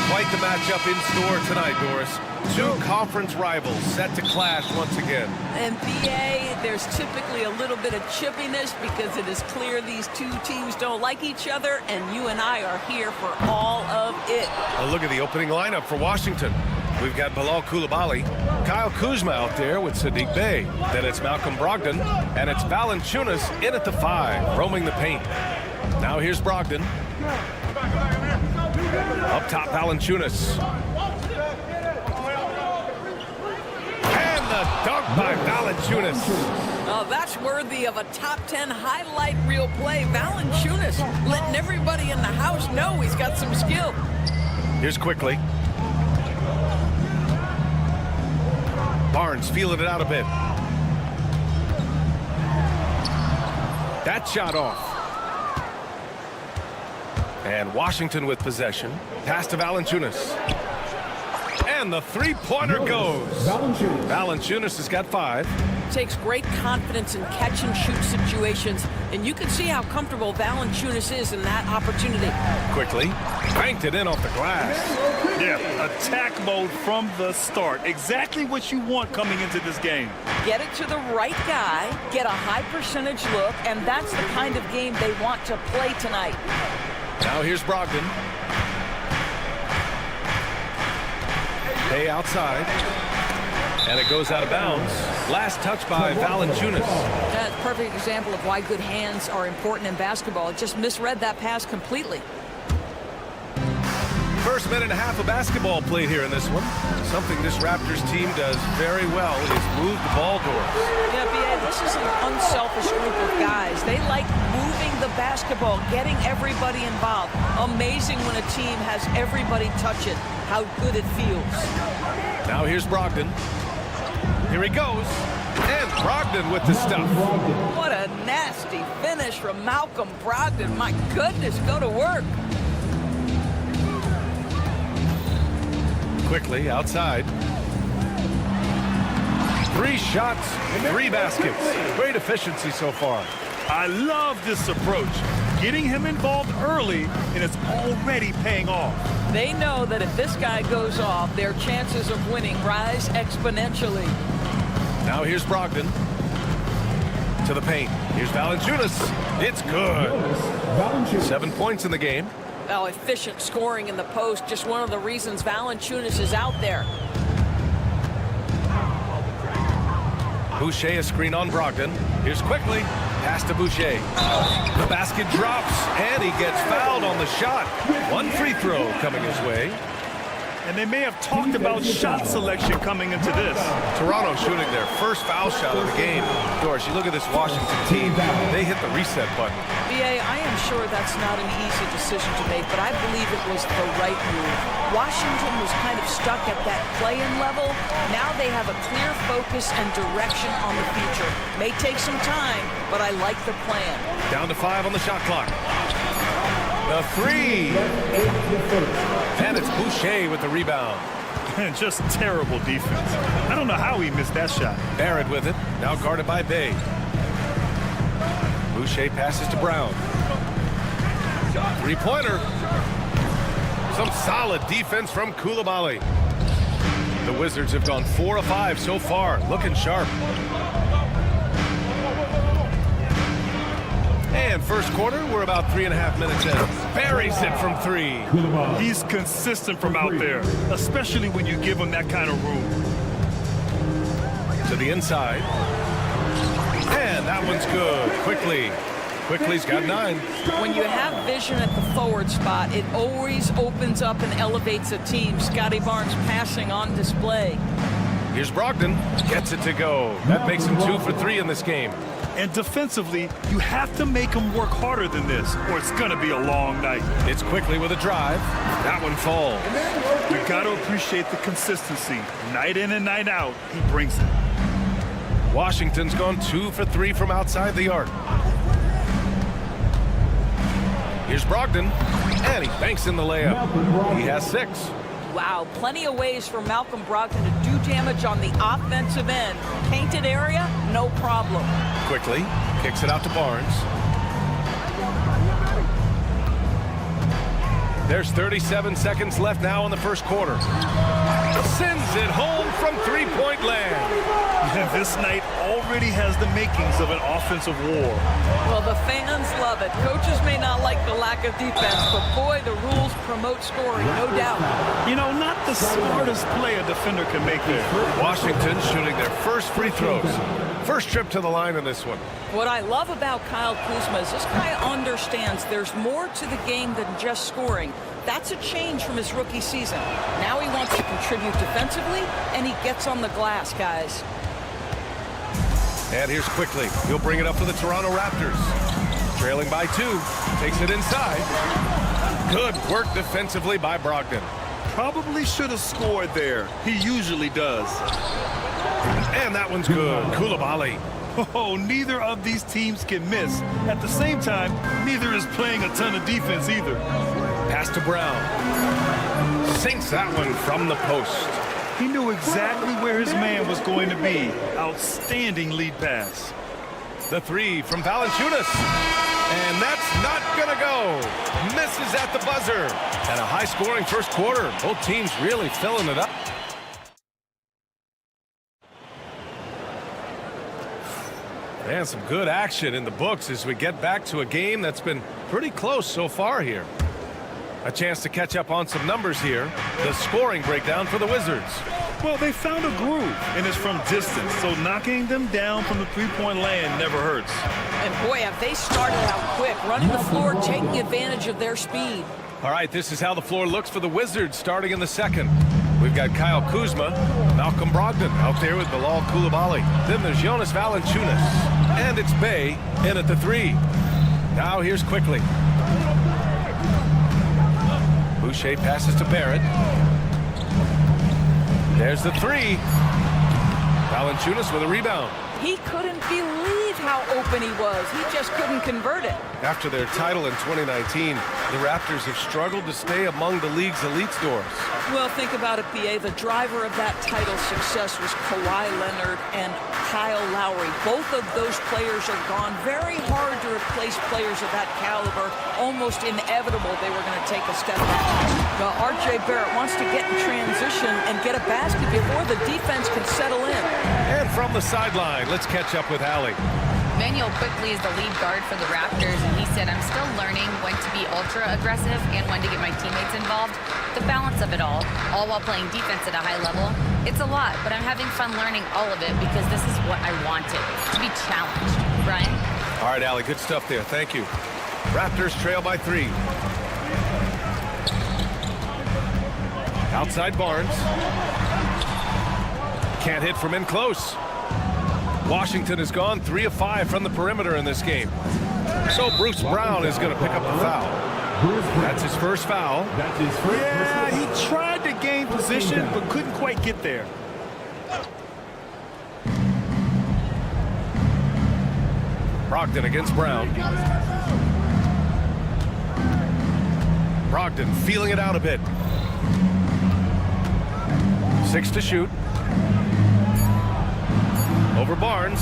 Quite the matchup in store tonight, Doris. Two conference rivals set to clash once again. And BA, there's typically a little bit of chippiness because it is clear these two teams don't like each other, and you and I are here for all of it. Well, look at the opening lineup for Washington. We've got Bilal Coulibaly, Kyle Kuzma out there with Sadiq Bey. Then it's Malcolm Brogdon, and it's Valanciunas in at the 5, roaming the paint. Now here's Brogdon. Up top, Valanciunas. And the dunk by Valanciunas. Oh, that's worthy of a top 10 highlight reel play. Valanciunas letting everybody in the house know he's got some skill. Here's quickly. Barnes feeling it out a bit. That shot off. And Washington with possession. Pass to Valanciunas. And the three-pointer goes. Valanciunas has got 5. Takes great confidence in catch-and-shoot situations, and you can see how comfortable Valanciunas is in that opportunity. Quickly. Banked it in off the glass. Yeah, attack mode from the start. Exactly what you want coming into this game. Get it to the right guy, get a high percentage look, and that's the kind of game they want to play tonight. Now here's Brogdon. Bay outside. And it goes out of bounds. Last touch by Valanciunas. That's a perfect example of why good hands are important in basketball. It just misread that pass completely. First minute and a half of basketball played here in this one. Something this Raptors team does very well is move the ball doors. Yeah, B.A., this is an unselfish group of guys. They like moving the basketball, getting everybody involved. Amazing when a team has everybody touch it, how good it feels. Now here's Brogdon. Here he goes. And Brogdon with the stuff. What a nasty finish from Malcolm Brogdon. My goodness, go to work. Quickly outside. 3 shots, 3 baskets. Great efficiency so far. I love this approach. Getting him involved early, and it's already paying off. They know that if this guy goes off, their chances of winning rise exponentially. Now here's Brogdon. To the paint. Here's Valanciunas. It's good. 7 points in the game. Well, efficient scoring in the post, just one of the reasons Valanciunas is out there. Boucher a screen on Brogdon. Here's quickly. Pass to Boucher. The basket drops, and he gets fouled on the shot. 1 free throw coming his way. And they may have talked about shot selection coming into this. Toronto shooting their first foul shot of the game. Doris, you look at this Washington team, they hit the reset button. B.A., I am sure that's not an easy decision to make, but I believe it was the right move. Washington was kind of stuck at that play-in level. Now they have a clear focus and direction on the future. May take some time, but I like the plan. Down to 5 on the shot clock. The 3. And it's Boucher with the rebound. Just terrible defense. I don't know how he missed that shot. Barrett with it. Now guarded by Bay. Boucher passes to Brown. 3-pointer. Some solid defense from Koulibaly. The Wizards have gone 4 of 5 so far. Looking sharp. And first quarter, we're about 3.5 minutes in. Buries it from 3. He's consistent from out there, especially when you give him that kind of room. To the inside. And that one's good. Quickly's got 9. When you have vision at the forward spot, it always opens up and elevates a team. Scotty Barnes passing on display. Here's Brogdon. Gets it to go. That makes him 2 for 3 in this game. And defensively, you have to make him work harder than this, or it's going to be a long night. It's Quickly with a drive. That one falls. You got to appreciate the consistency. Night in and night out, he brings it. Washington's gone 2 for 3 from outside the arc. Here's Brogdon, and he banks in the layup. He has 6. Wow, plenty of ways for Malcolm Brogdon to do damage on the offensive end. Painted area, no problem. Quickly, kicks it out to Barnes. There's 37 seconds left now in the first quarter. Sends it home from 3-point land. And this night already has the makings of an offensive war. Well, the fans love it. Coaches may not like the lack of defense, but boy, the rules promote scoring, no doubt. You know, not the smartest play a defender can make there. Washington shooting their first free throws. First trip to the line in this one. What I love about Kyle Kuzma is this guy understands there's more to the game than just scoring. That's a change from his rookie season. Now he wants to contribute defensively, and he gets on the glass, guys. And here's quickly. He'll bring it up for the Toronto Raptors. Trailing by 2. Takes it inside. Good work defensively by Brogdon. Probably should have scored there. He usually does. And that one's good. Koulibaly. Oh, neither of these teams can miss. At the same time, neither is playing a ton of defense either. Pass to Brown. Sinks that one from the post. He knew exactly where his man was going to be. Outstanding lead pass. The 3 from Valanciunas. And that's not going to go. Misses at the buzzer. And a high-scoring first quarter. Both teams really filling it up. And some good action in the books as we get back to a game that's been pretty close so far here. A chance to catch up on some numbers here. The scoring breakdown for the Wizards. Well, they found a groove, and it's from distance, so knocking them down from the three-point land never hurts. And boy, have they started out quick, running the floor, taking advantage of their speed. All right, this is how the floor looks for the Wizards starting in the second. We've got Kyle Kuzma, Malcolm Brogdon out there with Bilal Koulibaly. Then there's Jonas Valanciunas. And it's Bey in at the 3. Now here's quickly. Boucher passes to Barrett. There's the 3. Valanciunas with a rebound. He couldn't believe how open he was. He just couldn't convert it. After their title in 2019, the Raptors have struggled to stay among the league's elite scores. Well, think about it, B.A. The driver of that title success was Kawhi Leonard and Kyle Lowry. Both of those players are gone. Very hard to replace players of that caliber. Almost inevitable they were going to take a step back. Well, R.J. Barrett wants to get in transition and get a basket before the defense can settle in. And from the sideline, let's catch up with Allie. Manuel quickly is the lead guard for the Raptors, and he said, I'm still learning when to be ultra aggressive and when to get my teammates involved. The balance of it all while playing defense at a high level. It's a lot, but I'm having fun learning all of it because this is what I wanted, to be challenged. Brian? All right, Allie, good stuff there. Thank you. Raptors trail by 3. Outside Barnes. Can't hit from in close. Washington has gone 3 of 5 from the perimeter in this game. So Bruce Brown is going to pick up the foul. That's his first foul. Yeah, he tried to gain position, but couldn't quite get there. Brogdon against Brown. Brogdon feeling it out a bit. 6 to shoot. Over Barnes.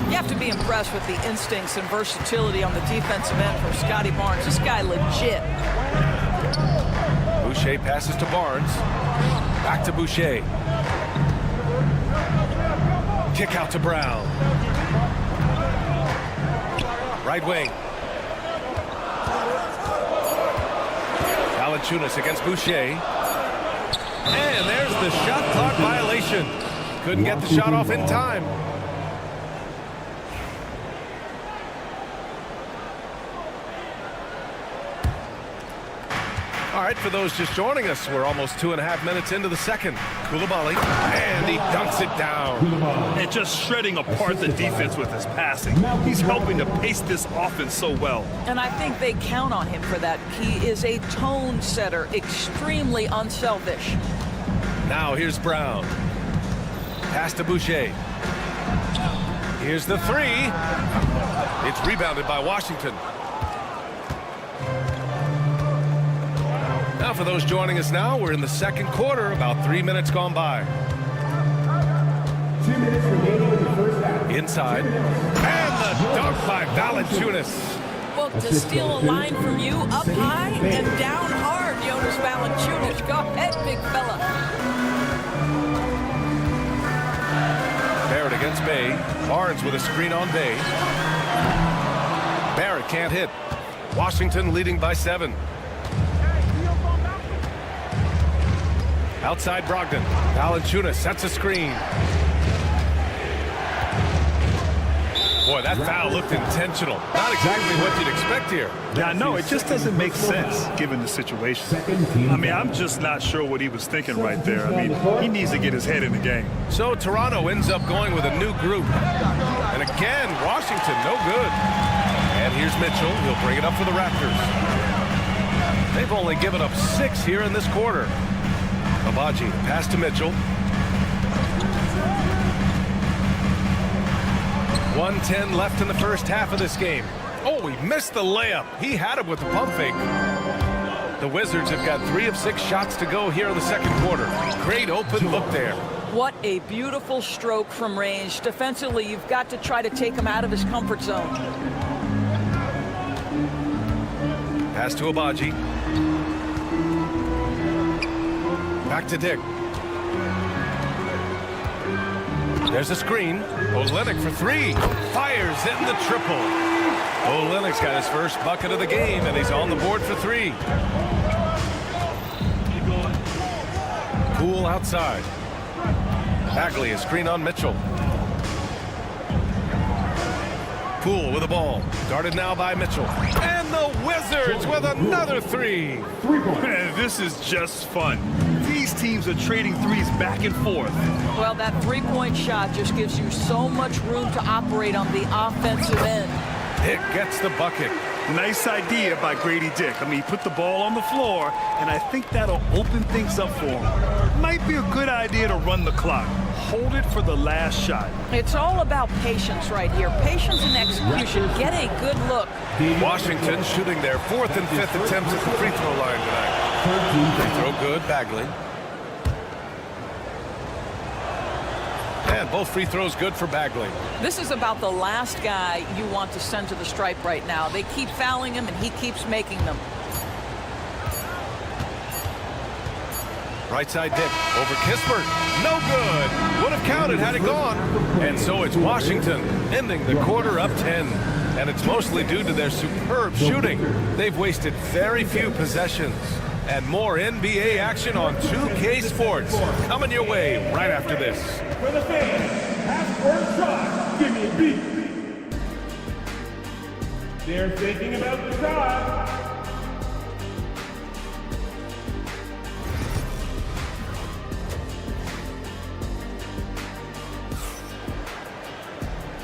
You have to be impressed with the instincts and versatility on the defensive end from Scotty Barnes. This guy legit. Boucher passes to Barnes. Back to Boucher. Kick out to Brown. Right wing. Valanciunas against Boucher. And there's the shot clock violation. Couldn't get the shot off in time. All right, for those just joining us, we're almost 2.5 minutes into the second. Koulibaly, and he dunks it down. And just shredding apart the defense with his passing. He's helping to pace this offense so well. And I think they count on him for that. He is a tone setter, extremely unselfish. Now here's Brown. Pass to Boucher. Here's the 3. It's rebounded by Washington. Now for those joining us now, we're in the second quarter, about 3 minutes gone by. 2 minutes remaining in the first half. Inside. And the dunk by Valanciunas. Well, to steal a line from you, up high and down hard, Jonas Valanciunas. Go ahead, big fella. Barrett against Bey. Barnes with a screen on Bey. Barrett can't hit. Washington leading by 7. Outside Brogdon. Valanciunas sets a screen. Boy, that foul looked intentional. Not exactly what you'd expect here. Yeah, I know. It just doesn't make sense given the situation. I mean, I'm just not sure what he was thinking right there. I mean, he needs to get his head in the game. So Toronto ends up going with a new group. And again, Washington, no good. And here's Mitchell. He'll bring it up for the Raptors. They've only given up 6 here in this quarter. Abaji, pass to Mitchell. 1:10 left in the first half of this game. Oh, he missed the layup. He had it with the pump fake. The Wizards have got 3 of 6 shots to go here in the second quarter. Great open look there. What a beautiful stroke from range. Defensively, you've got to try to take him out of his comfort zone. Pass to Abaji. Back to Dick. There's a screen. Olynyk for 3. Fires in the triple. Olynyk's got his first bucket of the game, and he's on the board for 3. Poole outside. Bagley, a screen on Mitchell. Poole with the ball. Guarded now by Mitchell. And the Wizards with another 3. Man, this is just fun. These teams are trading threes back and forth. Well, that three-point shot just gives you so much room to operate on the offensive end. Dick gets the bucket. Nice idea by Grady Dick. I mean, he put the ball on the floor, and I think that'll open things up for him. Might be a good idea to run the clock. Hold it for the last shot. It's all about patience right here. Patience and execution. Get a good look. Washington shooting their 4th and 5th attempts at the free throw line tonight. Free throw good, Bagley. And both free throws good for Bagley. This is about the last guy you want to send to the stripe right now. They keep fouling him, and he keeps making them. Right side Dick over Kispert. No good. Would have counted had it gone. And so it's Washington ending the quarter up 10. And it's mostly due to their superb shooting. They've wasted very few possessions. And more NBA action on 2K Sports coming your way right after this. For the fans, half-court shot, give me a beat. They're thinking about the shot.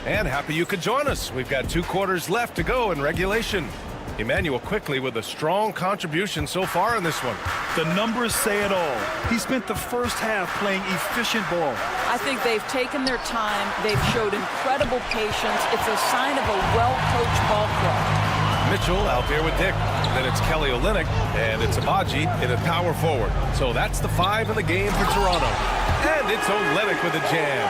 And happy you could join us. We've got 2 quarters left to go in regulation. Emmanuel quickly with a strong contribution so far in this one. The numbers say it all. He spent the first half playing efficient ball. I think they've taken their time. They've showed incredible patience. It's a sign of a well-coached ball club. Mitchell out there with Dick. Then it's Kelly Olynyk, and it's Abaji in a power forward. So that's the 5 in the game for Toronto. And it's Olynyk with a jam.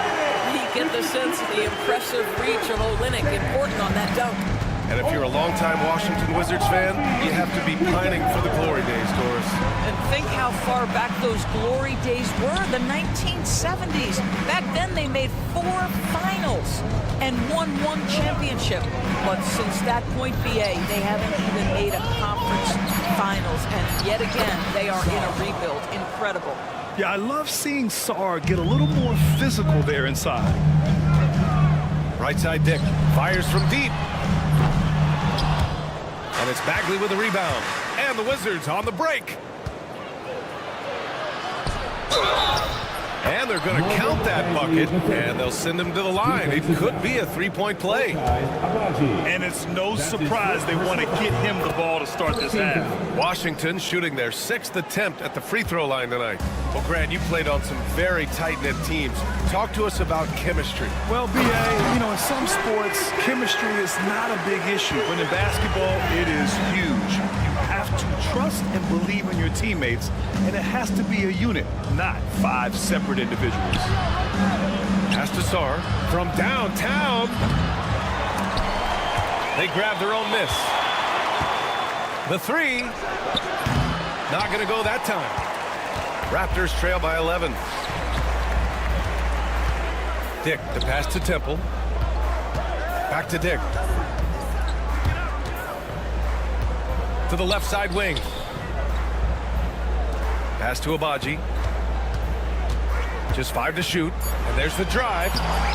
You get the sense of the impressive reach of Olynyk. Important on that dunk. And if you're a longtime Washington Wizards fan, you have to be pining for the glory days, Doris. And think how far back those glory days were, the 1970s. Back then they made 4 finals and won 1 championship. But since that point, BA, they haven't even made a conference finals. And yet again, they are in a rebuild. Incredible. Yeah, I love seeing Sarr get a little more physical there inside. Right side Dick fires from deep. And it's Bagley with the rebound. And the Wizards on the break. And they're going to count that bucket, and they'll send him to the line. It could be a 3-point play. And it's no surprise they want to get him the ball to start this half. Washington shooting their 6th attempt at the free throw line tonight. Well, Grant, you played on some very tight-knit teams. Talk to us about chemistry. Well, BA, you know, in some sports, chemistry is not a big issue. But in basketball, it is huge. You have to trust and believe in your teammates, and it has to be a unit, not 5 separate individuals. Pass to Sarr from downtown. They grab their own miss. The 3, not going to go that time. Raptors trail by 11. Dick, the pass to Temple. Back to Dick. To the left side wing. Pass to Abaji. Just 5 to shoot. And there's the drive.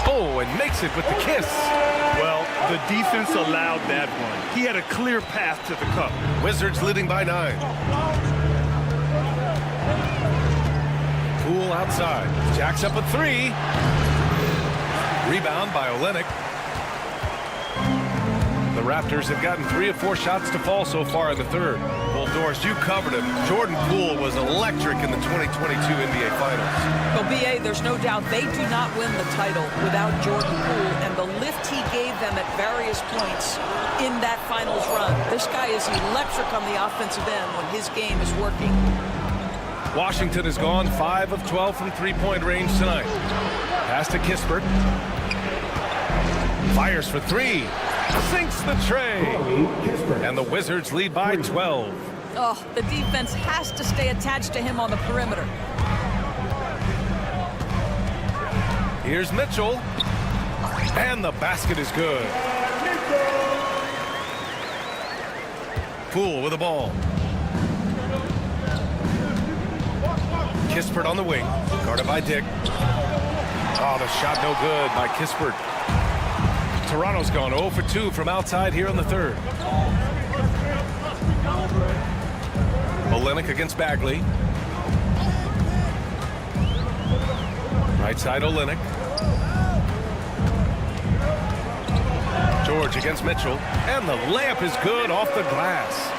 Oh, and makes it with the kiss. Well, The defense allowed that one. He had a clear path to the cup. Wizards leading by 9. Poole outside. Jacks up a 3. Rebound by Olynyk. The Raptors have gotten 3 of 4 shots to fall so far in the third. Well, Doris, you covered him. Jordan Poole was electric in the 2022 NBA Finals. Well, B.A., there's no doubt they do not win the title without Jordan Poole and the lift he gave them at various points in that finals run. This guy is electric on the offensive end when his game is working. Washington has gone 5 of 12 from three-point range tonight. Pass to Kispert. Fires for 3. Sinks the tray. And the Wizards lead by 12. Oh, the defense has to stay attached to him on the perimeter. Here's Mitchell. And the basket is good. Poole with the ball. Kispert on the wing. Guarded by Dick. Oh, the shot no good by Kispert. Toronto's gone 0 for 2 from outside here in the third. Olynyk against Bagley. Right side Olynyk. George against Mitchell. And the layup is good off the glass.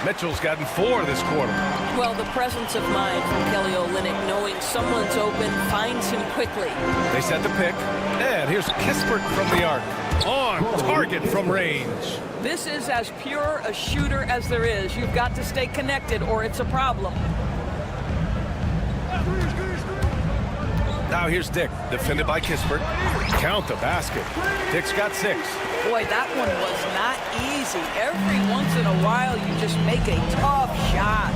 Mitchell's gotten 4 this quarter. Well, the presence of mind from Kelly Olynyk, knowing someone's open, finds him quickly. They set the pick. And here's Kispert from the arc. On target from range. This is as pure a shooter as there is. You've got to stay connected or it's a problem. Now here's Dick, defended by Kispert. Count the basket. Dick's got 6. Boy, that one was not easy. Every once in a while, you just make a tough shot.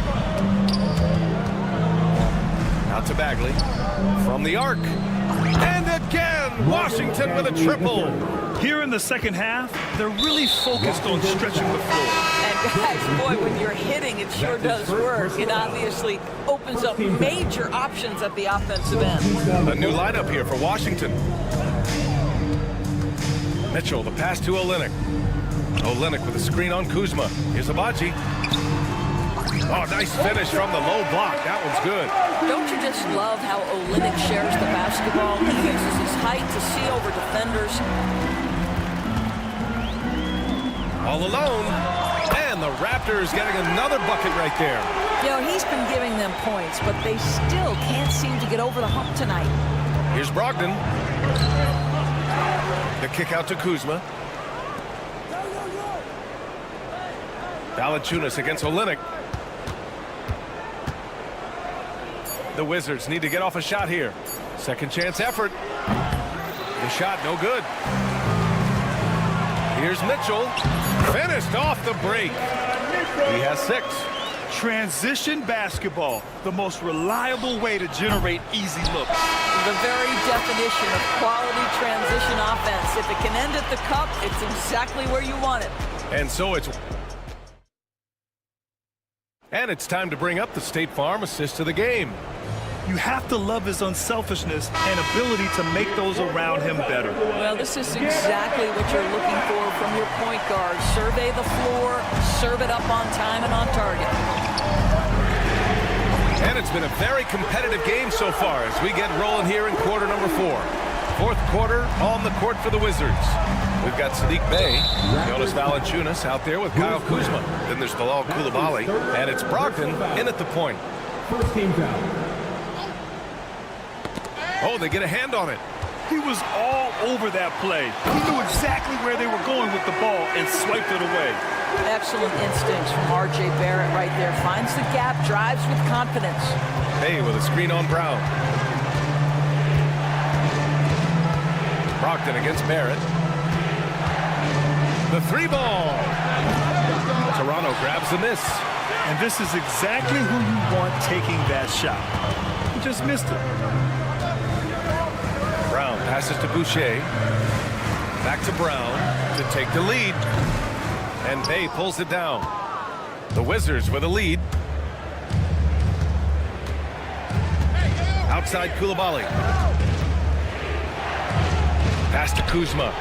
Out to Bagley. From the arc. And again, Washington with a triple. Here in the second half, they're really focused on stretching the floor. And guys, boy, when you're hitting, it sure does work. It obviously opens up major options at the offensive end. A new lineup here for Washington. Mitchell, the pass to Olynyk. Olynyk with a screen on Kuzma. Here's Abaji. Oh, nice finish from the low block. That one's good. Don't you just love how Olynyk shares the basketball? He uses his height to see over defenders. All alone. And the Raptors getting another bucket right there. You know, he's been giving them points, but they still can't seem to get over the hump tonight. Here's Brogdon. The kick out to Kuzma. Valanciunas against Olynyk. The Wizards need to get off a shot here. Second chance effort. The shot no good. Here's Mitchell. Finished off the break. He has 6. Transition basketball, the most reliable way to generate easy looks. The very definition of quality transition offense. If it can end at the cup, it's exactly where you want it. And so it's... And it's time to bring up the State Farm assist to the game. You have to love his unselfishness and ability to make those around him better. Well, this is exactly what you're looking for from your point guard. Survey the floor, serve it up on time and on target. And it's been a very competitive game so far as we get rolling here in quarter number 4. Fourth quarter on the court for the Wizards. We've got Sadiq Bey, Jonas Valanciunas out there with Kyle Kuzma. Then there's Bilal Coulibaly, and it's Brogdon in at the point. First team foul. Oh, they get a hand on it. He was all over that play. He knew exactly where they were going with the ball and swiped it away. Excellent instincts from R.J. Barrett right there. Finds the gap, drives with confidence. Bey with a screen on Brown. Brogdon against Barrett. The 3-ball. Toronto grabs the miss. And this is exactly who you want taking that shot. He just missed it. Brown passes to Boucher. Back to Brown to take the lead. And Bey pulls it down. The Wizards with a lead. Outside Coulibaly. Pass to Kuzma.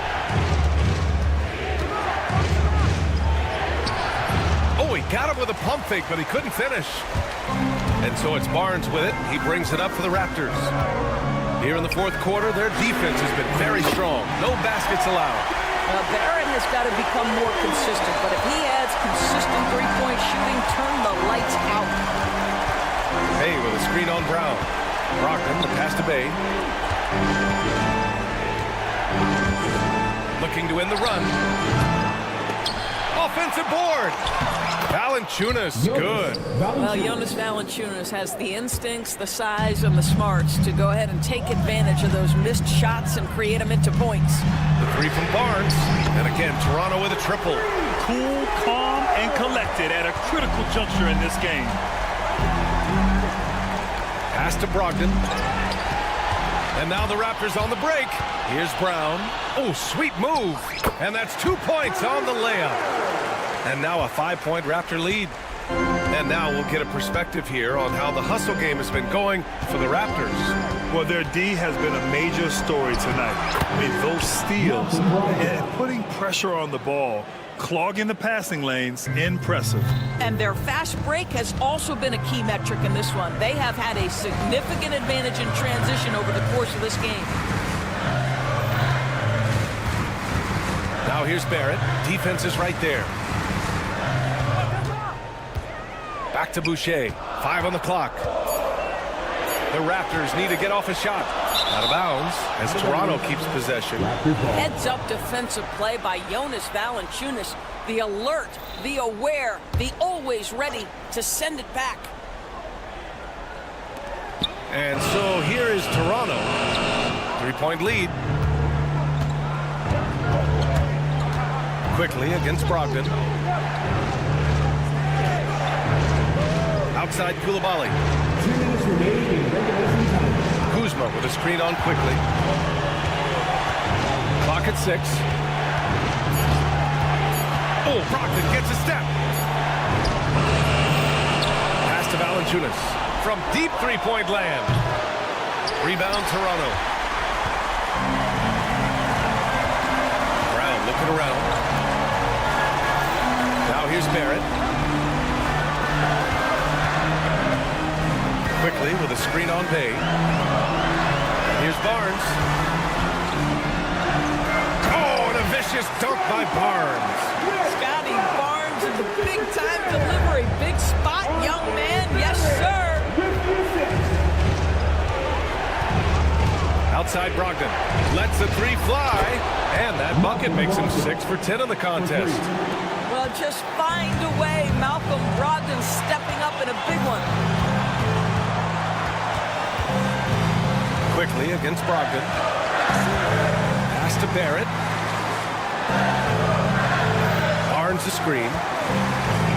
got him with a pump fake, but he couldn't finish. And so it's Barnes with it. He brings it up for the Raptors. Here in the fourth quarter, their defense has been very strong. No baskets allowed. Barrett has got to become more consistent, but if he adds consistent three-point shooting, turn the lights out. Bay with a screen on Brown. Brogdon, the pass to Bay. Looking to win the run. Offensive board. Valanciunas, good. Well, Jonas Valanciunas has the instincts, the size, and the smarts to go ahead and take advantage of those missed shots and create them into points. The three from Barnes. And again, Toronto with a triple. Cool, calm, and collected at a critical juncture in this game. Pass to Brogdon. And now the Raptors on the break. Here's Brown. Oh, sweet move. And that's 2 points on the layup. And now a 5-point Raptor lead. And now we'll get a perspective here on how the hustle game has been going for the Raptors. Well, their D has been a major story tonight. I mean, those steals and putting pressure on the ball, clogging the passing lanes, impressive. And their fast break has also been a key metric in this one. They have had a significant advantage in transition over the course of this game. Now here's Barrett. Defense is right there. Back to Boucher. 5 on the clock. The Raptors need to get off a shot. Out of bounds as Toronto keeps possession. Heads-up defensive play by Jonas Valanciunas. The alert, the aware, the always ready to send it back. And so here is Toronto. 3-point lead. Quickly against Brogdon. Outside Koulibaly. 2 minutes remaining in regulation time. Kuzma with a screen on quickly. Clock at 6. Oh, Brogdon gets a step. Pass to Valanciunas from deep three-point land. Rebound Toronto. Brown looking around. Now here's Barrett. Quickly with a screen on Bay. Here's Barnes. Oh, and a vicious dunk by Barnes. Scotty Barnes in the big-time delivery. Big spot, young man. Yes, sir. Outside Brogdon. Lets the three fly. And that bucket makes him 6 for 10 in the contest. Well, just find a way. Malcolm Brogdon stepping up in a big one. Quickly against Brogdon. Pass to Barrett. Barnes the screen.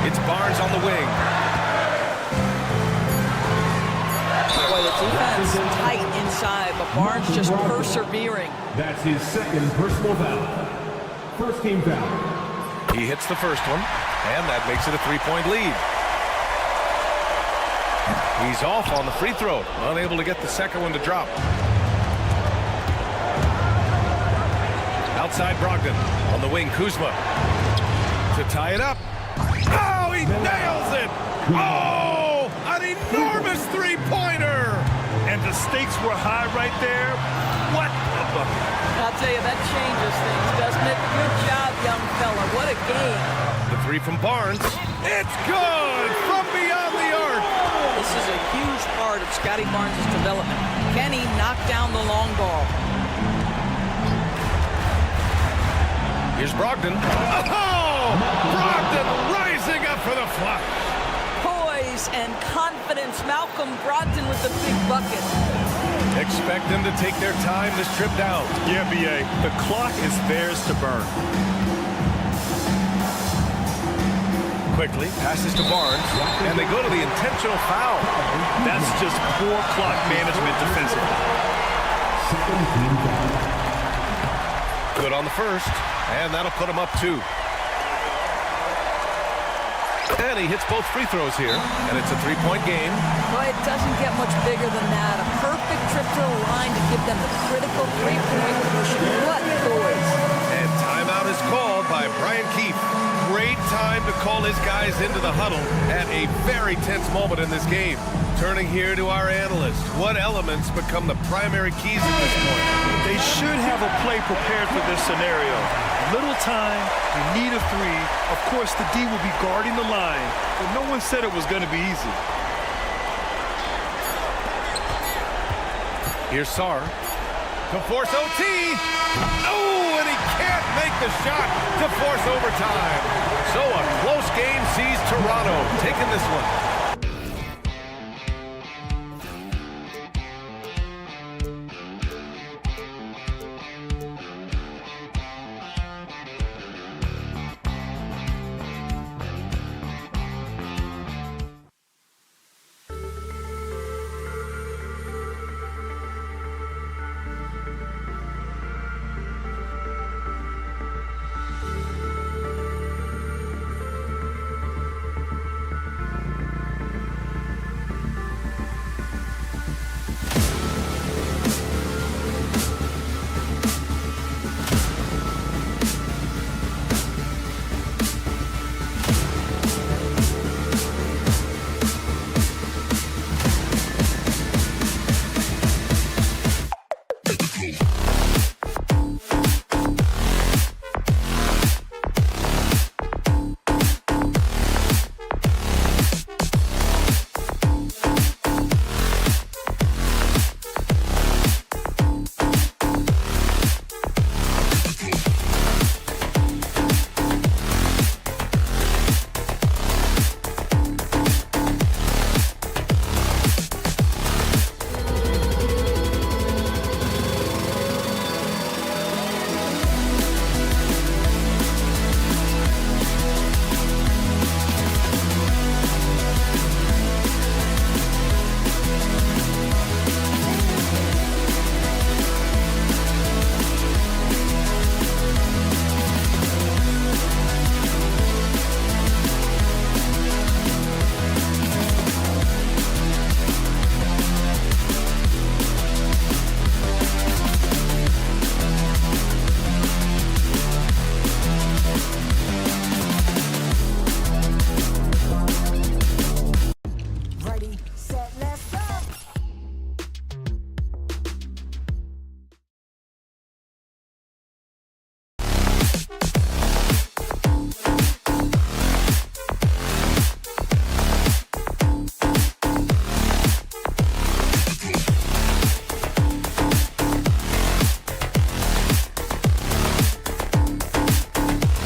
It's Barnes on the wing. Boy, the defense tight inside, but Barnes just persevering. That's his second personal foul. First team foul. He hits the first one, and that makes it a 3-point lead. He's off on the free throw, unable to get the second one to drop. Outside Brogdon, on the wing, Kuzma. To tie it up. Oh, he nails it! Oh, an enormous three-pointer! And the stakes were high right there. What a bucket. I'll tell you, that changes things, doesn't it? Good job, young fella. What a game. The three from Barnes. It's good from beyond the arc. This is a huge part of Scotty Barnes' development. Can he knock down the long ball? Here's Brogdon. Oh! Brogdon rising up for the flush. Poise and confidence. Malcolm Brogdon with the big bucket. Expect them to take their time this trip down. Yeah, B.A. The clock is theirs to burn. Quickly passes to Barnes, and they go to the intentional foul. That's just poor clock management defensively. Second team foul. Good on the first, and that'll put him up 2. And he hits both free throws here, and it's a 3-point game. Boy, it doesn't get much bigger than that. A perfect trip to the line to give them the critical 3-point push. What poise. And timeout is called by Brian Keefe. Great time time to call his guys into the huddle at a very tense moment in this game. Turning here to our analyst. What elements become the primary keys at this point? They should have a play prepared for this scenario. Little time, you need a three. Of course, the D will be guarding the line, but no one said it was going to be easy. Here's Sar to force OT. Oh, and he can't make the shot to force overtime. So a close game sees Toronto taking this one.